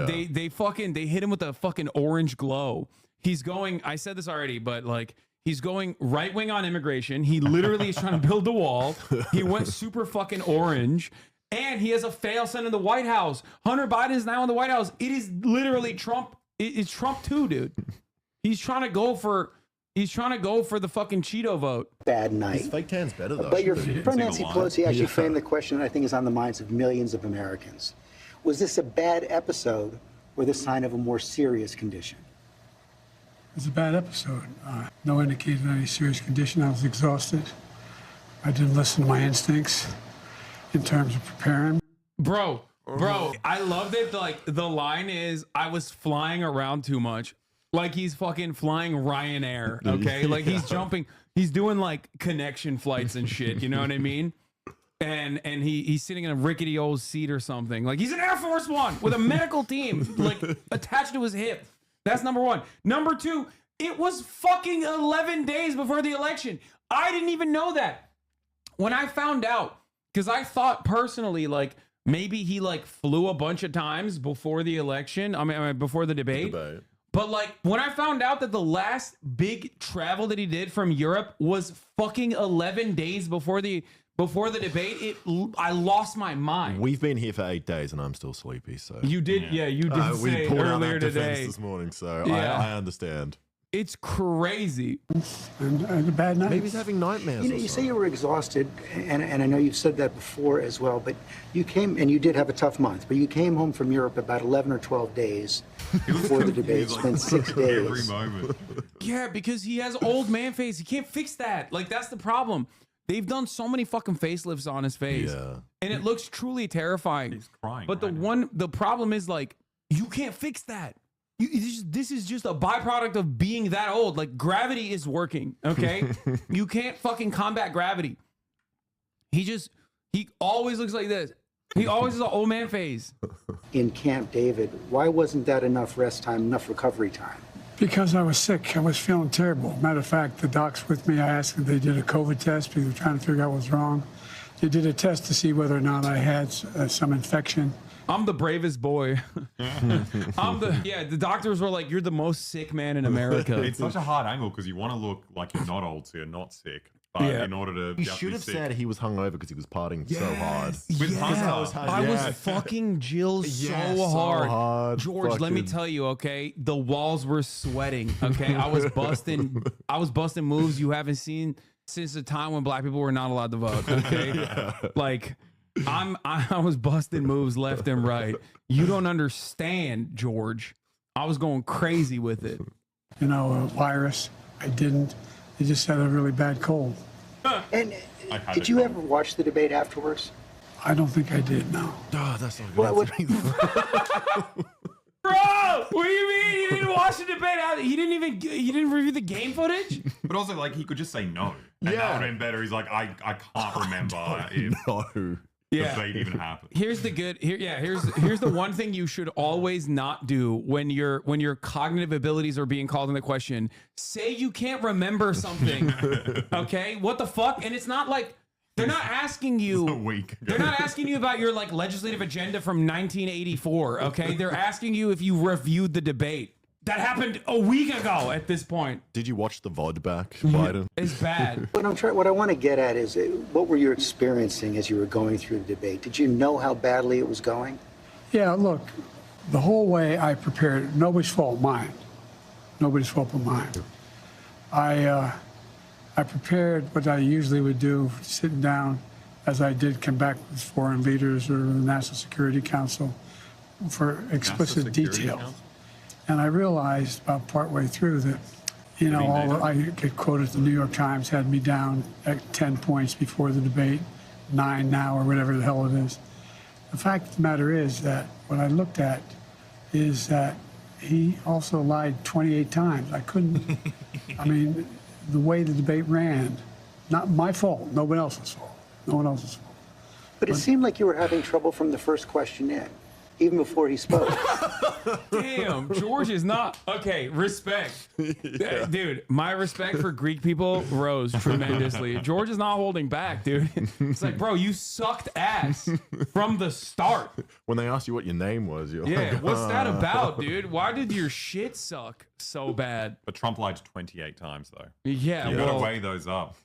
better. They hit him with a fucking orange glow. He's going, I said this already, but like, he's going right wing on immigration. He literally is trying to build the wall. He went super fucking orange. And he has a fail son in the White House. Hunter Biden is now in the White House. It is literally Trump. It's Trump too, dude. He's trying to go for the fucking Cheeto vote. Bad night. His fake tan's better, though. But your friend Nancy Pelosi actually framed the question that I think is on the minds of millions of Americans. Was this a bad episode or the sign of a more serious condition? It was a bad episode. No indication of any serious condition. I was exhausted. I didn't listen to my instincts in terms of preparing. Bro, I loved it. Like, the line is, I was flying around too much. Like, he's fucking flying Ryanair, okay? Like, he's jumping, he's doing, like, connection flights and shit, you know what I mean? And he's sitting in a rickety old seat or something. Like, he's an Air Force One with a medical team, like, attached to his hip. That's number one. Number two, it was fucking 11 days before the election. I didn't even know that. When I found out, because I thought personally, like, maybe he, like, flew a bunch of times before the election. I mean, before the debate. But, like, when I found out that the last big travel that he did from Europe was fucking 11 days before the debate, I lost my mind. We've been here for 8 days and I'm still sleepy. So you did, you did we say pulled out earlier that defense today this morning, so Yeah. I understand. It's crazy. And a bad night. Maybe he's having nightmares. You say you were exhausted, and I know you've said that before as well, but you came, and you did have a tough month, but you came home from Europe about 11 or 12 days before the debate, spent 6 days. Every moment. Yeah, because he has old man face. He can't fix that. Like, that's the problem. They've done so many fucking facelifts on his face. Yeah. And it looks truly terrifying. He's crying. But the problem is, like, you can't fix that. This is just a byproduct of being that old. Like, gravity is working, okay? You can't fucking combat gravity. He always looks like this. He always has an old man face. In Camp David, why wasn't that enough rest time, enough recovery time? Because I was sick. I was feeling terrible. Matter of fact, the docs with me, I asked if they did a COVID test because they were trying to figure out what was wrong. They did a test to see whether or not I had some infection. I'm the bravest boy. The doctors were like, you're the most sick man in America. It's such a hard angle because you want to look like you're not old, so you're not sick. But in order to He should have said he was hungover because he was partying so hard. With I was fucking Jill so hard. George, let me tell you, okay? The walls were sweating, okay? I was busting moves you haven't seen since the time when black people were not allowed to vote, okay? Like, I was busting moves left and right. You don't understand, George. I was going crazy with it. You know, a virus. I didn't. They just had a really bad cold. And did you ever watch the debate afterwards? I don't think I did, no. Oh, that's not good. Bro, what do you mean? You didn't watch the debate? He didn't review the game footage? But also, like, he could just say no. And that would have been better. He's like, I can't remember if the debate even happened. Here's the one thing you should always not do when your cognitive abilities are being called into question. Say you can't remember something. Okay? What the fuck? And it's not like they're not asking you. They're not asking you about your, like, legislative agenda from 1984. Okay? They're asking you if you reviewed the debate. That happened a week ago at this point. Did you watch the VOD back, Biden? It's bad. What I want to get at is, what were you experiencing as you were going through the debate? Did you know how badly it was going? Yeah, look, the whole way I prepared, nobody's fault, mine. Nobody's fault but mine. I prepared what I usually would do, sitting down, as I did come back with foreign leaders or the National Security Council for explicit detail. And I realized about partway through that, you know, I get quoted, the New York Times had me down at 10 points before the debate, 9 now, or whatever the hell it is. The fact of the matter is that what I looked at is that he also lied 28 times. I couldn't, I mean, the way the debate ran, not my fault, no one else's fault. No one else's fault. But it seemed like you were having trouble from the first question in, even before he spoke. Damn, George is not okay. Respect, dude. My respect for Greek people rose tremendously. George is not holding back, dude. It's like, bro, you sucked ass from the start. When they asked you what your name was, you're Yeah, like, what's that about, dude? Why did your shit suck so bad? But Trump lied 28 times, though. Yeah, You well, gotta weigh those up.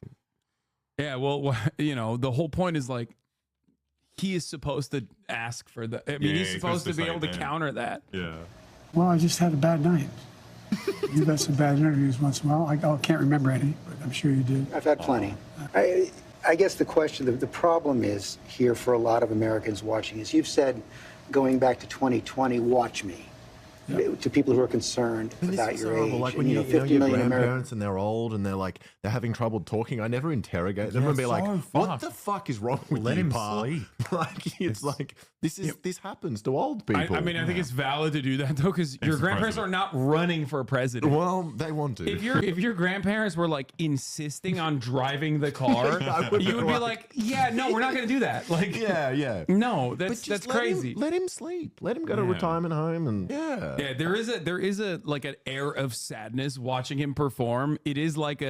Yeah, well, you know, the whole point is like, he is supposed to ask for the. I mean, he's supposed to be able to counter that. Yeah. Well, I just had a bad night. You've had some bad interviews once in a while. I can't remember any, but I'm sure you did. I've had plenty. I guess the question, the problem is here for a lot of Americans watching is you've said, going back to 2020, watch me. To people who are concerned about your age. Like when and, you, 50 your million grandparents and they're old and they're having trouble talking. I never interrogate them and be like, "What the fuck is wrong with Let you, him Pa?" sleep. Like it's like this happens to old people. I mean, I think it's valid to do that though, because your grandparents are not running for president. Well, they want to. If your grandparents were like insisting on driving the car, you would be like, "Yeah, no, we're not going to do that." Like, yeah. No, that's crazy. Let him sleep. Let him go to retirement home and Yeah, there is a like an air of sadness watching him perform. It is like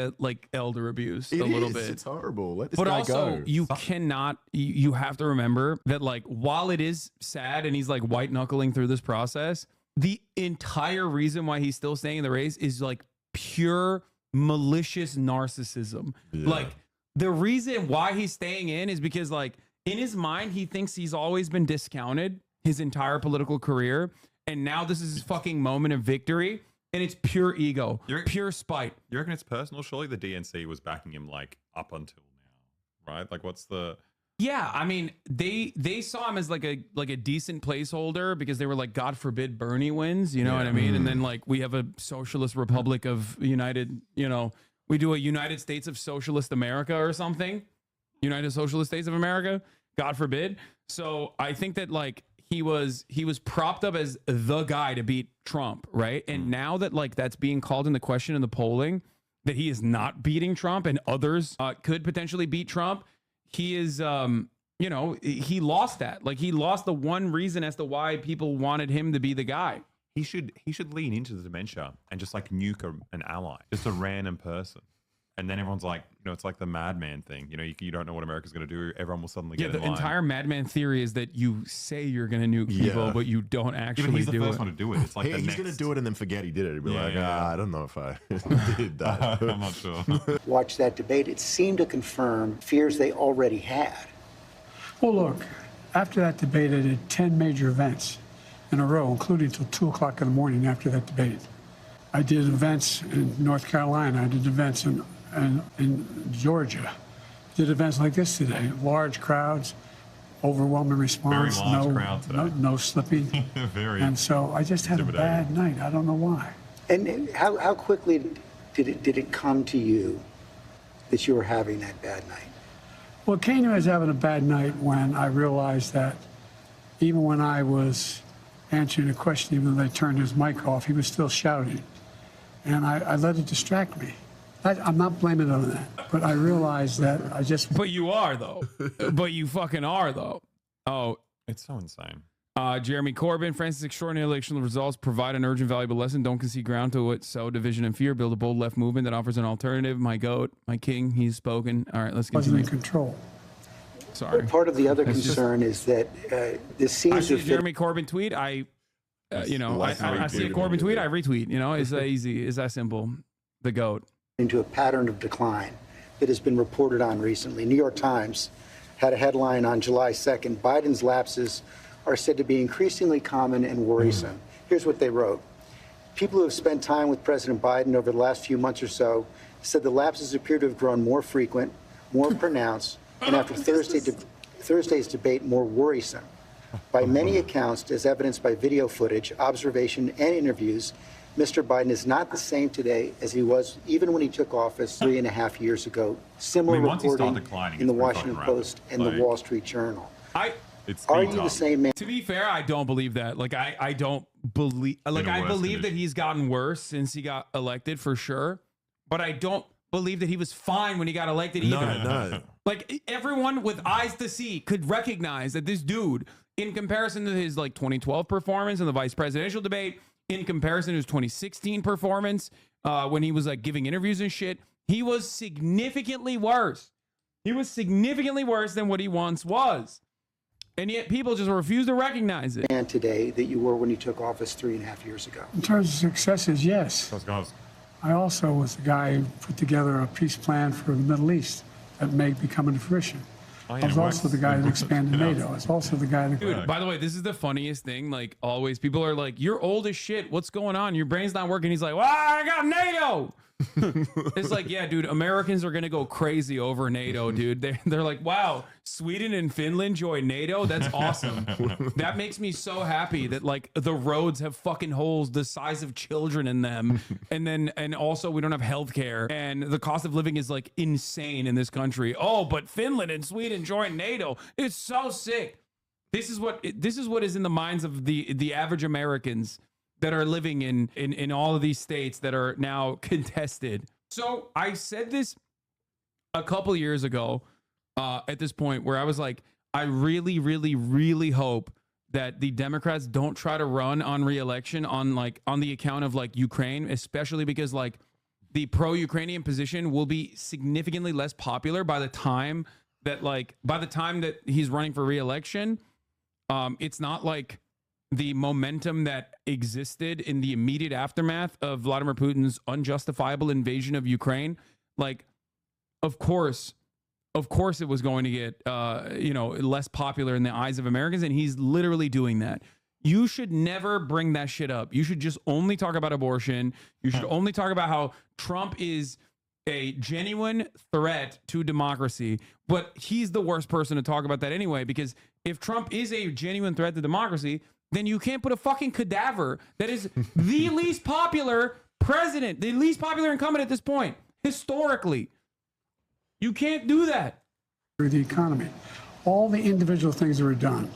elder abuse a little bit. It's horrible. Let this But guy also, go. you cannot. You have to remember that, like, while it is sad and he's like white knuckling through this process, the entire reason why he's still staying in the race is like pure malicious narcissism. Yeah. Like, the reason why he's staying in is because, like, in his mind, he thinks he's always been discounted his entire political career. And now this is his fucking moment of victory, and it's pure ego, pure spite. You reckon it's personal? Surely the DNC was backing him like up until now, right? Like, what's the? Yeah, I mean, they saw him as like a decent placeholder because they were like, God forbid Bernie wins, you know what I mean? And then like we have a socialist republic of United, you know, we do a United States of Socialist America or something, United Socialist States of America, God forbid. So I think that like. He was propped up as the guy to beat Trump, right? And now that like that's being called into question in the polling, that he is not beating Trump and others could potentially beat Trump, he is, you know, he lost that. Like he lost the one reason as to why people wanted him to be the guy. He should lean into the dementia and just like nuke an ally, just a random person. And then everyone's like, you know, it's like the madman thing. You know, you don't know what America's going to do. Everyone will suddenly get in line. The entire madman theory is that you say you're going to nuke people, but you don't actually do it. He's the first one to do it. It's like he's going to do it and then forget he did it. He'll be like, I don't know if I did that. I'm not sure. Watch that debate. It seemed to confirm fears they already had. Well, look, after that debate, I did 10 major events in a row, including till 2 o'clock in the morning after that debate. I did events in North Carolina. I did events in Georgia. Did events like this today. Large crowds, overwhelming response. Very large crowd today. No slipping. Very. And so I just had a bad night. I don't know why. And how quickly did it come to you that you were having that bad night? Well, it came to me as having a bad night when I realized that even when I was answering a question, even though they turned his mic off, he was still shouting. And I let it distract me. I'm not blaming it on that, but I realized that I just... But you are, though. But you fucking are, though. Oh. It's so insane. Jeremy Corbyn, France's extraordinary election results provide an urgent, valuable lesson. Don't concede ground to it. Sow division and fear. Build a bold left movement that offers an alternative. My goat, my king, he's spoken. All right, let's continue. Wasn't in control. Sorry. But part of the other concern is that this seems to fit... Jeremy Corbyn tweet. You know, I see a Corbyn tweet, I retweet. You know, it's that easy. It's that simple. The goat. Into a pattern of decline that has been reported on recently. New York Times had a headline on July 2nd, Biden's lapses are said to be increasingly common and worrisome. Here's what they wrote. People who have spent time with President Biden over the last few months or so said the lapses appear to have grown more frequent, more pronounced, and after Thursday's debate, more worrisome. By many accounts, as evidenced by video footage, observation, and interviews, Mr. Biden is not the same today as he was even when he took office 3.5 years ago. Similar reporting in the Washington Post and the Wall Street Journal. It's Are you the same man? To be fair, I don't believe that. Like, I don't believe, like, I believe that he's gotten worse since he got elected for sure, but I don't believe that he was fine when he got elected either. No. Like, everyone with eyes to see could recognize that this dude, in comparison to his like 2012 performance in the vice presidential debate, in comparison to his 2016 performance, when he was like giving interviews and shit, he was significantly worse. He was significantly worse than what he once was. And yet people just refuse to recognize it. And today that you were when you took office 3.5 years ago. In terms of successes, yes. I also was the guy who put together a peace plan for the Middle East that may become into fruition. I was also the guy that expanded NATO. I was also the guy that... Dude, by the way, this is the funniest thing. Like, always, people are like, you're old as shit. What's going on? Your brain's not working. He's like, well, I got NATO. It's like, yeah, dude, Americans are going to go crazy over NATO, dude. They're like, wow, Sweden and Finland join NATO? That's awesome. That makes me so happy that, like, the roads have fucking holes the size of children in them. And also we don't have healthcare. And the cost of living is, like, insane in this country. Oh, but Finland and Sweden join NATO. It's so sick. This is what is in the minds of the average Americans that are living in all of these states that are now contested. So I said this a couple years ago at this point where I was like, I really, really, really hope that the Democrats don't try to run on re-election on the account of like Ukraine, especially because like the pro-Ukrainian position will be significantly less popular by the time that he's running for re-election. It's not like the momentum that existed in the immediate aftermath of Vladimir Putin's unjustifiable invasion of Ukraine. Like, of course it was going to get, less popular in the eyes of Americans. And he's literally doing that. You should never bring that shit up. You should just only talk about abortion. You should only talk about how Trump is a genuine threat to democracy. But he's the worst person to talk about that anyway, because if Trump is a genuine threat to democracy, then you can't put a fucking cadaver that is the least popular president, the least popular incumbent at this point, historically. You can't do that. Through the economy. All the individual things that were done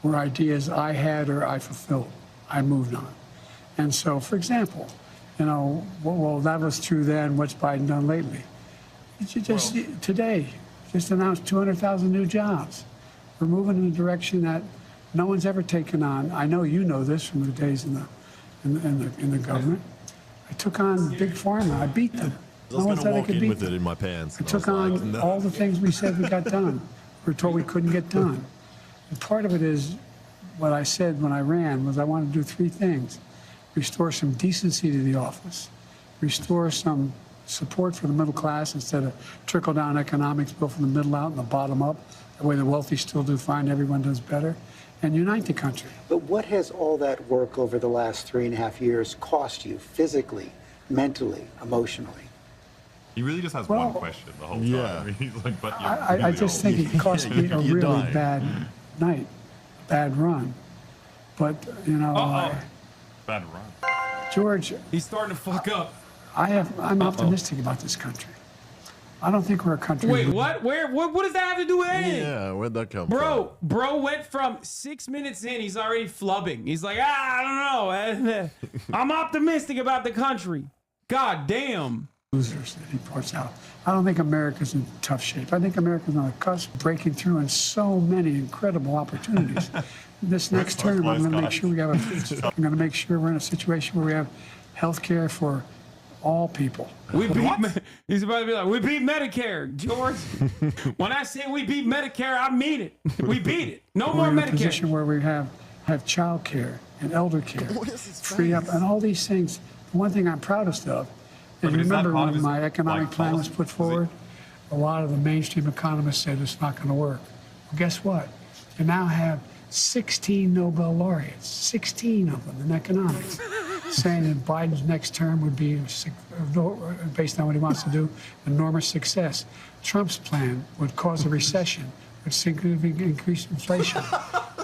were ideas I had or I fulfilled. I moved on. And so, for example, well, that was true then. What's Biden done lately? Today, just announced 200,000 new jobs. We're moving in a direction that no one's ever taken on. I know you know this from the days in the government. I took on Big Pharma. I beat them. I was going to walk in with it in my pants. I took on all the things we said we got done. We were told we couldn't get done. And part of it is what I said when I ran was I wanted to do three things. Restore some decency to the office. Restore some support for the middle class instead of trickle-down economics built from the middle out and the bottom up. That way the wealthy still do fine, everyone does better. And unite the country. But what has all that work over the last 3.5 years cost you physically, mentally, emotionally? He really just has one question the whole time. Yeah. I mean, he's like, but I just think it cost me a really bad night, a bad run. But, bad run. George, he's starting to fuck up. I'm optimistic about this country. I don't think we're a country. Wait, what? What does that have to do with anything? Yeah, where'd that come from? Bro went from 6 minutes in, he's already flubbing. He's like, I don't know. I'm optimistic about the country. God damn. Losers that he points out. I don't think America's in tough shape. I think America's on the cusp, breaking through in so many incredible opportunities. This next term, I'm going to make sure I'm going to make sure we're in a situation where we have health care for all people. He's about to be like, we beat Medicare, George. When I say we beat Medicare, I mean it. We beat it. No more We're in Medicare. a position where we have child care and elder care, free up, and all these things. The one thing I'm proudest of is remember when my economic plan was put forward, a lot of the mainstream economists said it's not going to work. Well, guess what? You now have 16 Nobel laureates, 16 of them in economics, saying that Biden's next term would be, based on what he wants to do, enormous success. Trump's plan would cause a recession, would significantly increase inflation.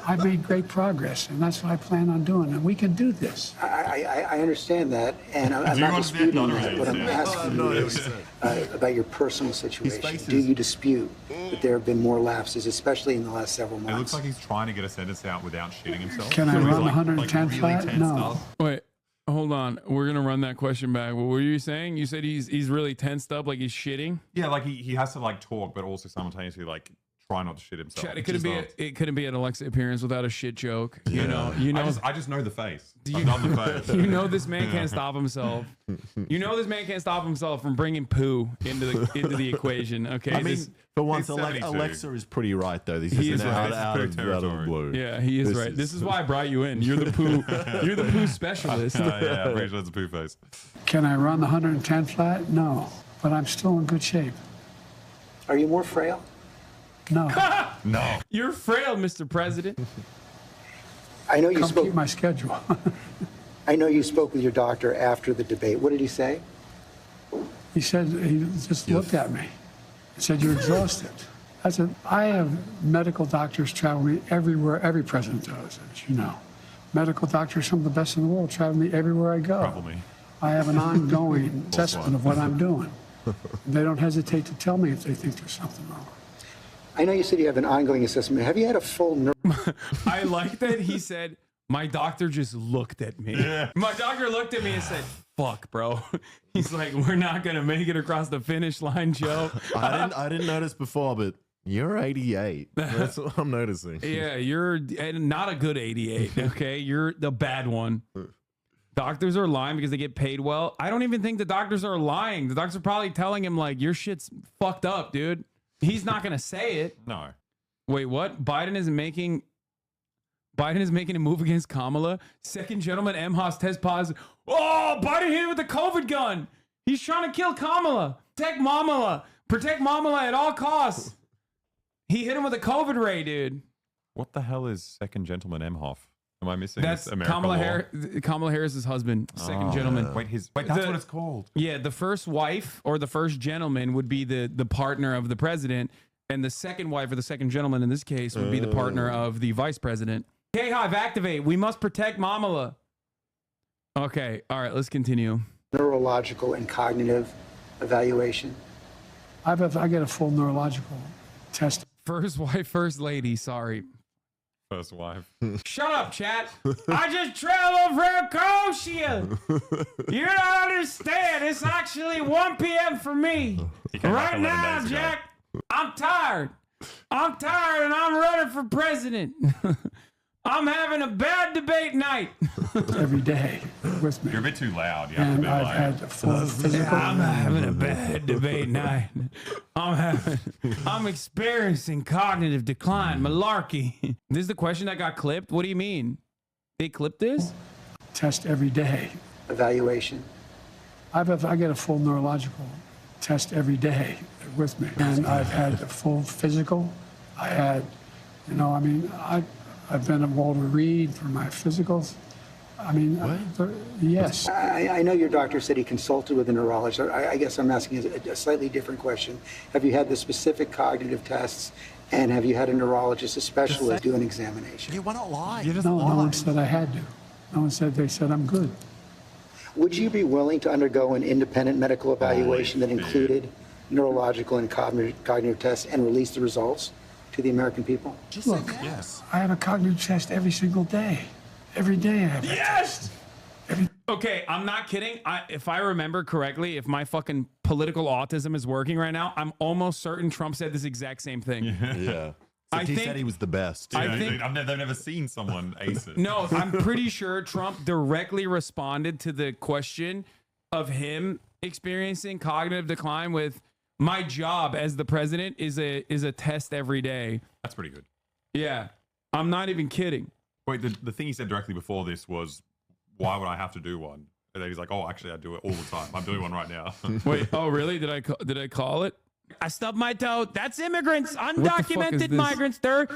I've made great progress, and that's what I plan on doing, and we can do this. I understand that, and I'm not disputing that. What I'm asking you is about your personal situation. Do you dispute that there have been more lapses, especially in the last several months? It looks like he's trying to get a sentence out without shitting himself. Can I run 110 flat? No. Wait, hold on. We're gonna run that question back. What were you saying? You said he's really tensed up, like he's shitting. Yeah, like he has to like talk, but also simultaneously like try not to shit himself. Chad, it couldn't be an Alexa appearance without a shit joke. You know. I just know the face. I've done the face. You know this man can't stop himself. You know this man can't stop himself from bringing poo into the equation. Okay. I mean, for once, Alexa is pretty right though. This is out of the blue. Yeah, he is right. This is why I brought you in. You're the poo. You're the poo specialist. Yeah, I'm pretty sure it's a poo face. Can I run the 110 flat? No, but I'm still in good shape. Are you more frail? No. No. You're frail, Mr. President. I know you spoke. Keep my schedule. I know you spoke with your doctor after the debate. What did he say? He said he just looked at me and said, "You're exhausted." I said, "I have medical doctors travel me everywhere. Every president does, as you know. Medical doctors, some of the best in the world, travel me everywhere I go. Probably. I have an ongoing assessment of what I'm doing. They don't hesitate to tell me if they think there's something wrong." I know you said you have an ongoing assessment. Have you had a full I like that he said, my doctor just looked at me. Yeah. My doctor looked at me and said, fuck, bro. He's like, we're not going to make it across the finish line, Joe. I didn't notice before, but you're 88. That's what I'm noticing. Yeah, you're not a good 88, okay? You're the bad one. Doctors are lying because they get paid well. I don't even think the doctors are lying. The doctors are probably telling him, like, your shit's fucked up, dude. He's not going to say it. No. Wait, what? Biden is making a move against Kamala. Second gentleman Emhoff test positive. Oh, Biden hit it with the COVID gun. He's trying to kill Kamala. Protect Mamala at all costs. He hit him with a COVID ray, dude. What the hell is second gentleman Emhoff? Am I missing? That's Kamala Harris's husband, second gentleman. Wait, that's what it's called. Yeah, the first wife or the first gentleman would be the partner of the president, and the second wife or the second gentleman in this case would be the partner of the vice president. K-Hive, activate. We must protect Mamala. Okay, all right, let's continue. Neurological and cognitive evaluation. I get a full neurological test. First wife, first lady, sorry. First wife. Shut up, chat. I just traveled from Croatia. You don't understand. It's actually 1 p.m. for me. Right now, Jack, I'm tired. And I'm running for president. I'm having a bad debate night. Every day with me. You're a bit too loud. You have to be I've like, had a full physical. I'm having a bad debate night. I'm experiencing cognitive decline. Malarkey. This is the question that got clipped? What do you mean? They clipped this? Test every day. Evaluation. I get a full neurological test every day with me. And I've had a full physical. I had, I've been at Walter Reed for my physicals. Yes. I know your doctor said he consulted with a neurologist. I guess I'm asking a slightly different question. Have you had the specific cognitive tests, and have you had a neurologist, a specialist, do an examination? You want to lie. No one said I had to. No one said, they said I'm good. Would you be willing to undergo an independent medical evaluation that included neurological and cognitive tests and release the results to the American people? Look, yes. I have a cognitive test every single day. Every day I have a test. Okay, I'm not kidding. If I remember correctly, if my fucking political autism is working right now, I'm almost certain Trump said this exact same thing. Yeah. He said he was the best. Yeah, I've never seen someone ace it. No, I'm pretty sure Trump directly responded to the question of him experiencing cognitive decline with, my job as the president is a test every day. That's pretty good. Yeah, I'm not even kidding. Wait, the thing he said directly before this was, why would I have to do one? And then he's like, oh, actually, I do it all the time. I'm doing one right now. Wait, oh, really? Did I call it? I stubbed my toe. That's immigrants, undocumented migrants. They're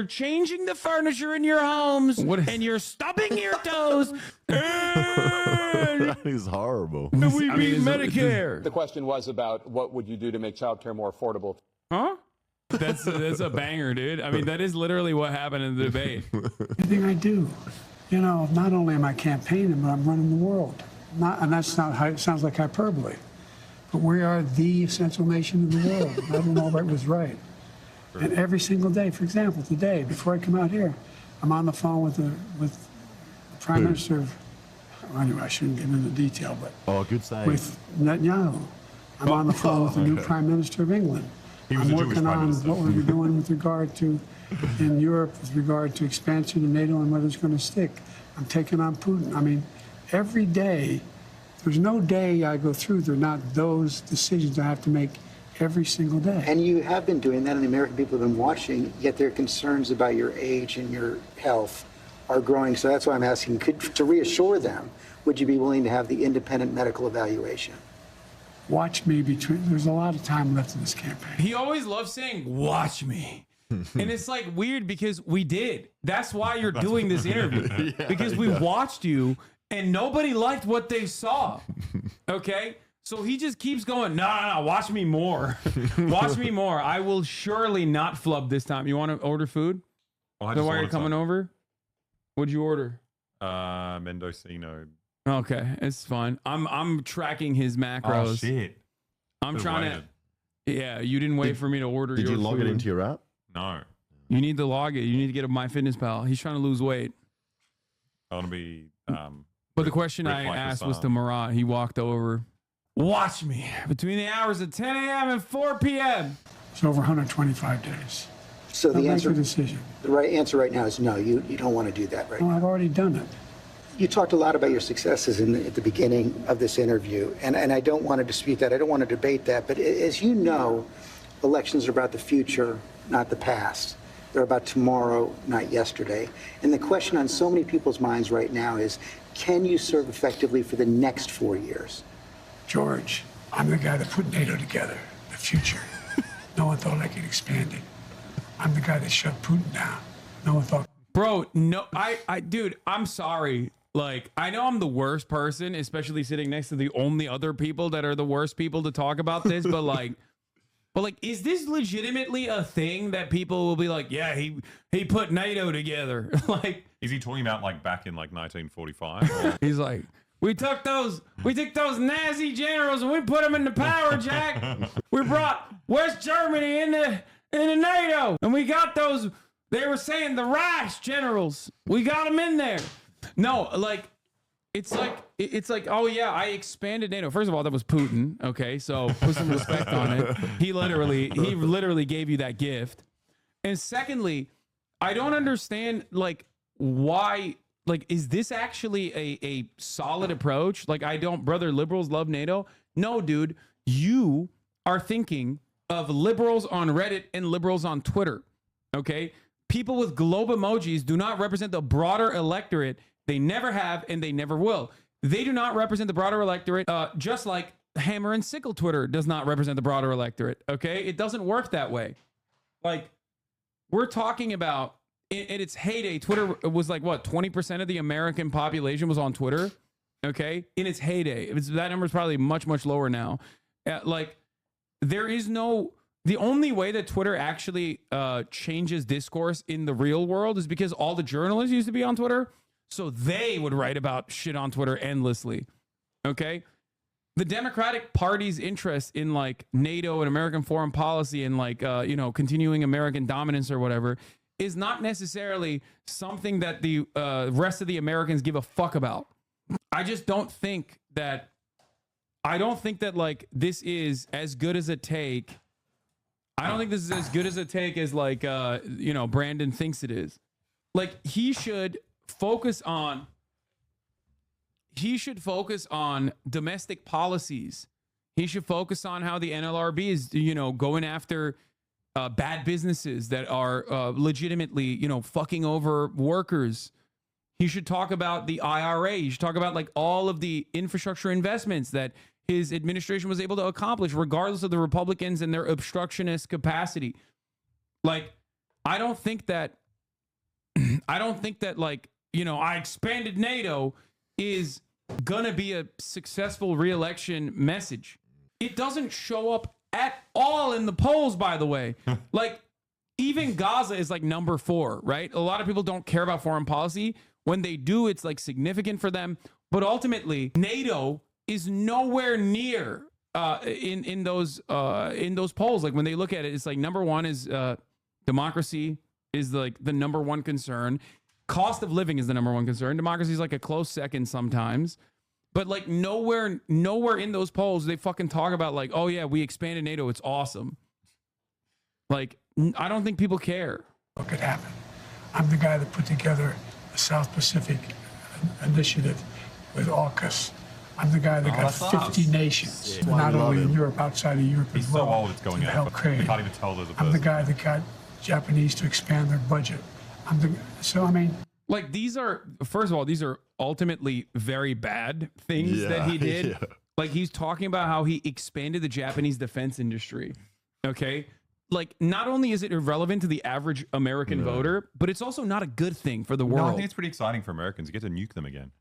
changing the furniture in your homes, and you're stubbing your toes. That is horrible. We beat Medicare. The question was about what would you do to make childcare more affordable? Huh? That's a banger, dude. I mean, that is literally what happened in the debate. Everything I do, you know, not only am I campaigning, but I'm running the world. And that's not how it sounds like hyperbole. But we are the essential nation in the world. Madeleine Albright was right. And every single day, for example, today, before I come out here, I'm on the phone with the Prime Minister of, well, anyway, I shouldn't get into detail, but good save. With Netanyahu. I'm on the phone with the new Prime Minister of England. I'm working on what we're doing with regard to, in Europe, with regard to expansion of NATO and whether it's going to stick. I'm taking on Putin. I mean, every day, there's no day I go through, there are not those decisions I have to make every single day. And you have been doing that, and the American people have been watching, yet their concerns about your age and your health are growing. So that's why I'm asking, to reassure them, would you be willing to have the independent medical evaluation? Watch me there's a lot of time left in this campaign. He always loves saying, watch me. And it's like weird because we did. That's why you're doing this interview. Because we watched you and nobody liked what they saw. Okay? So he just keeps going, no, watch me more. Watch me more. I will surely not flub this time. You want to order food? Oh, So why are you coming over? What'd you order? Mendocino. Okay, it's fine. I'm tracking his macros. Oh shit! I'm trying to. Yeah, you didn't wait for me to order. Did your you log food. it into your app? No. You need to log it. You need to get a MyFitnessPal. He's trying to lose weight. I want to be. But the question I asked was to Marat. He walked over. Watch me between the hours of 10 a.m. and 4 p.m. It's over 125 days. So the answer, decision. The right answer right now is no. You don't want to do that right No, now. I've already done it. You talked a lot about your successes at the beginning of this interview, and I don't want to dispute that. I don't want to debate that. But as you know, elections are about the future, not the past. They're about tomorrow, not yesterday. And the question on so many people's minds right now is, can you serve effectively for the next 4 years? George, I'm the guy that put NATO together, the future. No one thought I could expand it. I'm the guy that shut Putin down. No one thought. Bro, no, dude, I'm sorry. Like, I know I'm the worst person, especially sitting next to the only other people that are the worst people to talk about this, but like, is this legitimately a thing that people will be like, yeah, he put NATO together? Like, is he talking about like back in like 1945? He's like, we took those Nazi generals and we put them in the power, Jack. We brought West Germany into NATO, and we got those. They were saying the Reich generals. We got them in there. No, like, it's like, oh yeah, I expanded NATO. First of all, that was Putin. Okay, so put some respect on it. He literally gave you that gift. And secondly, I don't understand, like, why, like, is this actually a solid approach? Like, brother, liberals love NATO. No, dude, you are thinking of liberals on Reddit and liberals on Twitter. Okay, people with globe emojis do not represent the broader electorate. They never have, and they never will. They do not represent the broader electorate, just like hammer and sickle Twitter does not represent the broader electorate, okay? It doesn't work that way. Like, we're talking about, in its heyday, Twitter was like, what, 20% of the American population was on Twitter, okay? In its heyday. That number is probably much, much lower now. Like, there is no... The only way that Twitter actually changes discourse in the real world is because all the journalists used to be on Twitter, so they would write about shit on Twitter endlessly, okay? The Democratic Party's interest in, like, NATO and American foreign policy and, like, continuing American dominance or whatever is not necessarily something that the rest of the Americans give a fuck about. I just don't think that... like, this is as good as a take... I don't think this is as good as a take as, like, Brandon thinks it is. Like, he should focus on domestic policies. He should focus on how the NLRB is, going after bad businesses that are legitimately, fucking over workers. He should talk about the IRA. He should talk about, like, all of the infrastructure investments that his administration was able to accomplish, regardless of the Republicans and their obstructionist capacity. Like, I don't think that, like, I expanded NATO is gonna be a successful re-election message. It doesn't show up at all in the polls, by the way. Like, even Gaza is like number 4, right? A lot of people don't care about foreign policy. When they do, it's like significant for them. But ultimately, NATO is nowhere near in those polls. Like when they look at it, it's like number 1 is democracy is like the number 1 concern. Cost of living is the number 1 concern. Democracy is like a close second sometimes. But like nowhere in those polls they fucking talk about like, oh yeah, we expanded NATO, it's awesome. Like, I don't think people care. What could happen? I'm the guy that put together the South Pacific Initiative with AUKUS. I'm the guy that got 50 nations, not only in Europe, outside of Europe as well. He's so old it's going out. Create. You can't even tell there's a person. I'm the guy that got Japanese to expand their budget. Like, these are, first of all, these are ultimately very bad things that he did. Yeah. Like, he's talking about how he expanded the Japanese defense industry. Okay? Like, not only is it irrelevant to the average American voter, but it's also not a good thing for the world. No, I think it's pretty exciting for Americans. You get to nuke them again.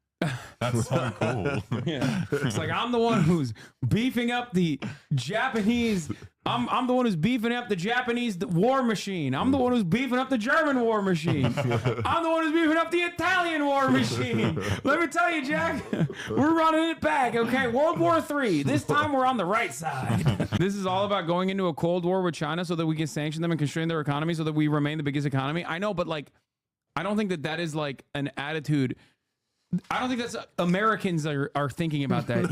That's so cool. Yeah. It's like, I'm the one who's beefing up the Japanese. I'm the one who's beefing up the Japanese war machine. I'm the one who's beefing up the German war machine. I'm the one who's beefing up the Italian war machine. Let me tell you, Jack, we're running it back. Okay, World War III. This time we're on the right side. This is all about going into a Cold War with China so that we can sanction them and constrain their economy so that we remain the biggest economy. I know, but like, I don't think that is like an attitude. I don't think that's Americans are thinking about that.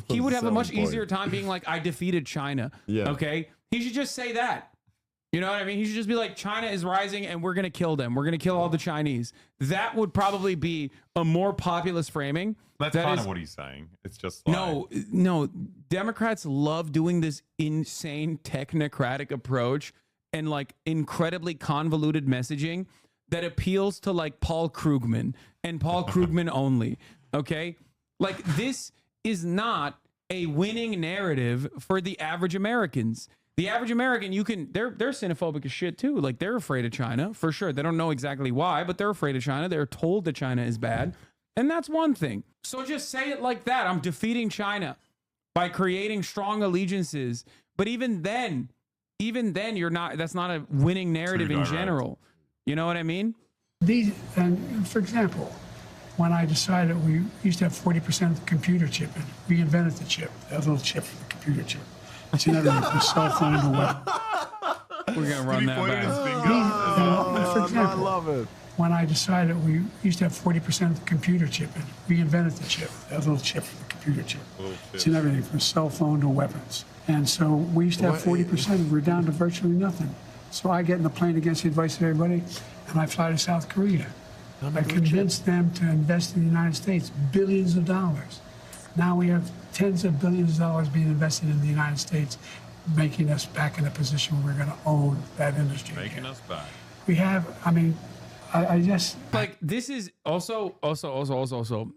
He would have a much easier time being like, I defeated China. Yeah. Okay. He should just say that. You know what I mean? He should just be like, China is rising and we're going to kill them. We're going to kill all the Chinese. That would probably be a more populist framing. That's kind of what he's saying. It's just like, no. Democrats love doing this insane technocratic approach and like incredibly convoluted messaging that appeals to like Paul Krugman and Paul Krugman only. Okay. Like, this is not a winning narrative for the average Americans. The average American, they're xenophobic as shit too. Like, they're afraid of China for sure. They don't know exactly why, but they're afraid of China. They're told that China is bad. And that's one thing. So just say it like that. I'm defeating China by creating strong allegiances. But even then that's not a winning narrative in general. You know what I mean? For example, when I decided we used to have 40% of the computer chip in it, we invented the chip, that little chip for the computer chip. It's in everything from cell phone to web. We're going to run that back. For example, I love it. When I decided we used to have 40% of the computer chip in it, we invented the chip, that little chip for the computer chip. It's in everything from cell phone to weapons. And so we used to have 40%, we're down to virtually nothing. So I get in the plane against the advice of everybody, and I fly to South Korea. I convinced them to invest in the United States billions of dollars. Now we have tens of billions of dollars being invested in the United States, making us back in a position where we're going to own that industry. Making us back. We have, I just like, this is also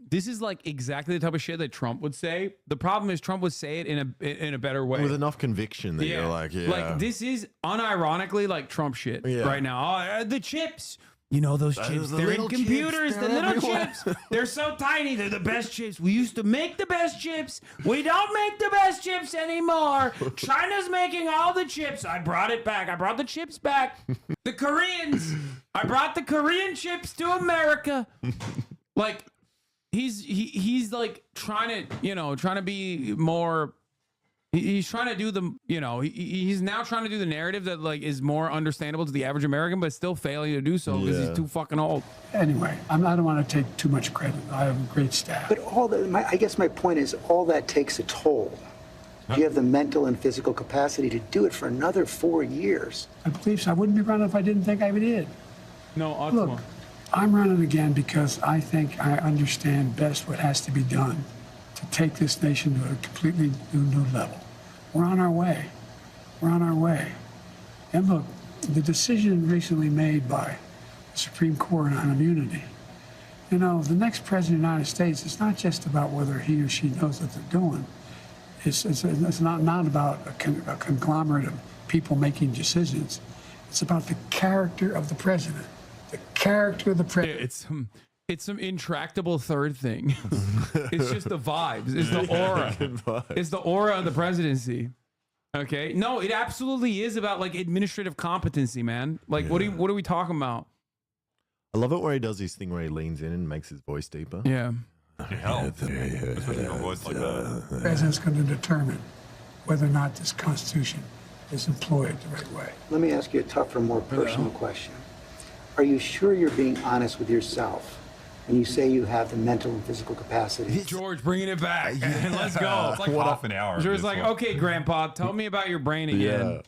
this is like exactly the type of shit that Trump would say. The problem is Trump would say it in a better way with enough conviction that you're like, like, this is unironically like Trump shit right now. The chips, you know, those chips, they're in computers, the little chips, they're so tiny, they're the best chips. We used to make the best chips. We don't make the best chips anymore. China's making all the chips. I brought it back. I brought the chips back. The Koreans, I brought the Korean chips to America. Like, he's like trying to be more. He's trying to do he's now trying to do the narrative that like is more understandable to the average American, but still failing to do so because he's too fucking old. Anyway, I don't want to take too much credit. I have a great staff. But I guess my point is, all that takes a toll. Do you have the mental and physical capacity to do it for another 4 years? I believe so. I wouldn't be running if I didn't think I did. No, look, I'm running again because I think I understand best what has to be done to take this nation to a completely new level. We're on our way. We're on our way. And look, the decision recently made by the Supreme Court on immunity, the next president of the United States, it's not just about whether he or she knows what they're doing. It's not about a conglomerate of people making decisions. It's about the character of the president. The character of the president. It's some intractable third thing. It's just the vibes. It's the aura. It's the aura of the presidency. Okay. No, it absolutely is about like administrative competency, man. Like, what are we talking about? I love it where he does this thing where he leans in and makes his voice deeper. Yeah. Especially a voice like that. The president's going to determine whether or not this Constitution is employed the right way. Let me ask you a tougher, more personal question. Are you sure you're being honest with yourself when you say you have the mental and physical capacity? George, bringing it back. Let's go. It's like half an hour. George's like, okay, Grandpa, tell me about your brain again. Yeah.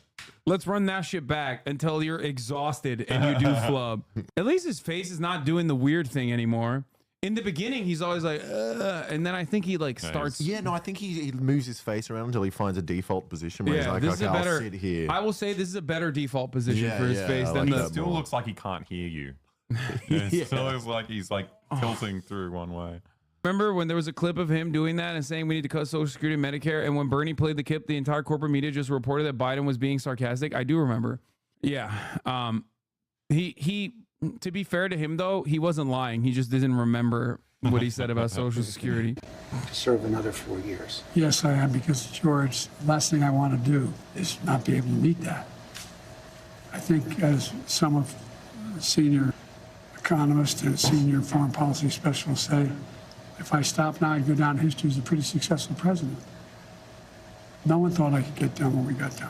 Let's run that shit back until you're exhausted and you do flub. At least his face is not doing the weird thing anymore. In the beginning, he's always like, and then I think he like starts. Yeah, no, I think he moves his face around until he finds a default position where he's like, this is okay, a better, I'll sit here. I will say this is a better default position for his face than He still looks like he can't hear you. It still looks like he's like tilting through one way. Remember when there was a clip of him doing that and saying we need to cut Social Security and Medicare, and when Bernie played the clip, the entire corporate media just reported that Biden was being sarcastic? I do remember. Yeah. He to be fair to him though, he wasn't lying. He just didn't remember what he said about Social Security. To serve another 4 years. Yes, I am, because, George, the last thing I want to do is not be able to meet that. I think, as some of the senior economists and senior foreign policy specialists say, if I stop now, I'd go down in history as a pretty successful president. No one thought I could get done what we got done.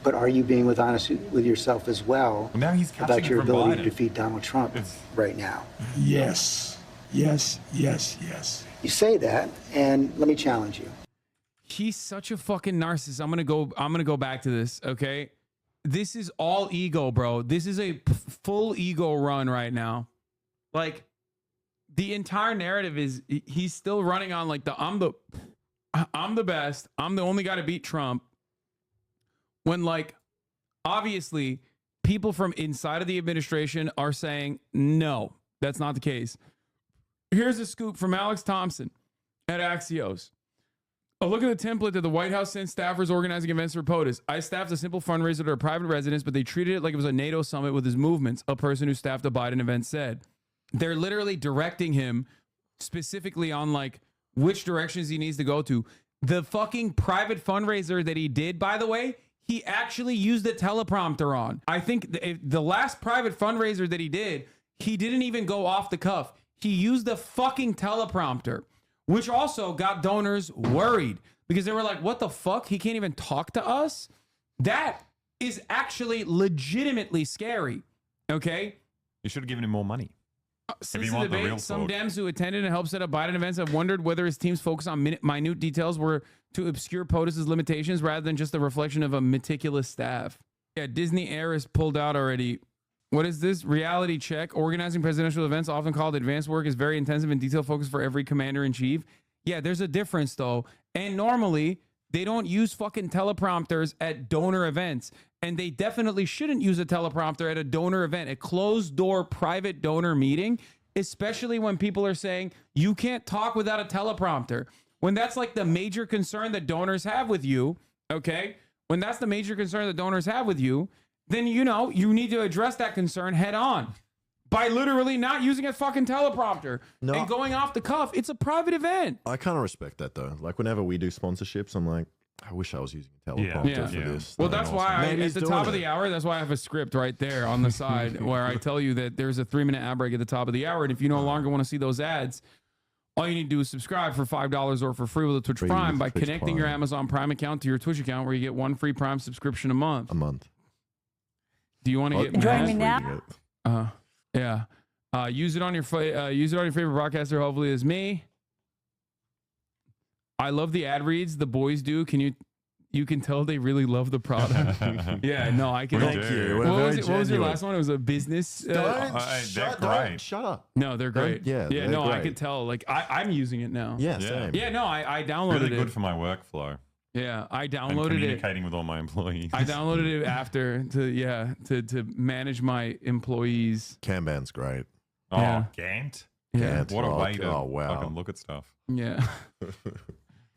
But are you being honest with yourself as well Now he's about your ability to Biden. defeat Donald Trump right now? Yes. Yes, yes, yes. You say that, and let me challenge you. He's such a fucking narcissist. I'm gonna go back to this, okay? This is all ego, bro. This is a full ego run right now. Like, the entire narrative is he's still running on like I'm the best. I'm the only guy to beat Trump. When like obviously people from inside of the administration are saying no, that's not the case. Here's a scoop from Alex Thompson at Axios. A look at the template that the White House sent staffers organizing events for POTUS. I staffed a simple fundraiser at a private residence, but they treated it like it was a NATO summit with his movements, a person who staffed a Biden event said. They're literally directing him specifically on like which directions he needs to go to. The fucking private fundraiser that he did, by the way, he actually used the teleprompter on. I think the last private fundraiser that he did, he didn't even go off the cuff. He used the fucking teleprompter, which also got donors worried because they were like, what the fuck? He can't even talk to us? That is actually legitimately scary. Okay? You should have given him more money. Since the debate, some Dems who attended and helped set up Biden events have wondered whether his team's focus on minute details were to obscure POTUS's limitations rather than just a reflection of a meticulous staff. Yeah, Disney Air is pulled out already. What is this? Reality check. Organizing presidential events, often called advanced work, is very intensive and detail focused for every commander-in-chief. Yeah, there's a difference, though. And normally, they don't use fucking teleprompters at donor events. And they definitely shouldn't use a teleprompter at a donor event, a closed-door private donor meeting, especially when people are saying, you can't talk without a teleprompter. When that's like the major concern that donors have with you, okay? When that's the major concern that donors have with you, then, you know, you need to address that concern head on by literally not using a fucking teleprompter and going off the cuff. It's a private event. I kind of respect that, though. Like, whenever we do sponsorships, I'm like, I wish I was using a teleprompter for this. Well, that's why at the top of the hour, that's why I have a script right there on the side where I tell you that there's a 3-minute ad break at the top of the hour. And if you no longer want to see those ads, all you need to do is subscribe for $5 or for free with a Twitch Prime by connecting your Amazon Prime account to your Twitch account, where you get one free Prime subscription a month. Do you want to get join me now? Yeah. Use it on your favorite broadcaster. Hopefully, it's me. I love the ad reads the boys do. You can tell they really love the product. Yeah, no, I can. Thank you. What was your last one? It was a business. They're great. Shut up. No, they're great. Yeah, no, great. I could tell. Like I'm using it now. Yeah, same. Yeah, no, I downloaded really it. Good for my workflow. Yeah, I downloaded and it. Communicating with all my employees. I downloaded it after to manage my employees. Kanban's great. Oh, Yeah. Gantt. Yeah. What a way to wow. fucking look at stuff. Yeah.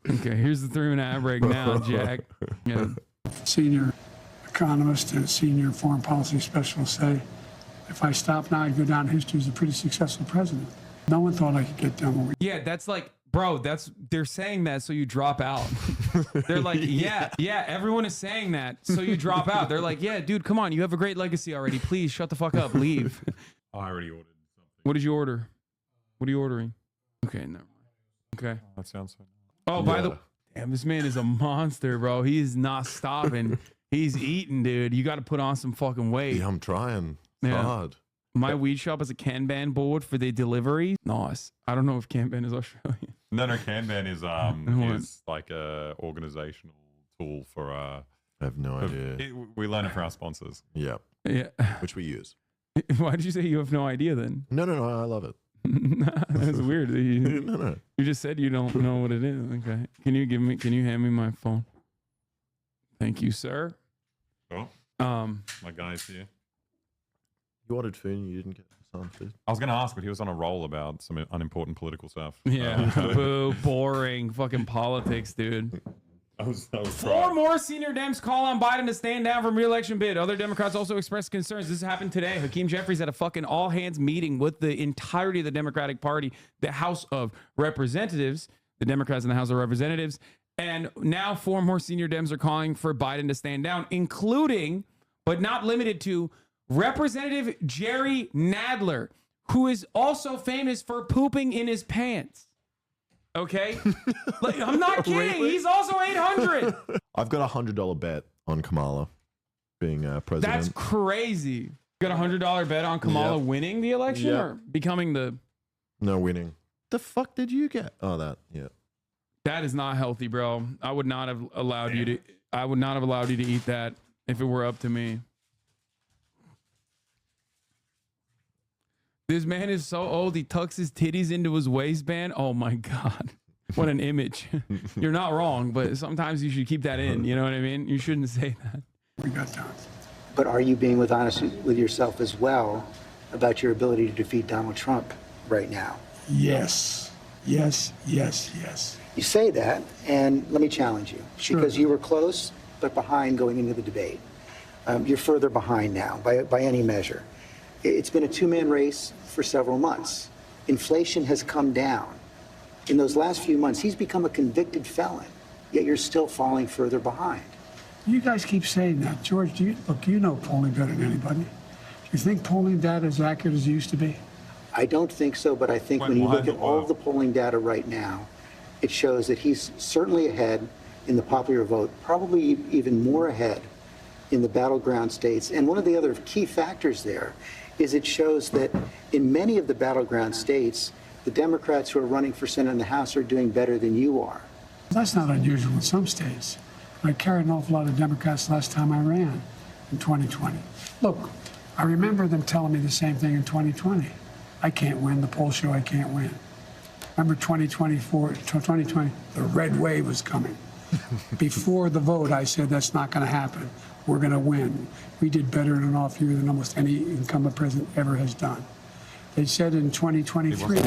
Okay, here's the 3-minute ad break now, Jack. Yeah. Senior economists and senior foreign policy specialists say, if I stop now, I'd go down in history as a pretty successful president. No one thought I could get done what we Yeah, that's like Bro, they're saying that so you drop out. They're like, yeah, everyone is saying that so you drop out. They're like, yeah, dude, come on, you have a great legacy already. Please shut the fuck up, leave. I already ordered something. What did you order? What are you ordering? Okay, never mind. Okay. Oh, that sounds so nice. Oh, by the way, damn, this man is a monster, bro. He is not stopping. He's eating, dude. You got to put on some fucking weight. Yeah, I'm trying. It's hard. My weed shop has a Kanban board for the delivery. Nice. I don't know if Kanban is Australian. No, Kanban is like a organizational tool for. I have no idea. We learn it from our sponsors. Yeah. Yeah. Which we use. Why did you say you have no idea then? No, I love it. That's weird. No. You just said you don't know what it is. Okay. Can you hand me my phone? Thank you, sir. Oh. My guy's here. You ordered food and you didn't get some food? I was going to ask, but he was on a roll about some unimportant political stuff. Yeah. Boo, boring fucking politics, dude. I was 4 more senior Dems call on Biden to stand down from re-election bid. Other Democrats also expressed concerns. This happened today. Hakeem Jeffries had a fucking all-hands meeting with the entirety of the Democratic Party, the House of Representatives, the Democrats in the House of Representatives, and now 4 more senior Dems are calling for Biden to stand down, including, but not limited to, Representative Jerry Nadler, who is also famous for pooping in his pants. Okay? Like, I'm not kidding. He's also 800. I've got a $100 bet on Kamala being president. That's crazy. Got a $100 bet on Kamala winning the election or becoming the... No, winning. The fuck did you get? Oh, that, yeah. That is not healthy, bro. I would not have allowed you to... I would not have allowed you to eat that if it were up to me. This man is so old, he tucks his titties into his waistband. Oh my God. What an image. You're not wrong, but sometimes you should keep that in. You know what I mean? You shouldn't say that. We got time. But are you being honest with yourself as well about your ability to defeat Donald Trump right now? Yes. You say that, and let me challenge you. Sure. Because you were close, but behind going into the debate. You're further behind now by any measure. It's been a 2-man race for several months. Inflation has come down. In those last few months, he's become a convicted felon, yet you're still falling further behind. You guys keep saying that. George, you know polling better than anybody. Do you think polling data is accurate as it used to be? I don't think so, but I think when you look at all of the polling data right now, it shows that he's certainly ahead in the popular vote, probably even more ahead in the battleground states. And one of the other key factors there is it shows that in many of the battleground states, the Democrats who are running for Senate and the House are doing better than you are. That's not unusual in some states. I carried an awful lot of Democrats last time I ran in 2020. Look, I remember them telling me the same thing in 2020. I can't win. The polls show I can't win. Remember 2020, the red wave was coming. Before the vote, I said that's not going to happen. We're going to win. We did better in an off year than almost any incumbent president ever has done. They said in 2023,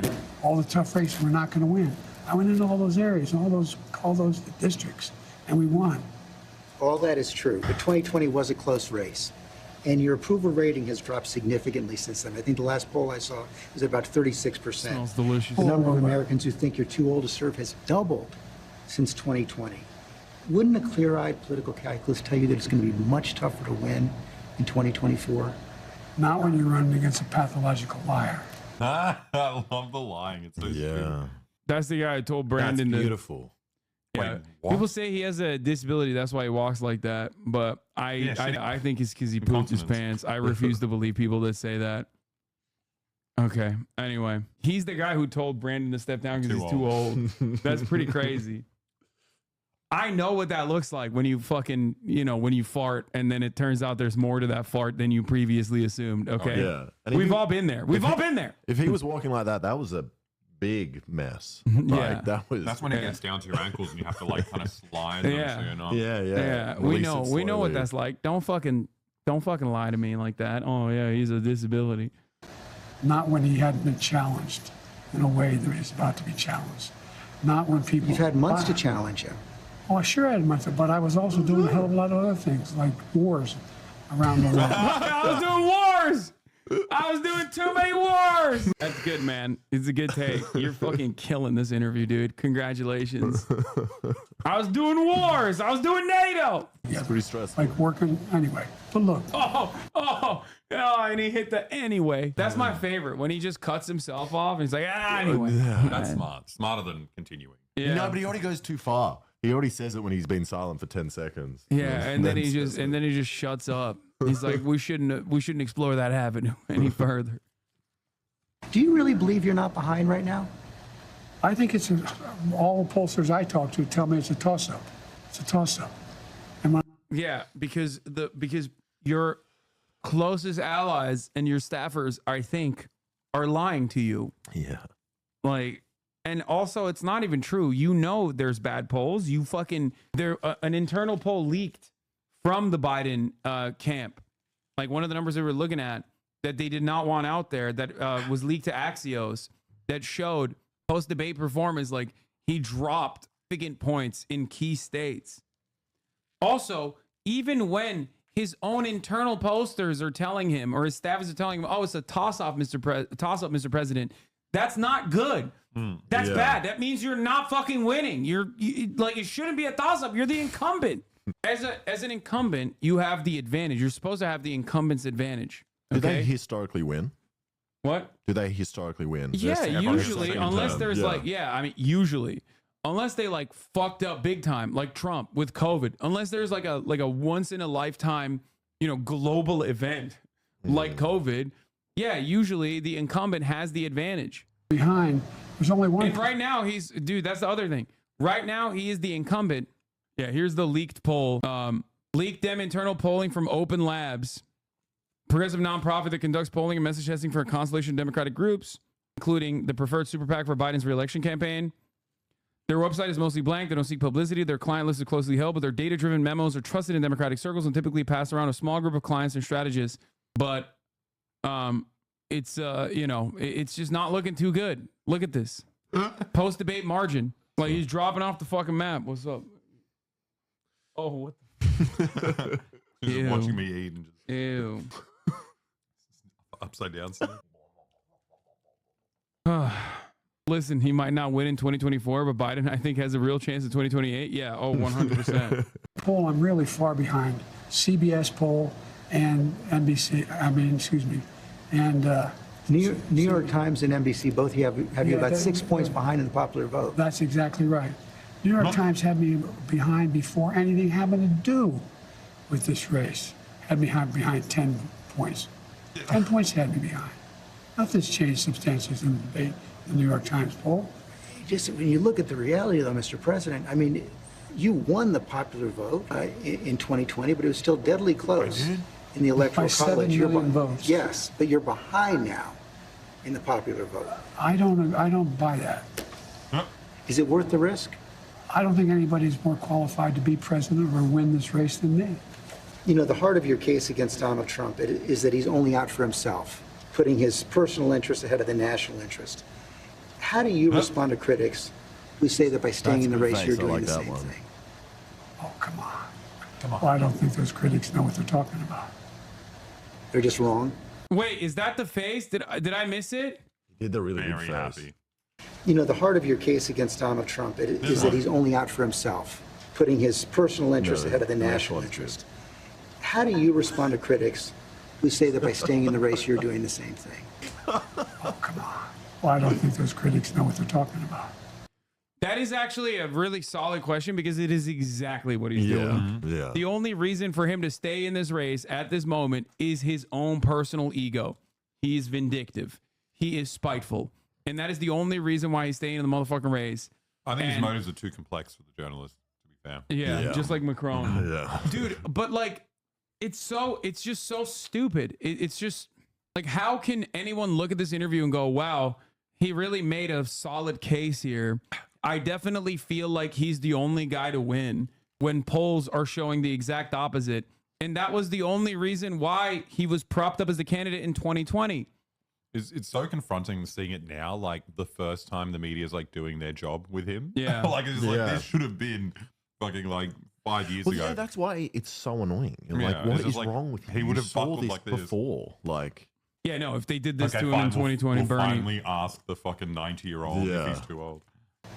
all the tough races, we're not going to win. I went into all those areas, all those districts, and we won. All that is true, but 2020 was a close race. And your approval rating has dropped significantly since then. I think the last poll I saw was about 36%. Smells delicious. The number of Americans who think you're too old to serve has doubled since 2020. Wouldn't a clear-eyed political calculus tell you that it's going to be much tougher to win in 2024? Not when you're running against a pathological liar. I love the lying. It's so stupid. That's the guy I told Brandon. That's beautiful. Yeah. People say he has a disability. That's why he walks like that. But I think it's because he pooped his pants. I refuse to believe people that say that. Okay. Anyway, he's the guy who told Brandon to step down because he's too old. That's pretty crazy. I know what that looks like when you fucking, when you fart and then it turns out there's more to that fart than you previously assumed. Okay. Oh, yeah. We've all been there. We've all been there. If he was walking like that, that was a big mess. Yeah. That's when it gets down to your ankles and you have to kind of slide. Yeah. We know what that's like. Don't fucking lie to me like that. Oh yeah, he's a disability. Not when he hadn't been challenged in a way that he's about to be challenged. Not when people. You've had months to challenge him. Oh, I sure had months, but I was also doing a hell of a lot of other things, like wars around the world. I was doing wars. I was doing too many wars. That's good, man. It's a good take. You're fucking killing this interview, dude. Congratulations. I was doing wars. I was doing NATO. It's pretty stressful. Like working anyway. But look. Oh, and he hit the anyway. That's my favorite, when he just cuts himself off and he's like, anyway. That's smart. Smarter than continuing. Yeah. No, but he already goes too far. He already says it when he's been silent for 10 seconds. Yeah, and then he just shuts up. He's like, we shouldn't explore that avenue any further. Do you really believe you're not behind right now? I think it's all the pollsters I talk to tell me it's a toss-up. It's a toss-up. Yeah, because your closest allies and your staffers, I think, are lying to you. Yeah. Like, and also it's not even true. You know there's bad polls. An internal poll leaked from the Biden camp. Like one of the numbers they were looking at that they did not want out there that was leaked to Axios that showed post-debate performance, like he dropped significant points in key states. Also, even when his own internal posters are telling him, or his staffers are telling him, "Oh, it's a toss-up, Mr. President," that's not good. That's bad. That means you're not fucking winning. Like, it shouldn't be a toss-up. You're the incumbent. As an incumbent, you have the advantage. You're supposed to have the incumbent's advantage. Do they historically win? What? Do they historically win? Yeah, usually, unless there's usually. Unless they like fucked up big time, like Trump with COVID. Unless there's like a once in a lifetime, global event like COVID. Yeah, usually the incumbent has the advantage. Behind, there's only one. And right now that's the other thing. Right now he is the incumbent. Yeah, here's the leaked poll. Leaked Dem internal polling from Open Labs, progressive nonprofit that conducts polling and message testing for a constellation of Democratic groups, including the preferred super PAC for Biden's re-election campaign. Their website is mostly blank. They don't seek publicity. Their client list is closely held, but their data-driven memos are trusted in Democratic circles and typically pass around a small group of clients and strategists. But it's it's just not looking too good. Look at this post-debate margin. Like, he's dropping off the fucking map. What's up? Oh, what? Just watching me eat and just Ew. upside down. Listen, he might not win in 2024, but Biden, I think, has a real chance in 2028. Yeah, 100%. Poll, I'm really far behind CBS poll and NBC. And New York Times and NBC both have you about 6 points behind in the popular vote. That's exactly right. New York Times had me behind before anything happened to do with this race. Had me behind 10 points. 10 points had me behind. Nothing's changed substantially in the debate. The New York Times poll. Just when you look at the reality, though, Mr. President, I mean, you won the popular vote in 2020, but it was still deadly close in the Electoral By College. 7 million votes. Yes, but you're behind now in the popular vote. I don't buy that. Is it worth the risk? I don't think anybody's more qualified to be president or win this race than me. You know, the heart of your case against Donald Trump is that he's only out for himself, putting his personal interest ahead of the national interest. How do you respond to critics who say that by staying in the race, you're doing the same thing? Oh, come on. Well, I don't think those critics know what they're talking about. They're just wrong. Wait, is that the face? Did I miss it? He did the really Very good face. happy. You know, the heart of your case against Donald Trump is that he's only out for himself, putting his personal interest ahead of the national interest. How do you respond to critics who say that by staying in the race, you're doing the same thing? Oh, come on. Well, I don't think those critics know what they're talking about. That is actually a really solid question because it is exactly what he's doing. Yeah. The only reason for him to stay in this race at this moment is his own personal ego. He is vindictive. He is spiteful. And that is the only reason why he's staying in the motherfucking race. I think his motives are too complex for the journalist, to be fair. Yeah, just like Macron. Yeah. Dude, but like, it's just so stupid. It's just like, how can anyone look at this interview and go, wow, he really made a solid case here. I definitely feel like he's the only guy to win when polls are showing the exact opposite. And that was the only reason why he was propped up as the candidate in 2020. It's so confronting seeing it now, like the first time the media is like doing their job with him. Yeah. Like this should have been fucking like 5 years ago. Yeah, that's why it's so annoying. You're Yeah, like, what it's is like, wrong with you? he would have You saw buckled this like this. before. Like, Yeah, no, if they did this Okay, to him fine, in 2020, we'll Bernie. finally ask the fucking 90-year-old if he's too old.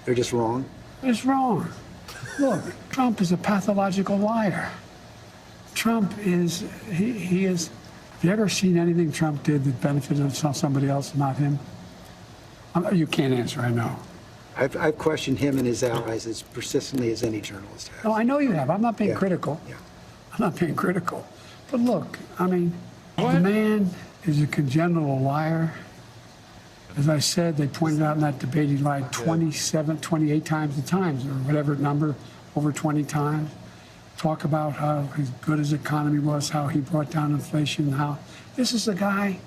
They're just wrong. It's wrong. Look, Trump is a pathological liar. Trump is, he is, have you ever seen anything Trump did that benefited somebody else, not him? You can't answer, I know. I've questioned him and his allies as persistently as any journalist has. No, I know you have. I'm not being critical. Yeah. I'm not being critical. But look, I mean, the man is a congenital liar. As I said, they pointed out in that debate he lied 28 times the Times, or whatever number, over 20 times. Talk about how good his economy was, how he brought down inflation, how this is a guy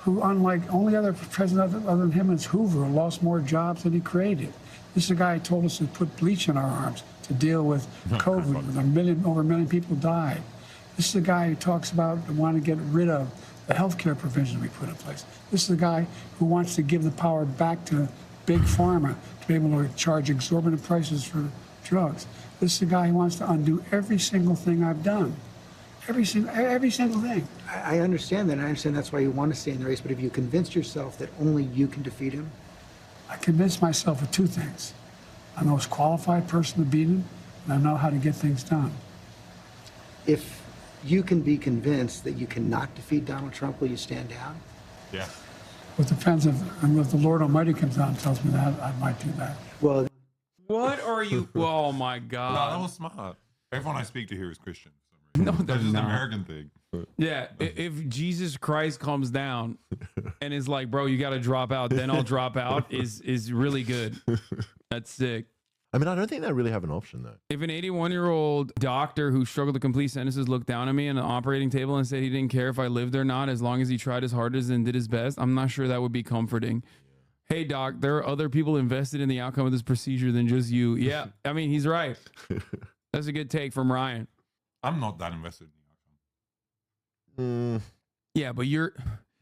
who, unlike only other president other than him is Hoover, lost more jobs than he created. This is a guy who told us to put bleach in our arms to deal with COVID, with over a million people died. This is a guy who talks about wanting to get rid of the healthcare provisions we put in place. This is a guy who wants to give the power back to big pharma to be able to charge exorbitant prices for drugs. This is a guy who wants to undo every single thing I've done. Every single thing. I understand that, and I understand that's why you want to stay in the race, but have you convinced yourself that only you can defeat him? I convinced myself of two things. I'm the most qualified person to beat him, and I know how to get things done. If you can be convinced that you cannot defeat Donald Trump, will you stand down? Yeah. It depends if the Lord Almighty comes down and tells me that, I might do that. Well, what are you? Oh my God! No, that was smart. Everyone I speak to here is Christian. No, that's just not. an American thing. Yeah, if Jesus Christ comes down and is like, bro, you got to drop out, then I'll drop out, is really good. That's sick. I mean, I don't think they really have an option, though. If an 81-year-old doctor who struggled to complete sentences looked down at me on the operating table and said he didn't care if I lived or not as long as he tried his hardest and did his best, I'm not sure that would be comforting. Hey, doc, there are other people invested in the outcome of this procedure than just you. Yeah, I mean, he's right. That's a good take from Ryan. I'm not that invested in Yeah, but you're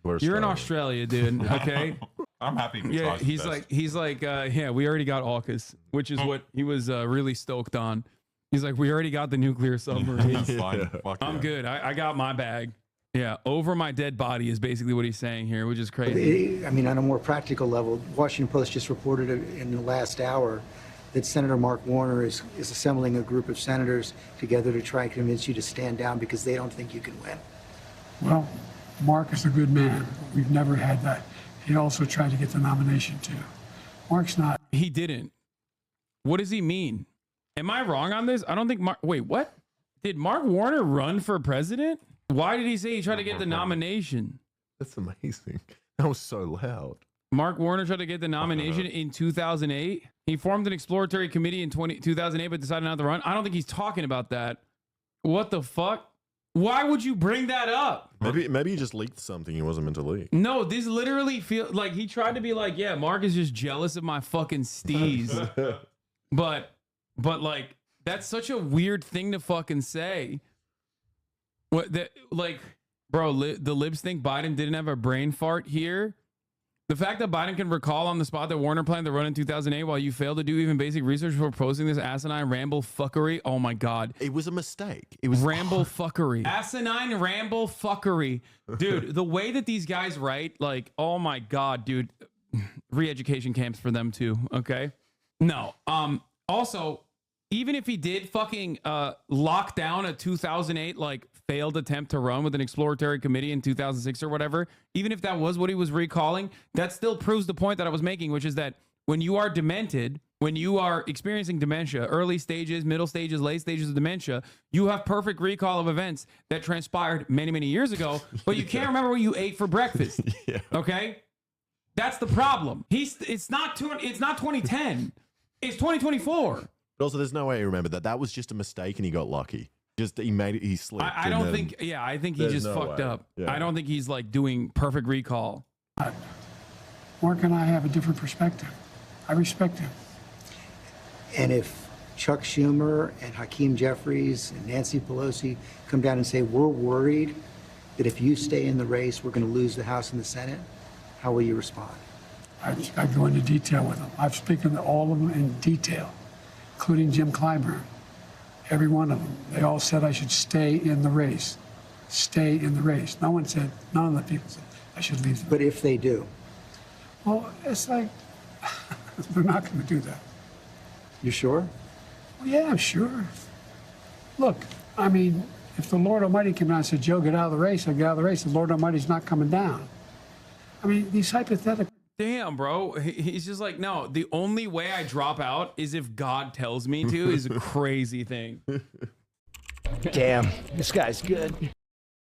in Australia, dude. Okay. I'm happy. Yeah, he's like, yeah, we already got AUKUS, which is what he was really stoked on. He's like, we already got the nuclear submarines. I'm good. I got my bag. Yeah, over my dead body is basically what he's saying here, which is crazy. I mean, on a more practical level, Washington Post just reported in the last hour that Senator Mark Warner is assembling a group of senators together to try and convince you to stand down because they don't think you can win. Well, Mark is a good man. We've never had that. He also tried to get the nomination too. Mark's not. He didn't. What does he mean? Am I wrong on this? I don't think Mark. Wait, what? Did Mark Warner run for president? Why did he say he tried to get the nomination? That's amazing. That was so loud. Mark Warner tried to get the nomination in 2008. He formed an exploratory committee in 2008, but decided not to run. I don't think he's talking about that. What the fuck? Why would you bring that up? Maybe he just leaked something he wasn't meant to leak. No, this literally feels like he tried to be like, yeah, Mark is just jealous of my fucking steez. but like, that's such a weird thing to fucking say. What that, like, bro, the libs think Biden didn't have a brain fart here. The fact that Biden can recall on the spot that Warner planned to run in 2008 while you failed to do even basic research before posting this asinine ramble fuckery. Oh my God. It was a mistake. It was ramble fuckery. Asinine ramble fuckery. Dude, the way that these guys write, like, oh my God, dude. Re-education camps for them too, okay? No. Also, even if he did fucking lock down a 2008 like failed attempt to run with an exploratory committee in 2006 or whatever, even if that was what he was recalling, that still proves the point that I was making, which is that when you are demented, when you are experiencing dementia, early stages, middle stages, late stages of dementia, you have perfect recall of events that transpired many, many years ago, but you can't remember what you ate for breakfast. Yeah. Okay? That's the problem. It's not 2010. It's 2024. But also, there's no way he remembered that. That was just a mistake, and he got lucky. Just he slipped. I don't think. Yeah, I think he just fucked up. Yeah. I don't think he's like doing perfect recall. Mark and I have a different perspective. I respect him. And if Chuck Schumer and Hakeem Jeffries and Nancy Pelosi come down and say, we're worried that if you stay in the race, we're going to lose the House and the Senate, how will you respond? I go into detail with them. I've spoken to all of them in detail, including Jim Clyburn. Every one of them. They all said I should stay in the race. Stay in the race. None of the people said, I should leave them. But if they do? Well, it's like, they're not going to do that. You sure? Well, yeah, I'm sure. Look, I mean, if the Lord Almighty came down and said, Joe, get out of the race, I'd get out of the race. The Lord Almighty's not coming down. I mean, these hypothetical. Damn, bro. He's just like, no, the only way I drop out is if God tells me to is a crazy thing. Damn, this guy's good.